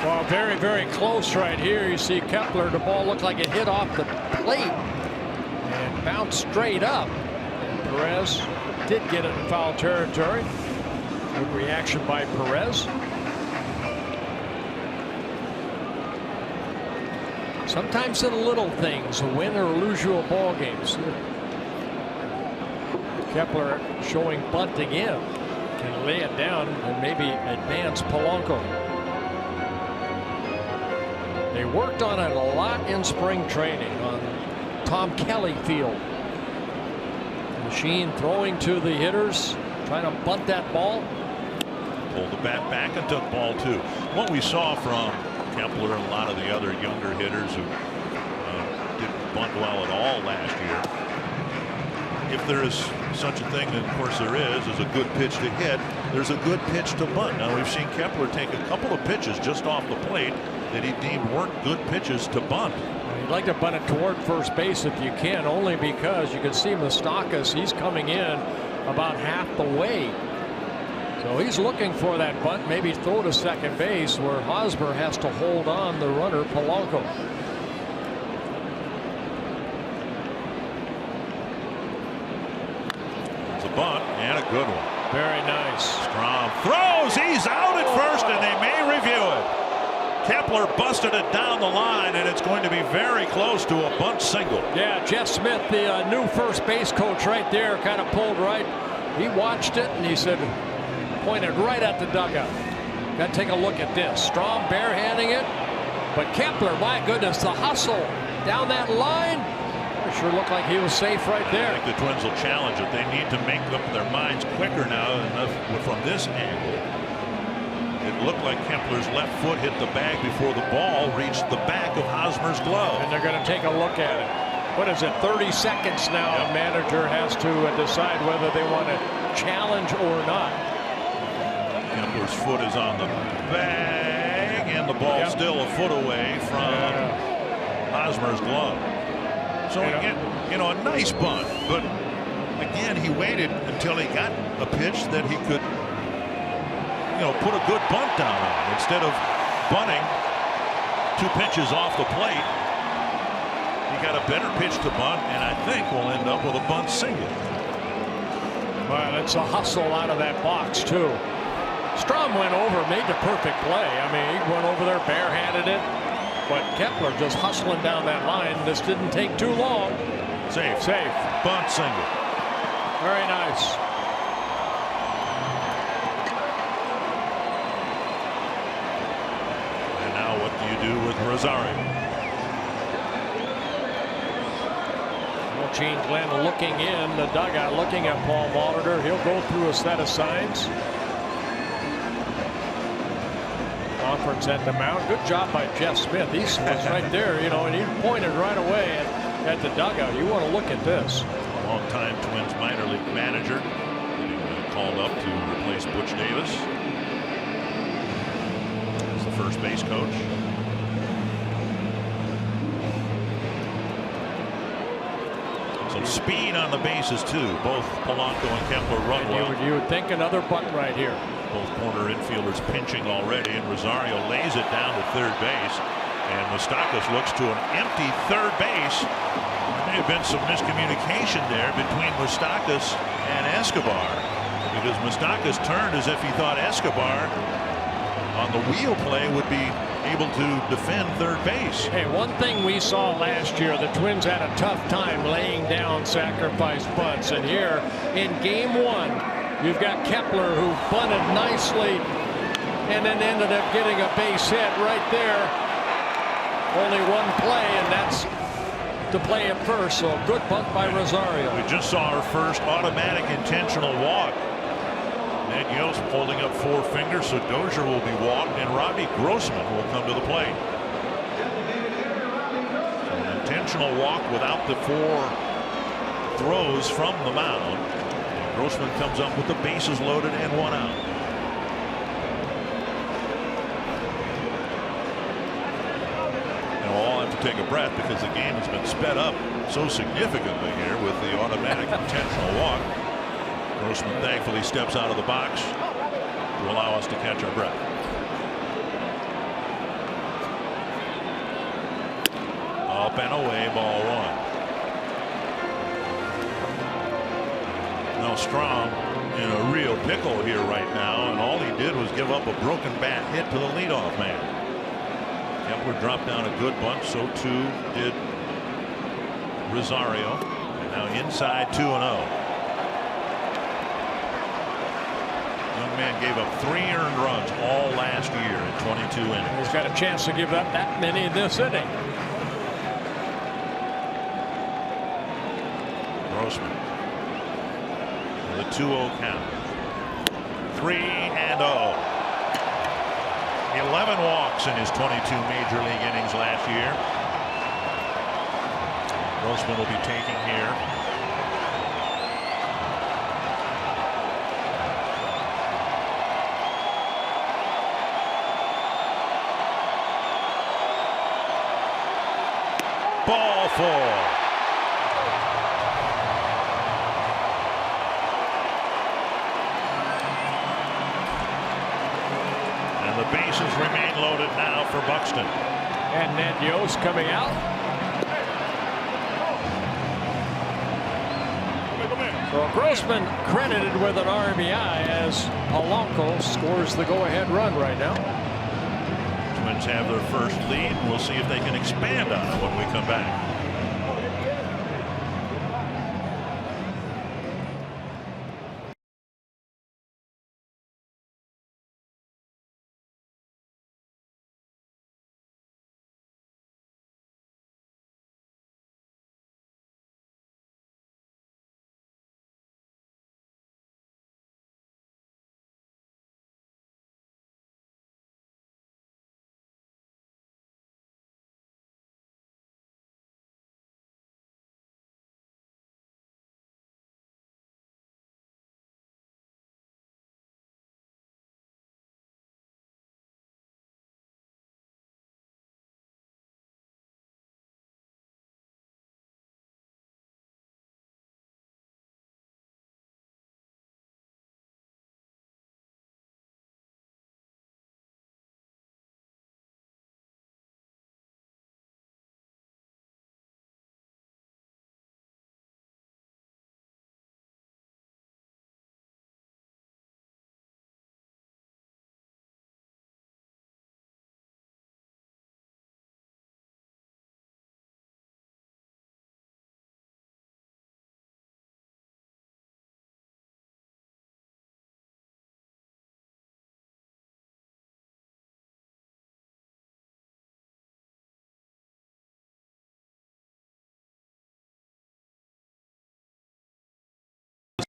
E: Well, very, very close right here. You see Kepler, the ball looked like it hit off the plate and bounced straight up. And Perez did get it in foul territory. Good reaction by Perez. Sometimes the little things win or lose you a ball game. So Kepler showing bunt again. Can lay it down and maybe advance Polanco. They worked on it a lot in spring training on Tom Kelly Field. Machine throwing to the hitters, trying to bunt that ball.
C: Pulled the bat back and took ball 2. What we saw from Kepler and a lot of the other younger hitters who didn't bunt well at all last year. If there is such a thing, and of course there is a good pitch to hit, there's a good pitch to bunt. Now we've seen Kepler take a couple of pitches just off the plate that he deemed weren't good pitches to bunt.
E: You'd like to bunt it toward first base if you can, only because you can see Moustakas, he's coming in about half the way. So he's looking for that bunt, maybe throw to second base, where Hosmer has to hold on the runner, Polanco.
C: It's a bunt and a good one.
E: Very nice.
C: Strom throws. He's out at first, and they may review it. Kepler busted it down the line, and it's going to be very close to a bunt single.
E: Yeah, Jeff Smith, the new first base coach right there, kind of pulled right. He watched it, and he said, pointed right at the dugout. Got to take a look at this. Strom barehanding it, but Kepler, my goodness, the hustle down that line. It sure looked like he was safe right there.
C: I think the Twins will challenge it. They need to make up their minds quicker now from this angle. It looked like Kepler's left foot hit the bag before the ball reached the back of Hosmer's glove.
E: And they're going to take a look at it. What is it, 30 seconds now? Yep. A manager has to decide whether they want to challenge or not.
C: Kepler's foot is on the bag, and the ball still a foot away from Hosmer's glove. So again, you know, a nice bunt, but again, he waited until he got a pitch that he could, you know, put a good bunt down on. Instead of bunting 2 pitches off the plate, he got a better pitch to bunt, and I think we'll end up with a bunt single.
E: Well, it's a hustle out of that box too. Strom went over, made the perfect play. I mean, he went over there, barehanded it. But Kepler just hustling down that line. This didn't take too long.
C: Safe. Bunt single.
E: Very nice.
C: And now what do you do with Rosario?
E: Well, Gene Glenn looking in the dugout, looking at Paul Molitor. He'll go through a set of signs. Conference at the mound. Good job by Jeff Smith. He was right there, you know, and he pointed right away at the dugout. You want to look at this.
C: Long-time Twins minor league manager getting called up to replace Butch Davis as the first base coach. Some speed on the bases too. Both Polanco and Kepler run well.
E: You would think another bunt right here.
C: Both corner infielders pinching already, and Rosario lays it down to third base, and Moustakas looks to an empty third base. There may have been some miscommunication there between Moustakas and Escobar, because Moustakas turned as if he thought Escobar on the wheel play would be able to defend third base.
E: Hey, one thing we saw last year, the Twins had a tough time laying down sacrifice bunts, and here in game 1, you've got Kepler, who bunted nicely and then ended up getting a base hit right there. Only one play, and that's to play at first. So good bunt by Rosario.
C: We just saw our first automatic intentional walk. Ned Yost holding up 4 fingers, so Dozier will be walked, and Robbie Grossman will come to the plate. So an intentional walk without the 4 throws from the mound. Grossman comes up with the bases loaded and 1 out. And we'll all have to take a breath because the game has been sped up so significantly here with the automatic intentional walk. Grossman thankfully steps out of the box to allow us to catch our breath. Up and away, ball 1. Now Strom in a real pickle here right now, and all he did was give up a broken bat hit to the leadoff man. Kepler dropped down a good bunch, so too did Rosario. And now inside 2-0. Young man gave up 3 earned runs all last year in 22 innings.
E: He's got a chance to give up that many this inning.
C: Grossman. The 2-0 count. 3-0. 11 walks in his 22 major league innings last year. Grossman will be taking here. And the bases remain loaded now for Buxton.
E: And Ned Yost coming out. So Grossman credited with an RBI as Polanco scores the go-ahead run right now.
C: Twins have their first lead. We'll see if they can expand on it when we come back.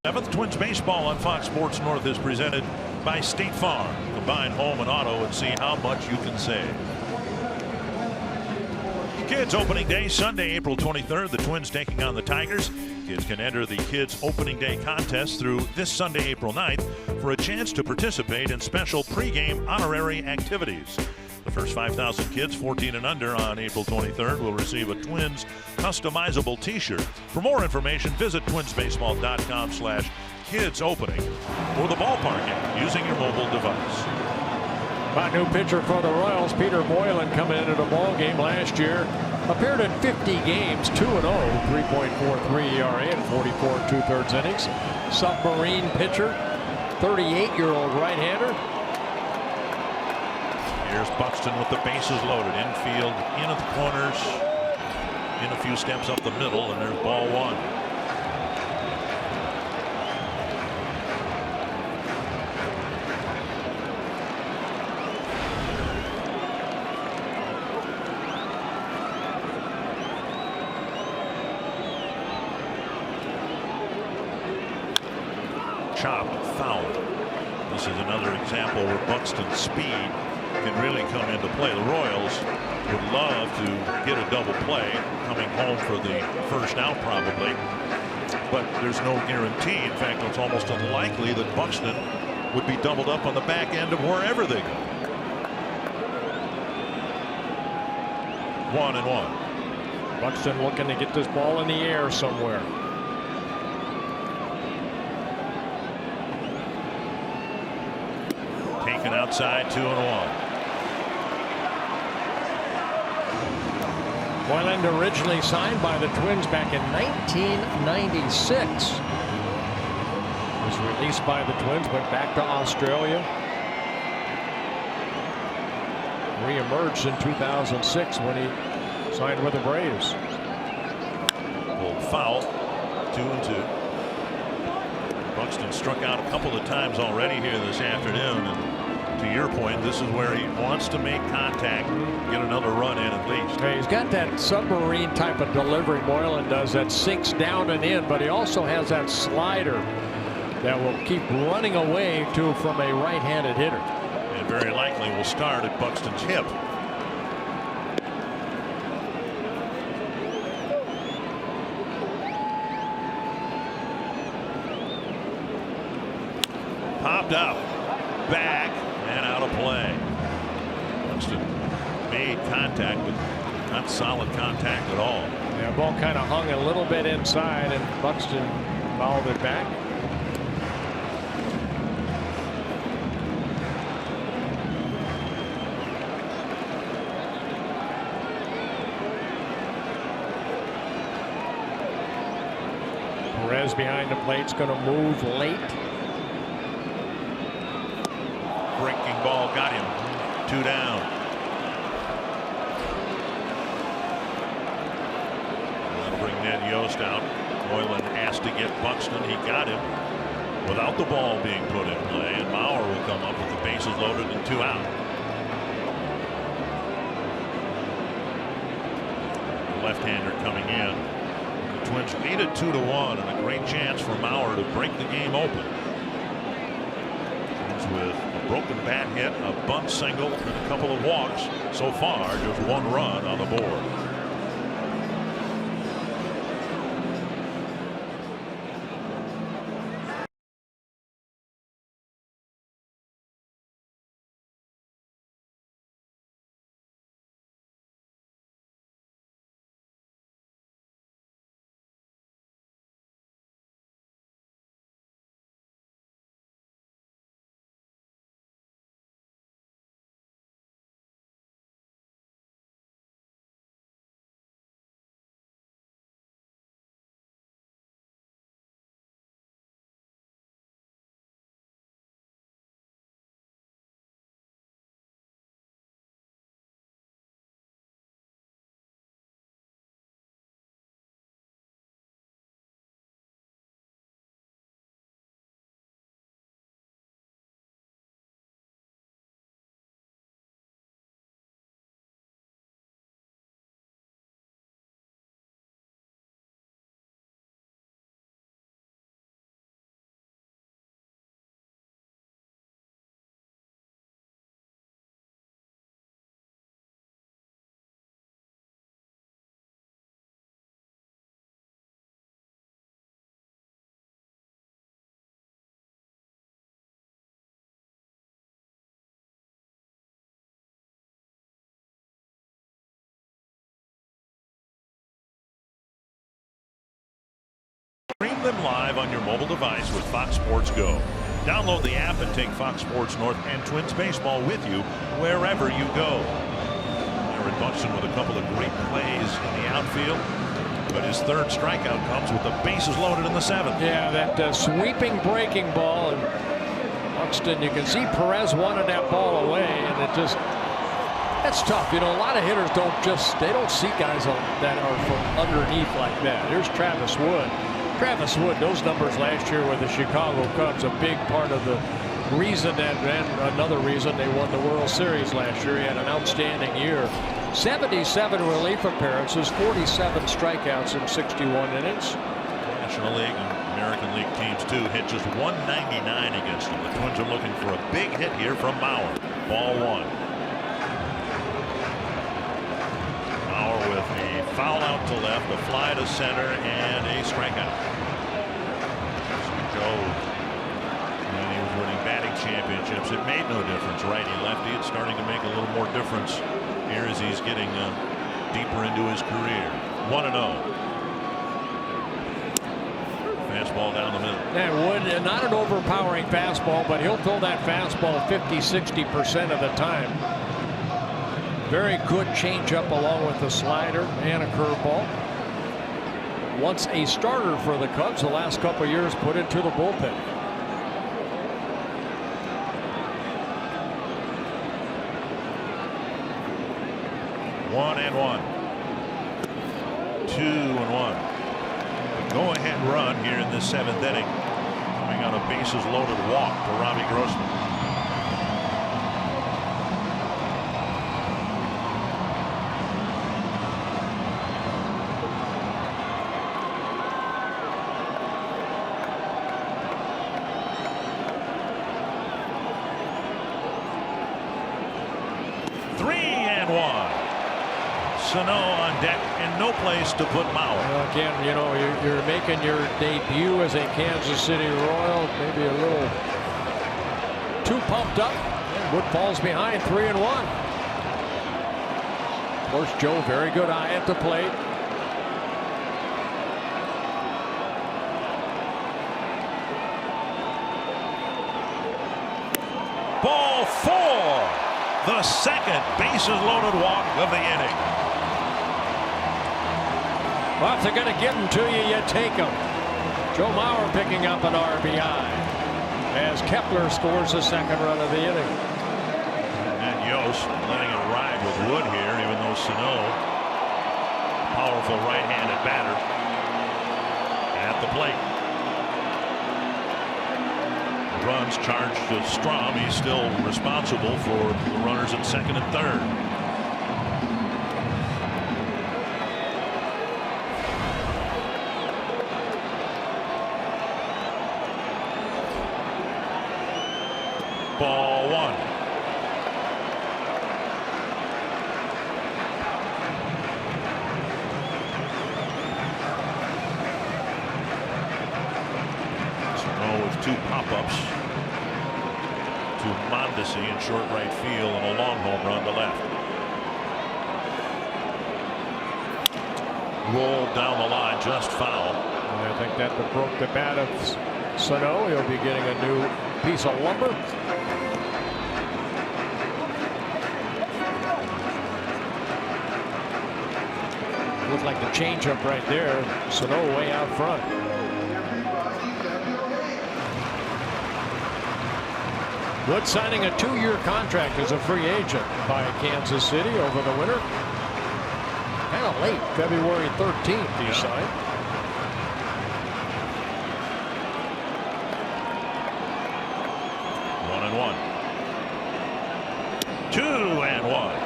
C: Seventh Twins baseball on Fox Sports North is presented by State Farm. Combine home and auto and see how much you can save. Kids opening day Sunday, April 23rd. The Twins taking on the Tigers. Kids can enter the Kids opening day contest through this Sunday, April 9th for a chance to participate in special pregame honorary activities. The first 5,000 kids 14 and under on April 23rd will receive a Twins customizable t-shirt. For more information, visit twinsbaseball.com/kidsopening or the ballpark app using your mobile device.
E: My new pitcher for the Royals, Peter Moylan, coming into the ball game last year. Appeared in 50 games, 2-0, 3.43 ERA in 44 2/3 innings. Submarine pitcher, 38-year-old right-hander.
C: Here's Buxton with the bases loaded. Infield, in at the corners, in a few steps up the middle, and there's ball one. Chopped, foul. This is another example where Buxton's speed can really come into play. The Royals would love to get a double play coming home for the first out probably, but there's no guarantee. In fact, it's almost unlikely that Buxton would be doubled up on the back end of wherever they go. 1-1.
E: Buxton looking to get this ball in the air somewhere.
C: Taken outside, 2-1.
E: Moylan originally signed by the Twins back in 1996. Was released by the Twins, went back to Australia. Re-emerged in 2006 when he signed with the Braves.
C: Pulled foul, 2-2. Buxton struck out a couple of times already here this afternoon, and to your point, this is where he wants to make contact, get another run in at least.
E: He's got that submarine type of delivery Moylan does that sinks down and in, but he also has that slider that will keep running away from a right-handed hitter.
C: And very likely will start at Buxton's hip. Popped up, back, and out of play. Buxton made contact, but not solid contact at all.
E: Yeah, ball kind of hung a little bit inside, and Buxton fouled it back. Perez behind the plate's going to move late.
C: Breaking ball got him. 2 down. That'll bring Ned Yost out. Moylan asked to get Buxton. He got him without the ball being put in play, and Mauer will come up with the bases loaded and 2 out. The left-hander coming in. The Twins lead it 2-1, and a great chance for Mauer to break the game open. With a broken bat hit, a bunt single, and a couple of walks. So far, just 1 run on the board. Stream them live on your mobile device with Fox Sports Go. Download the app and take Fox Sports North and Twins baseball with you wherever you go. Aaron Buxton with a couple of great plays in the outfield, but his 3rd strikeout comes with the bases loaded in the 7th.
E: Yeah, that sweeping breaking ball, and Buxton, you can see Perez wanted that ball away, and it just, that's tough. You know, a lot of hitters they don't see guys that are from underneath like that. Here's Travis Wood. Travis Wood, those numbers last year with the Chicago Cubs, a big part of the reason and another reason they won the World Series last year. He had an outstanding year. 77 relief appearances, 47 strikeouts in 61 innings.
C: National League and American League teams too hit just 199 against them. The Twins are looking for a big hit here from Mauer. Ball 1. Mauer with a foul out to left, a fly to center, and a strikeout. Joe, when he was winning batting championships, it made no difference. Righty lefty, it's starting to make a little more difference here as he's getting deeper into his career. 1-0. Fastball down the middle.
E: And Wood, not an overpowering fastball, but he'll throw that fastball 50-60% of the time. Very good changeup along with the slider and a curveball. Once a starter for the Cubs, the last couple of years put into the bullpen.
C: One and one. 2-1. The go-ahead run here in this 7th inning, coming on a bases-loaded walk to Robbie Grossman. Sano on deck and no place to put Mauer.
E: Well, again, you know, you're making your debut as a Kansas City Royal, maybe a little too pumped up. Wood falls behind 3-1. Of course, Joe, very good eye at the plate.
C: Ball 4. The second bases loaded walk of the inning.
E: Well, if they're going to give them to you, you take them. Joe Mauer picking up an RBI as Kepler scores the second run of the inning.
C: And Yost letting it ride with Wood here, even though Sano, powerful right-handed batter, at the plate. Runs charged to Strom. He's still responsible for the runners at second and third. Ball 1. With 2 pop-ups to Mondesi in short right field and a long home run to left. Rolled down the line, just foul.
E: I think that broke the bat of Sano. He'll be getting a new piece of lumber. Looked like the changeup right there. Sano way out front. Wood signing a 2-year contract as a free agent by Kansas City over the winter. Kind of late, February 13th he signed.
C: One and one. 2 and 1.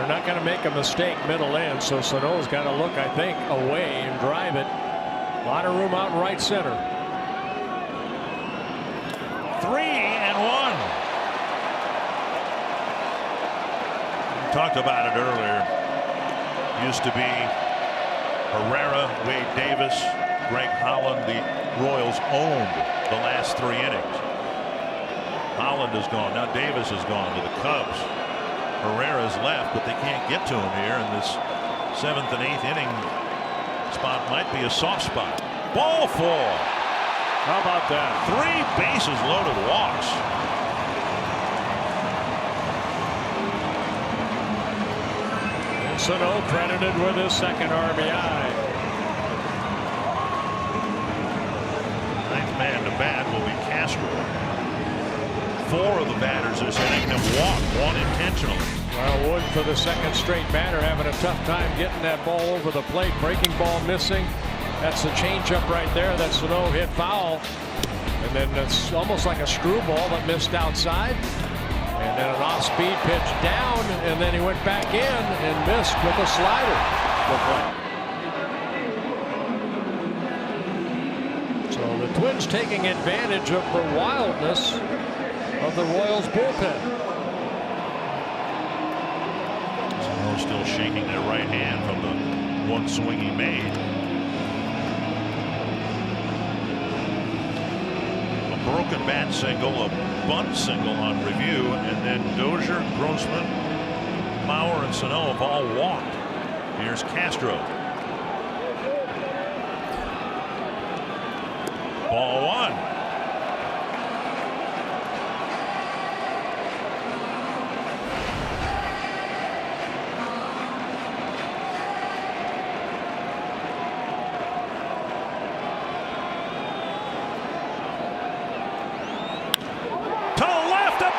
E: Not going to make a mistake middle in, so Sano's got to look, I think, away and drive it. A lot of room out in right center.
C: 3 and 1. We talked about it earlier. Used to be Herrera, Wade Davis, Greg Holland. The Royals owned the last 3 innings. Holland is gone. Now Davis has gone to the Cubs. Herrera's left, but they can't get to him here, and this 7th and 8th inning spot might be a soft spot. Ball 4.
E: How about that?
C: 3 bases loaded walks.
E: And Sano credited with his second RBI.
C: 9th man to bat will be Castro. 4 of the batters this inning have walked, 1 intentionally.
E: Well, Wood for the second straight batter having a tough time getting that ball over the plate. Breaking ball missing. That's the changeup right there. That Sano hit foul. And then it's almost like a screwball that missed outside. And then an off-speed pitch down, and then he went back in and missed with a slider. So the Twins taking advantage of the wildness of the Royals bullpen.
C: Sano still shaking that right hand from the one swing he made. A broken bat single, a bunt single on review, and then Dozier, Grossman, Mauer, and Sano have all walked. Here's Castro. Ball 1.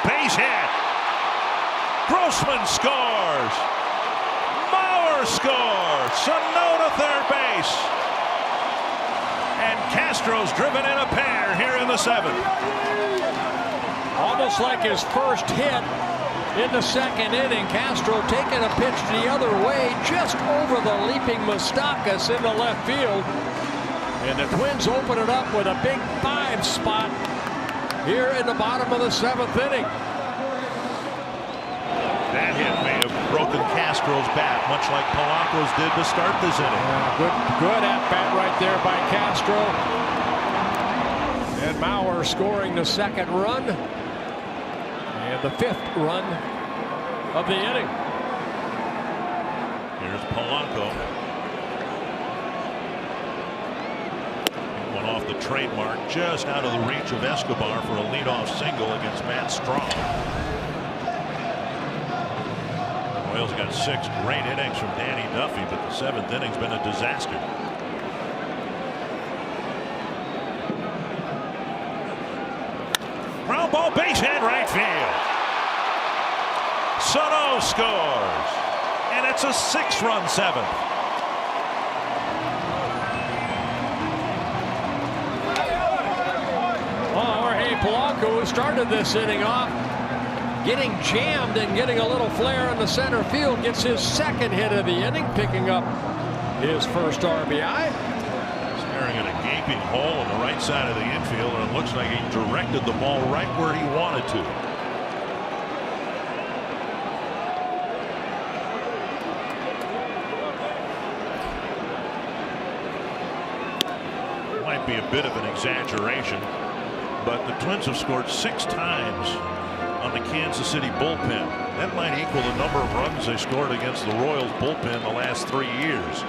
C: Base hit. Grossman scores. Mauer scores. Sano to third base. And Castro's driven in a pair here in the 7th.
E: Almost like his first hit in the second inning. Castro taking a pitch the other way, just over the leaping Moustakas into left field. And the Twins open it up with a big 5 spot here in the bottom of the 7th inning.
C: That hit may have broken Castro's bat, much like Polanco's did to start this inning.
E: Good at bat right there by Castro. And Mauer scoring the second run. And the 5th run of the inning.
C: Here's Polanco. One off the trademark, just out of the reach of Escobar for a leadoff single against Matt Strahm. Royals got 6 great innings from Danny Duffy, but the 7th inning's been a disaster. Ground ball, base hit, right field. Soto scores, and it's a 6-run 7th.
E: Jorge Polanco, who started this inning off getting jammed and getting a little flare in the center field, gets his 2nd hit of the inning, picking up his first RBI.
C: Staring at a gaping hole on the right side of the infield, and it looks like he directed the ball right where he wanted to. Might be a bit of an exaggeration, but the Twins have scored 6 times on the Kansas City bullpen. That might equal the number of runs they scored against the Royals bullpen the last 3 years.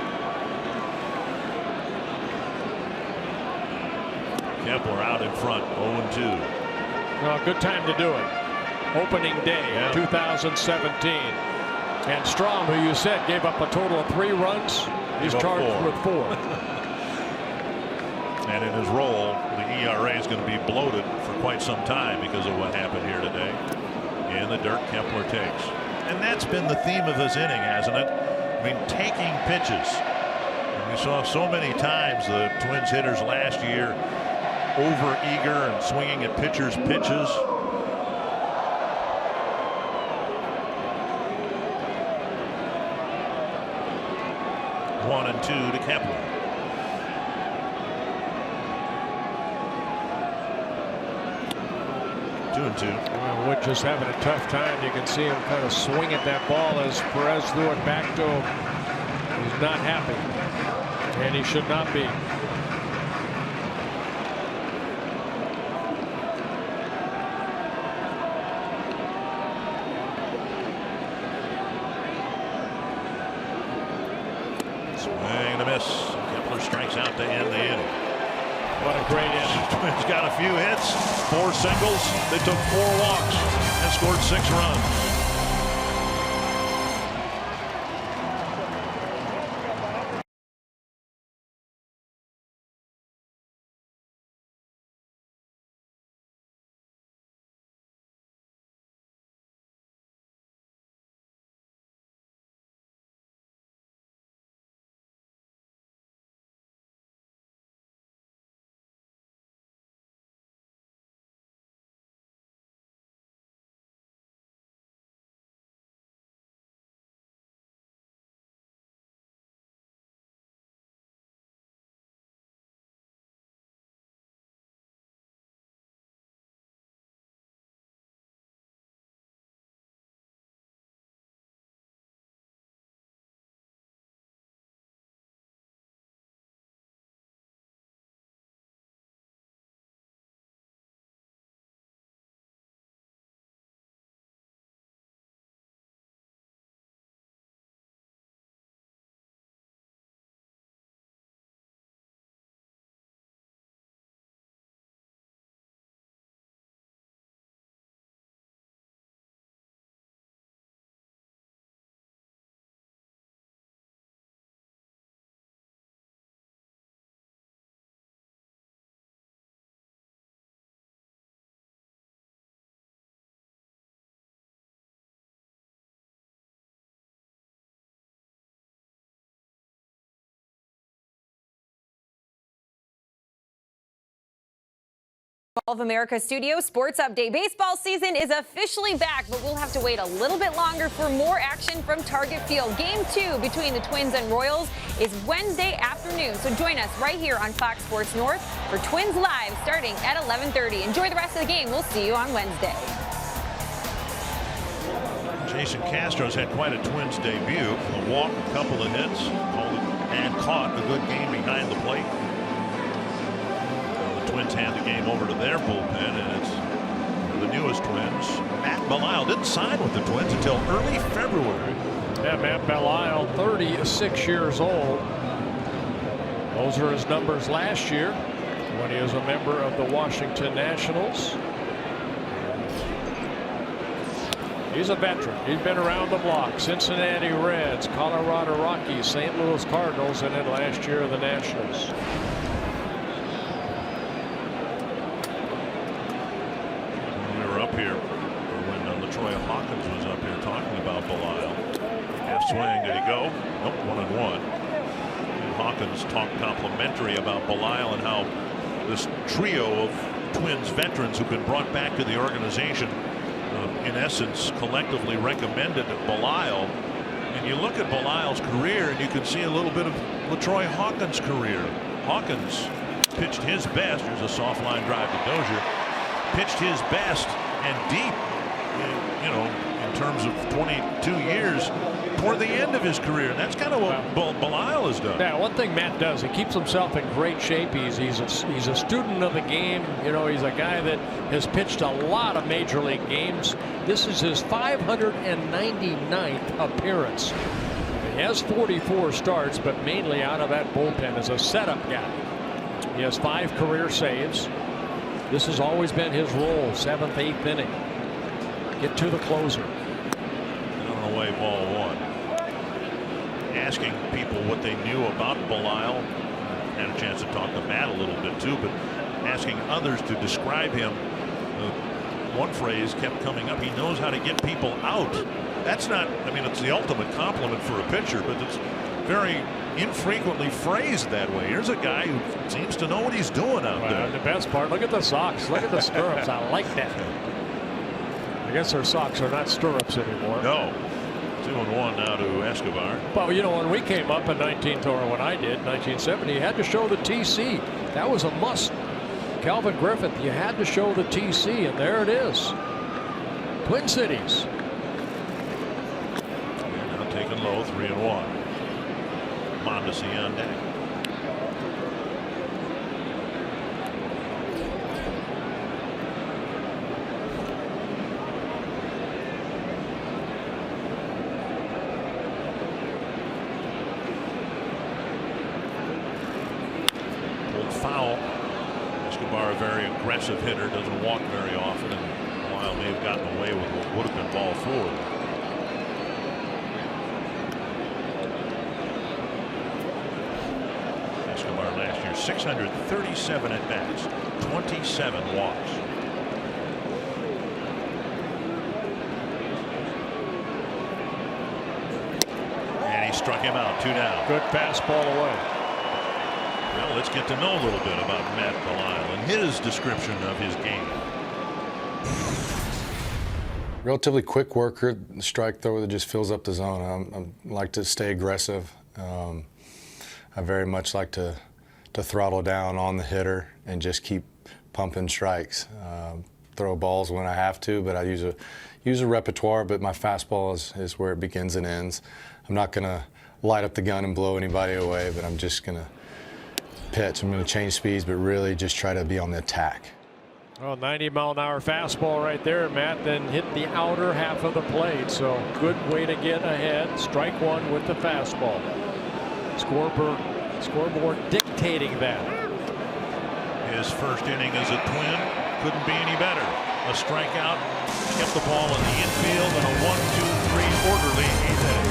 C: Kepler out in front, 0-2.
E: Well, good time to do it. Opening day, 2017. And Strahm, who you said gave up a total of 3 runs, he's charged with 4.
C: And in his role, the ERA is going to be bloated for quite some time because of what happened here today. In the dirt, Kepler takes. And that's been the theme of this inning, hasn't it? I mean, taking pitches. And we saw so many times the Twins hitters last year over-eager and swinging at pitchers' pitches. One and 2 to Kepler.
E: Well, Wood just having a tough time. You can see him kind of swing at that ball as Perez threw it back to him. He's not happy, and he should not be.
C: Swing and a miss. Kepler strikes out to end the inning.
E: What a great inning.
C: Twins got a few hits, 4 singles. They took 4 walks and scored 6 runs.
Q: All of America Studio Sports Update. Baseball season is officially back, but we'll have to wait a little bit longer for more action from Target Field. Game 2 between the Twins and Royals is Wednesday afternoon, so join us right here on Fox Sports North for Twins Live starting at 11:30. Enjoy the rest of the game. We'll see you on Wednesday.
C: Jason Castro's had quite a Twins debut. A walk, a couple of hits, and caught a good game behind the plate. Twins hand the game over to their bullpen, and it's the newest Twins, Matt Belisle, didn't sign with the Twins until early February.
E: Yeah, Matt Belisle, 36 years old. Those are his numbers last year when he was a member of the Washington Nationals. He's a veteran. He's been around the block. Cincinnati Reds, Colorado Rockies, St. Louis Cardinals, and then last year the Nationals.
C: We were up here when LaTroy Hawkins was up here talking about Belisle. Half swing, did he go? Nope, 1-1. And Hawkins talked complimentary about Belisle and how this trio of Twins veterans who've been brought back to the organization in essence collectively recommended Belisle. And you look at Belisle's career and you can see a little bit of LaTroy Hawkins' career. Hawkins pitched his best. Here's a soft line drive to Dozier. Pitched his best and deep, you know, in terms of 22 years toward the end of his career. And that's kind of what Belisle has done.
E: Yeah, one thing Matt does, he keeps himself in great shape. He's a student of the game. You know, he's a guy that has pitched a lot of major league games. This is his 599th appearance. He has 44 starts, but mainly out of that bullpen as a setup guy. He has 5 career saves. This has always been his role, 7th, 8th inning. Get to the closer.
C: On the way, ball 1. Asking people what they knew about Belisle. Had a chance to talk to Matt a little bit too, but asking others to describe him. One phrase kept coming up. He knows how to get people out. That's not, I mean, it's the ultimate compliment for a pitcher, but it's very infrequently phrased that way. Here's a guy who seems to know what he's doing out there.
E: The best part, look at the socks. Look at the stirrups. I like that. I guess their socks are not stirrups anymore.
C: No. 2-1 now to Escobar.
E: But you know, when we came up in when I did, 1970, you had to show the TC. That was a must. Calvin Griffith, you had to show the TC, and there it is. Twin Cities.
C: Now taken low, 3-1. Mondesi on deck. Foul. Escobar, a very aggressive hitter, doesn't walk very often, and Belisle may have gotten away with what would have been ball 4. Escobar last year 637 at bats, 27 walks. And he struck him out, 2 down.
E: Good fastball away.
C: Well, let's get to know a little bit about Matt Belisle and his description of his game.
R: Relatively quick worker, strike thrower that just fills up the zone. I like to stay aggressive. I very much like to throttle down on the hitter and just keep pumping strikes. Throw balls when I have to, but I use a repertoire, but my fastball is where it begins and ends. I'm not going to light up the gun and blow anybody away, but I'm just going to pitch. I'm going to change speeds, but really just try to be on the attack.
E: Well, 90-mile-an-hour fastball right there, Matt, then hit the outer half of the plate. So good way to get ahead. Strike 1 with the fastball. Scoreboard dictating that.
C: His first inning as a Twin couldn't be any better. A strikeout, kept the ball in the infield, and a 1-2-3 orderly 8th inning.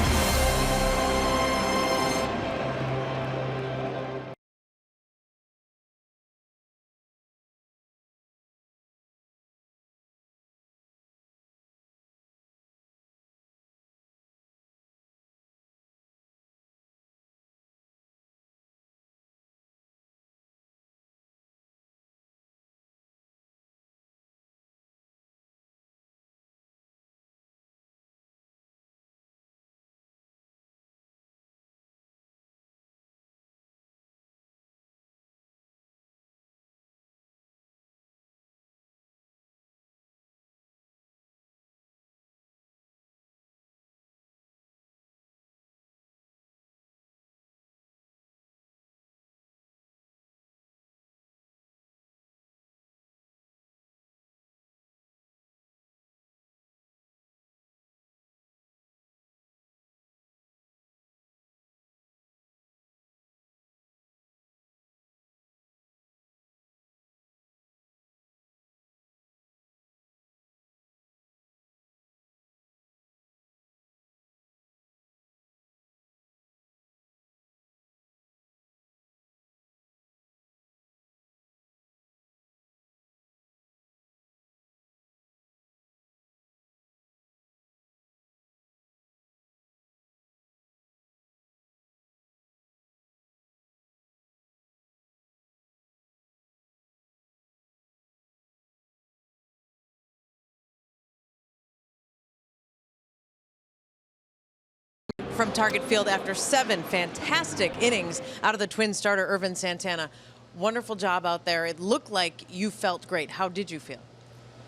A: from Target Field after 7 fantastic innings out of the Twins starter, Ervin Santana. Wonderful job out there. It looked like you felt great. How did you feel?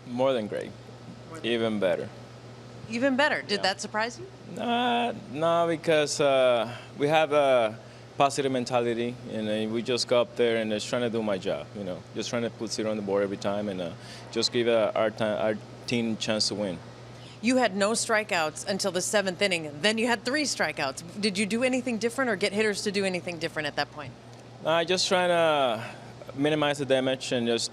D: More than great. Even better.
A: Even better. Did that surprise you?
D: No, because we have a positive mentality, and we just go up there and just trying to do my job, just trying to put zero on the board every time and just give our team a chance to win.
A: You had no strikeouts until the 7th inning. Then you had 3 strikeouts. Did you do anything different or get hitters to do anything different at that point?
D: Just trying to minimize the damage and just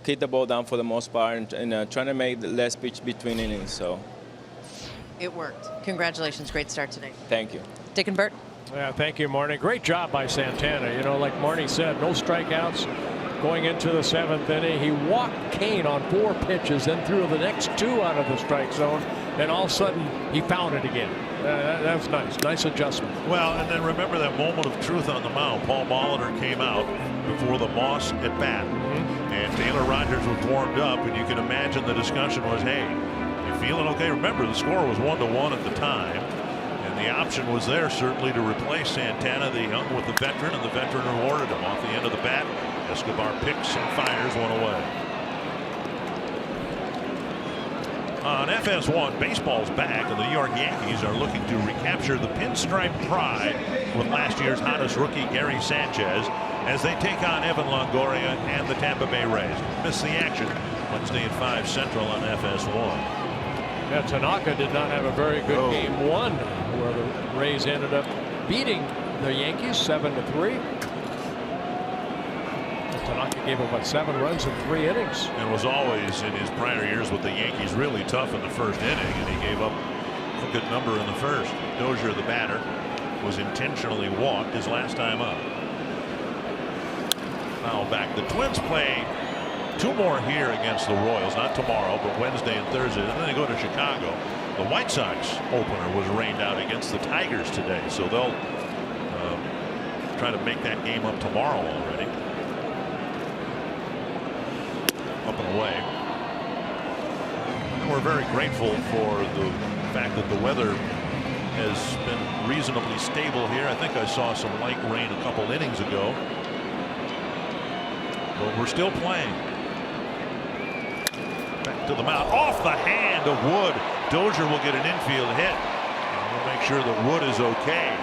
D: keep the ball down for the most part and trying to make less pitch between innings. So
A: it worked. Congratulations. Great start today.
D: Thank you.
A: Dick and Bert.
E: Yeah, thank you, Marnie. Great job by Santana. Like Marnie said, no strikeouts going into the 7th inning. He walked Kane on 4 pitches, then threw the next 2 out of the strike zone, and all of a sudden he found it again. That's nice. Nice adjustment.
C: Well, and then remember that moment of truth on the mound. Paul Molitor came out before the Moss at bat, and Taylor Rogers was warmed up, and you can imagine the discussion was, hey, you feeling okay? Remember, the score was 1-1 at the time. The option was there certainly to replace Santana. They hung with the veteran, and the veteran rewarded him. Off the end of the bat, Escobar picks and fires one away. On FS1, baseball's back, and the New York Yankees are looking to recapture the pinstripe pride with last year's hottest rookie Gary Sanchez as they take on Evan Longoria and the Tampa Bay Rays. Miss the action Wednesday at 5 Central on FS1.
E: Yeah, Tanaka did not have a very good game 1, where the Rays ended up beating the Yankees 7-3. Tanaka gave up 7 runs in 3 innings.
C: And was always in his prior years with the Yankees really tough in the first inning, and he gave up a good number in the first. Dozier, the batter, was intentionally walked his last time up. Foul back. The Twins play 2 more here against the Royals, not tomorrow, but Wednesday and Thursday, and then they go to Chicago. The White Sox opener was rained out against the Tigers today, so they'll try to make that game up tomorrow already. Up and away. And we're very grateful for the fact that the weather has been reasonably stable here. I think I saw some light rain a couple innings ago, but we're still playing. To the mound, off the hand of Wood. Dozier will get an infield hit. And we'll make sure that Wood is okay.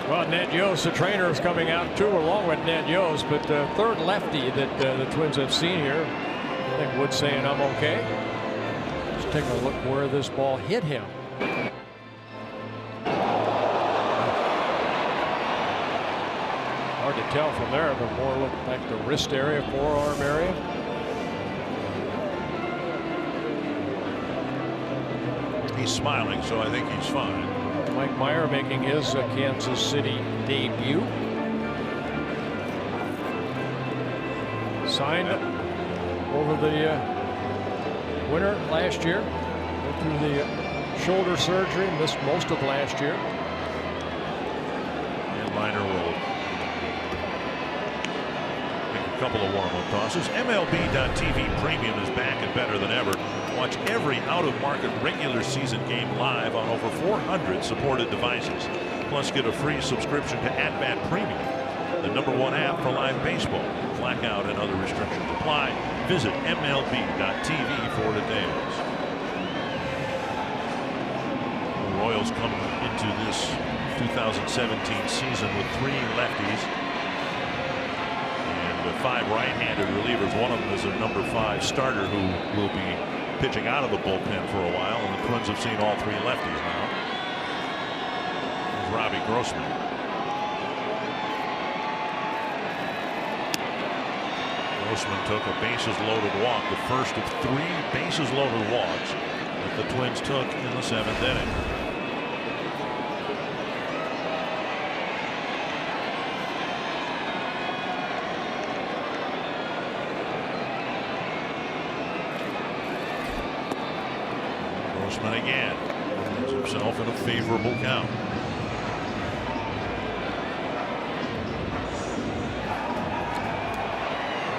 E: Well, Ned Yost, the trainer, is coming out too, along with Ned Yost, but the third lefty that the Twins have seen here. I think Wood's saying, I'm okay. Let's take a look where this ball hit him. Hard to tell from there, but more look like the wrist area, forearm area.
C: He's smiling, so I think he's fine.
E: Mike Meyer making his Kansas City debut. Signed over the winter last year. Went through the shoulder surgery, missed most of last year.
C: And Minor will couple of warm-up tosses. MLB.TV Premium is back and better than ever. Watch every out-of-market regular season game live on over 400 supported devices. Plus, get a free subscription to At Premium, the #1 app for live baseball. Blackout and other restrictions apply. Visit MLB.TV for details. The Royals come into this 2017 season with 3 lefties. 5 right-handed relievers. One of them is a #5 starter who will be pitching out of the bullpen for a while, and the Twins have seen all 3 lefties now. There's Robbie Grossman. Grossman took a bases-loaded walk, the first of 3 bases-loaded walks that the Twins took in the 7th inning. Again, puts himself in a favorable count.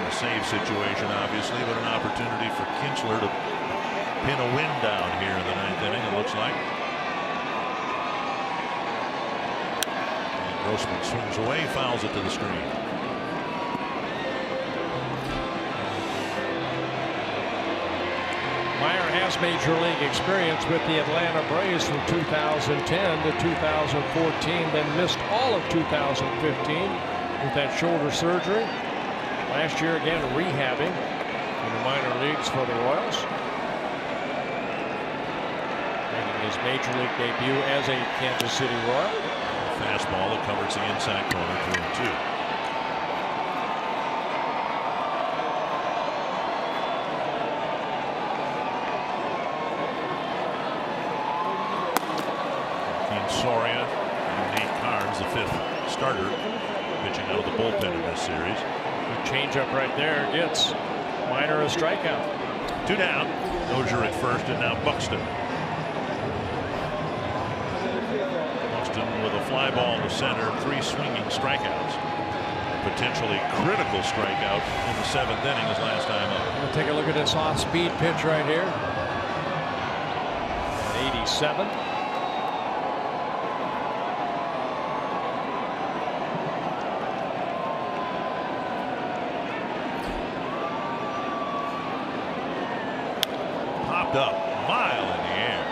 C: A save situation, obviously, but an opportunity for Kinchler to pin a win down here in the 9th inning, it looks like. And Grossman swings away, fouls it to the screen.
E: Meyer has major league experience with the Atlanta Braves from 2010 to 2014, then missed all of 2015 with that shoulder surgery. Last year again rehabbing in the minor leagues for the Royals. Making his major league debut as a Kansas City Royal.
C: Fastball that covers the inside corner, 2-2. Soria and Nate Carnes, the 5th starter, pitching out of the bullpen in this series.
E: Good changeup right there gets Minor a strikeout.
C: 2 down. Dozier at first, and now Buxton. Buxton with a fly ball to center, 3 swinging strikeouts. Potentially critical strikeout in the 7th inning his last time up.
E: We'll take a look at this off-speed pitch right here. 87.
C: Up a mile in the air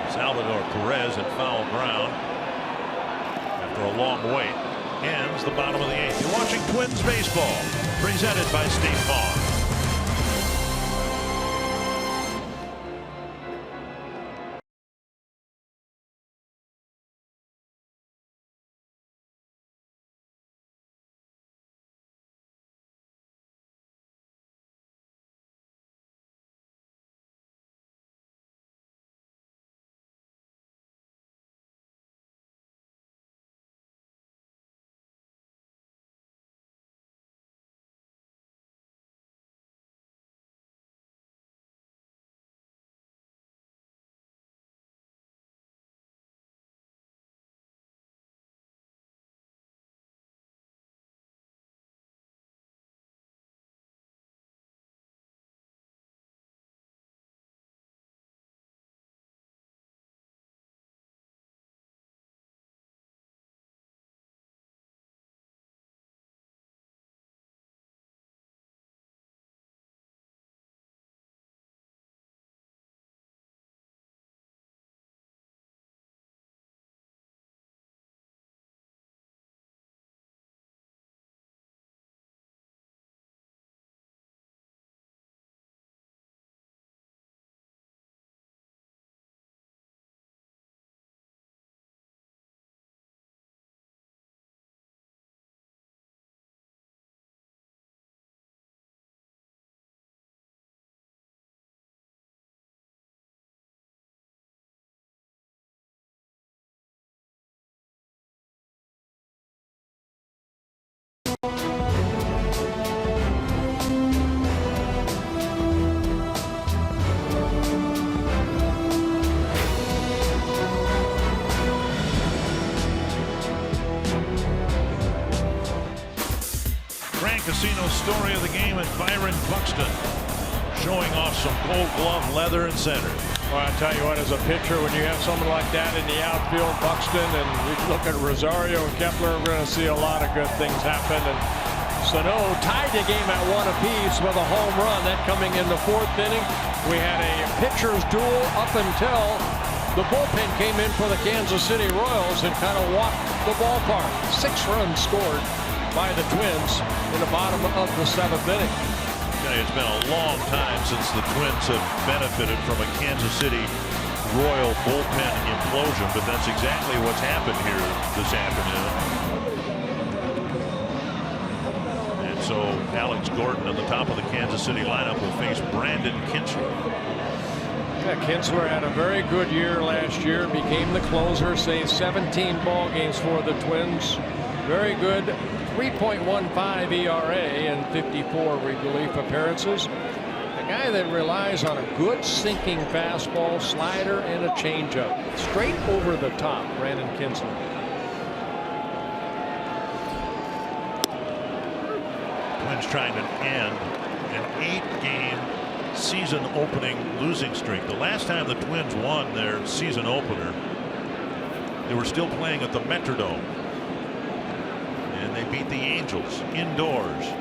C: as Salvador Perez at foul ground after a long wait ends the bottom of the 8th. You're watching Twins baseball presented by State Farm. Casino story of the game at Byron Buxton, showing off some gold glove leather and center.
E: Well, I tell you what, as a pitcher, when you have someone like that in the outfield, Buxton, and we look at Rosario and Kepler, we're going to see a lot of good things happen. And Sano tied the game at 1 apiece with a home run. That coming in the 4th inning. We had a pitcher's duel up until the bullpen came in for the Kansas City Royals and kind of walked the ballpark. 6 runs scored by the Twins in the bottom of the 7th inning.
C: It's been a long time since the Twins have benefited from a Kansas City Royal bullpen implosion, but that's exactly what's happened here this afternoon. And so Alex Gordon on the top of the Kansas City lineup will face Brandon Kinsler.
E: Yeah, Kinsler had a very good year last year, became the closer, saved 17 ball games for the Twins. Very good 3.15 ERA and 54 relief appearances. A guy that relies on a good sinking fastball, slider, and a changeup. Straight over the top, Brandon Kinsler.
C: Twins trying to end an 8-game season opening losing streak. The last time the Twins won their season opener, they were still playing at the Metrodome, and they beat the Angels indoors.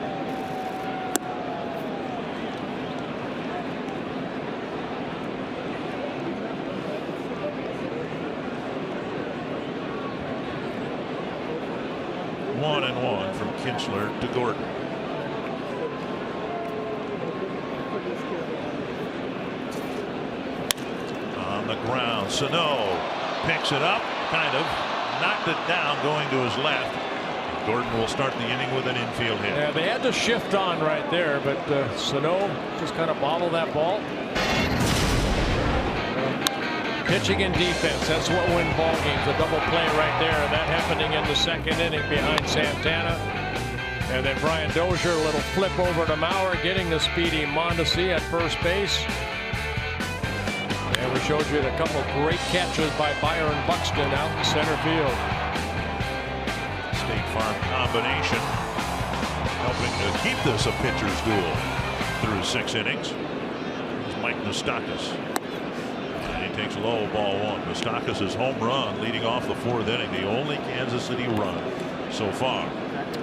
C: One and one from Kinsler to Gordon. On the ground, Sano picks it up, kind of knocked it down, going to his left. Gordon will start the inning with an infield hit.
E: Yeah, they had to shift on right there, but Sano just kind of bobbled that ball. Pitching and defense, that's what wins ball games. A double play right there, and that happening in the second inning behind Santana. And then Brian Dozier, a little flip over to Maurer, getting the speedy Mondesi at first base. And we showed you a couple of great catches by Byron Buxton out in center field.
C: State Farm combination helping to keep this a pitcher's duel through 6 innings. It's Mike Moustakas. Takes low, ball one. Moustakas' home run leading off the 4th inning, the only Kansas City run so far.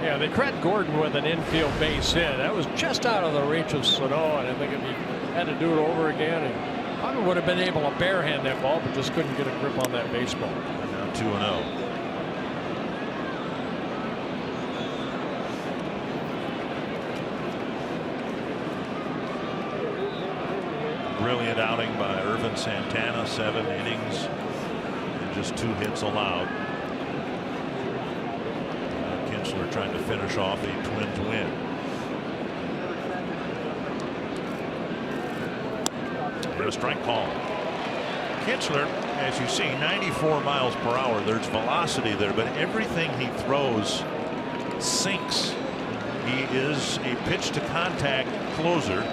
E: Yeah, they credit Gordon with an infield base hit. That was just out of the reach of Sano, and I think if he had to do it over again, he probably would have been able to barehand that ball, but just couldn't get a grip on that baseball.
C: Now 2-0. Brilliant outing by Irvin Santana, 7 innings and just 2 hits allowed. Kinsler trying to finish off a Twins win. And a strike call. Kinsler, as you see, 94 miles per hour. There's velocity there, but everything he throws sinks. He is a pitch to contact closer.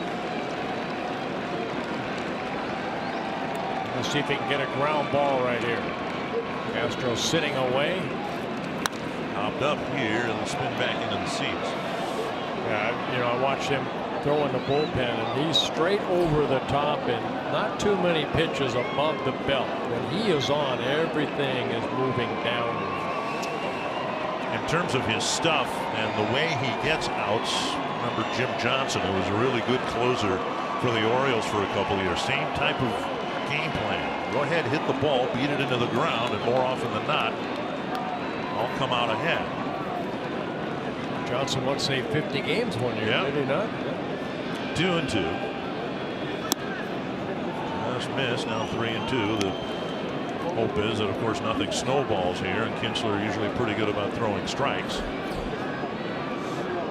E: Let's see if he can get a ground ball right here. Astros sitting away.
C: Hopped up here and spin back into the seats.
E: Yeah, you know, I watched him throw in the bullpen, and he's straight over the top and not too many pitches above the belt. When he is on, everything is moving down.
C: In terms of his stuff and the way he gets outs, remember Jim Johnson, who was a really good closer for the Orioles for a couple of years. Same type of game plan. Go ahead, hit the ball, beat it into the ground, and more often than not, I'll come out ahead.
E: Johnson once saved 50 games one year,
C: yeah.
E: Did he not?
C: 2-2. Just missed. Now 3-2. The hope is that, of course, nothing snowballs here, and Kinsler usually pretty good about throwing strikes.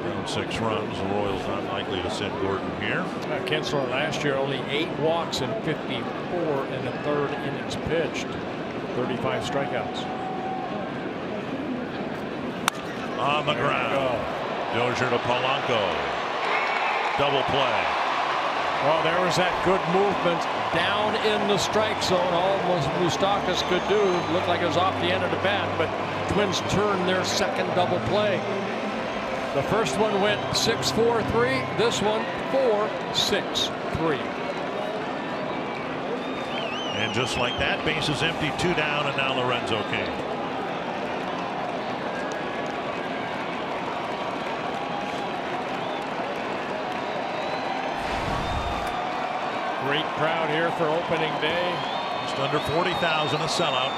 C: Down 6 runs. The Royals not likely to send Gordon here.
E: Kinsler last year only 8 walks and 54 in the 3rd innings pitched. 35 strikeouts.
C: On the ground. Dozier to Polanco. Double play.
E: Well, there was that good movement down in the strike zone. Almost Moustakas could do. Looked like it was off the end of the bat, but Twins turned their second double play. The first one went 6-4-3. This one 4-6-3.
C: And just like that, bases empty, 2 down, and now Lorenzo Cain.
E: Great crowd here for opening day.
C: Just under 40,000, a sellout.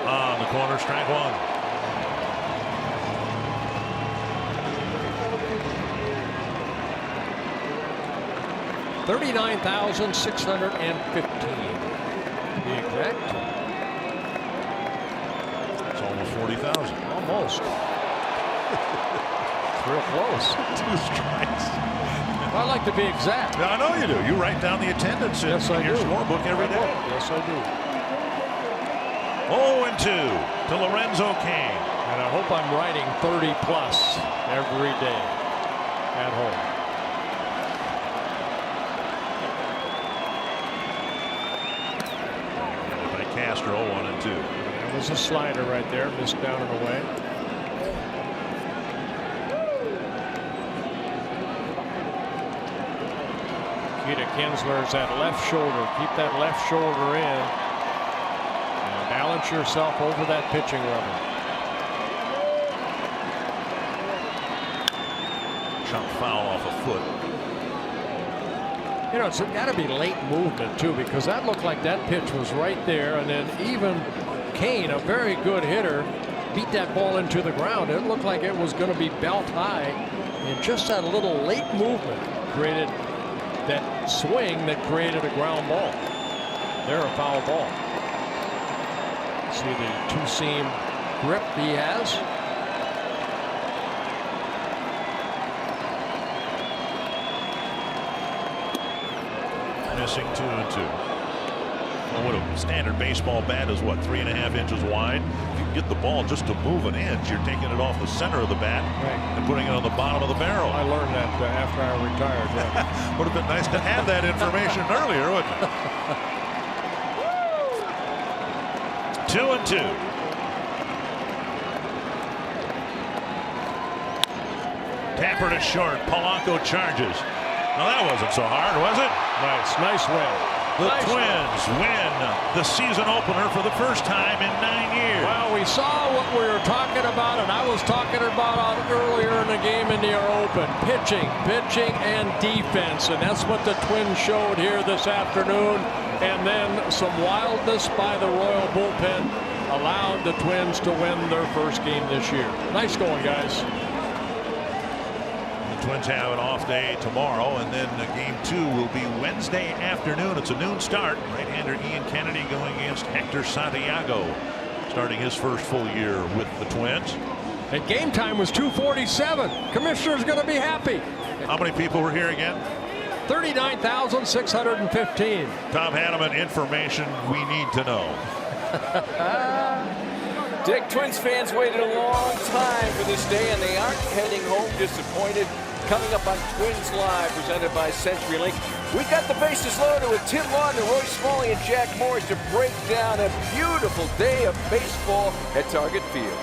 C: On the corner, strike one.
E: $39,615 to be exact.
C: It's almost 40,000.
E: Almost. It's real close.
C: 2 strikes.
E: I like to be exact.
C: I know you do. You write down the attendance in your scorebook every day.
E: Yes, I do.
C: 0-2 to Lorenzo Cain.
E: And I hope I'm writing 30 plus every day at home.
C: By Castro, 1-2.
E: There was a slider right there, missed down and away. Peter Kinsler's that left shoulder. Keep that left shoulder in. And balance yourself over that pitching rubber.
C: Chop foul off a foot.
E: You know, it's got to be late movement, too, because that looked like that pitch was right there. And then even Kane, a very good hitter, beat that ball into the ground. It looked like it was going to be belt high. And just that little late movement created that swing that created a ground ball. There, a foul ball. See the two-seam grip he has.
C: Missing 2-2. Well, what a standard baseball bat is, what, 3.5 inches wide? If you can get the ball just to move an inch, you're taking it off the center of the bat and putting it on the bottom of the barrel.
E: I learned that after I retired. Yeah.
C: Would have been nice to have that information earlier, wouldn't it? 2-2. Tapper to short. Polanco charges. Now that wasn't so hard, was it?
E: Nice win.
C: The Twins win the season opener for the first time in 9 years.
E: Well, we saw what we were talking about, and I was talking about earlier in the game in the Open. Pitching, and defense, and that's what the Twins showed here this afternoon. And then some wildness by the Royal bullpen allowed the Twins to win their first game this year. Nice going, guys.
C: Twins have an off day tomorrow, and then game 2 will be Wednesday afternoon. It's a noon start. Right-hander Ian Kennedy going against Hector Santiago, starting his first full year with the Twins.
E: And game time was 2:47. Commissioner's going to be happy.
C: How many people were here again?
E: 39,615.
C: Tom Hanneman, information we need to know.
O: Dick, Twins fans waited a long time for this day, and they aren't heading home disappointed. Coming up on Twins Live, presented by CenturyLink, we got the bases loaded with Tim Lawton, Roy Smalley, and Jack Morris to break down a beautiful day of baseball at Target Field.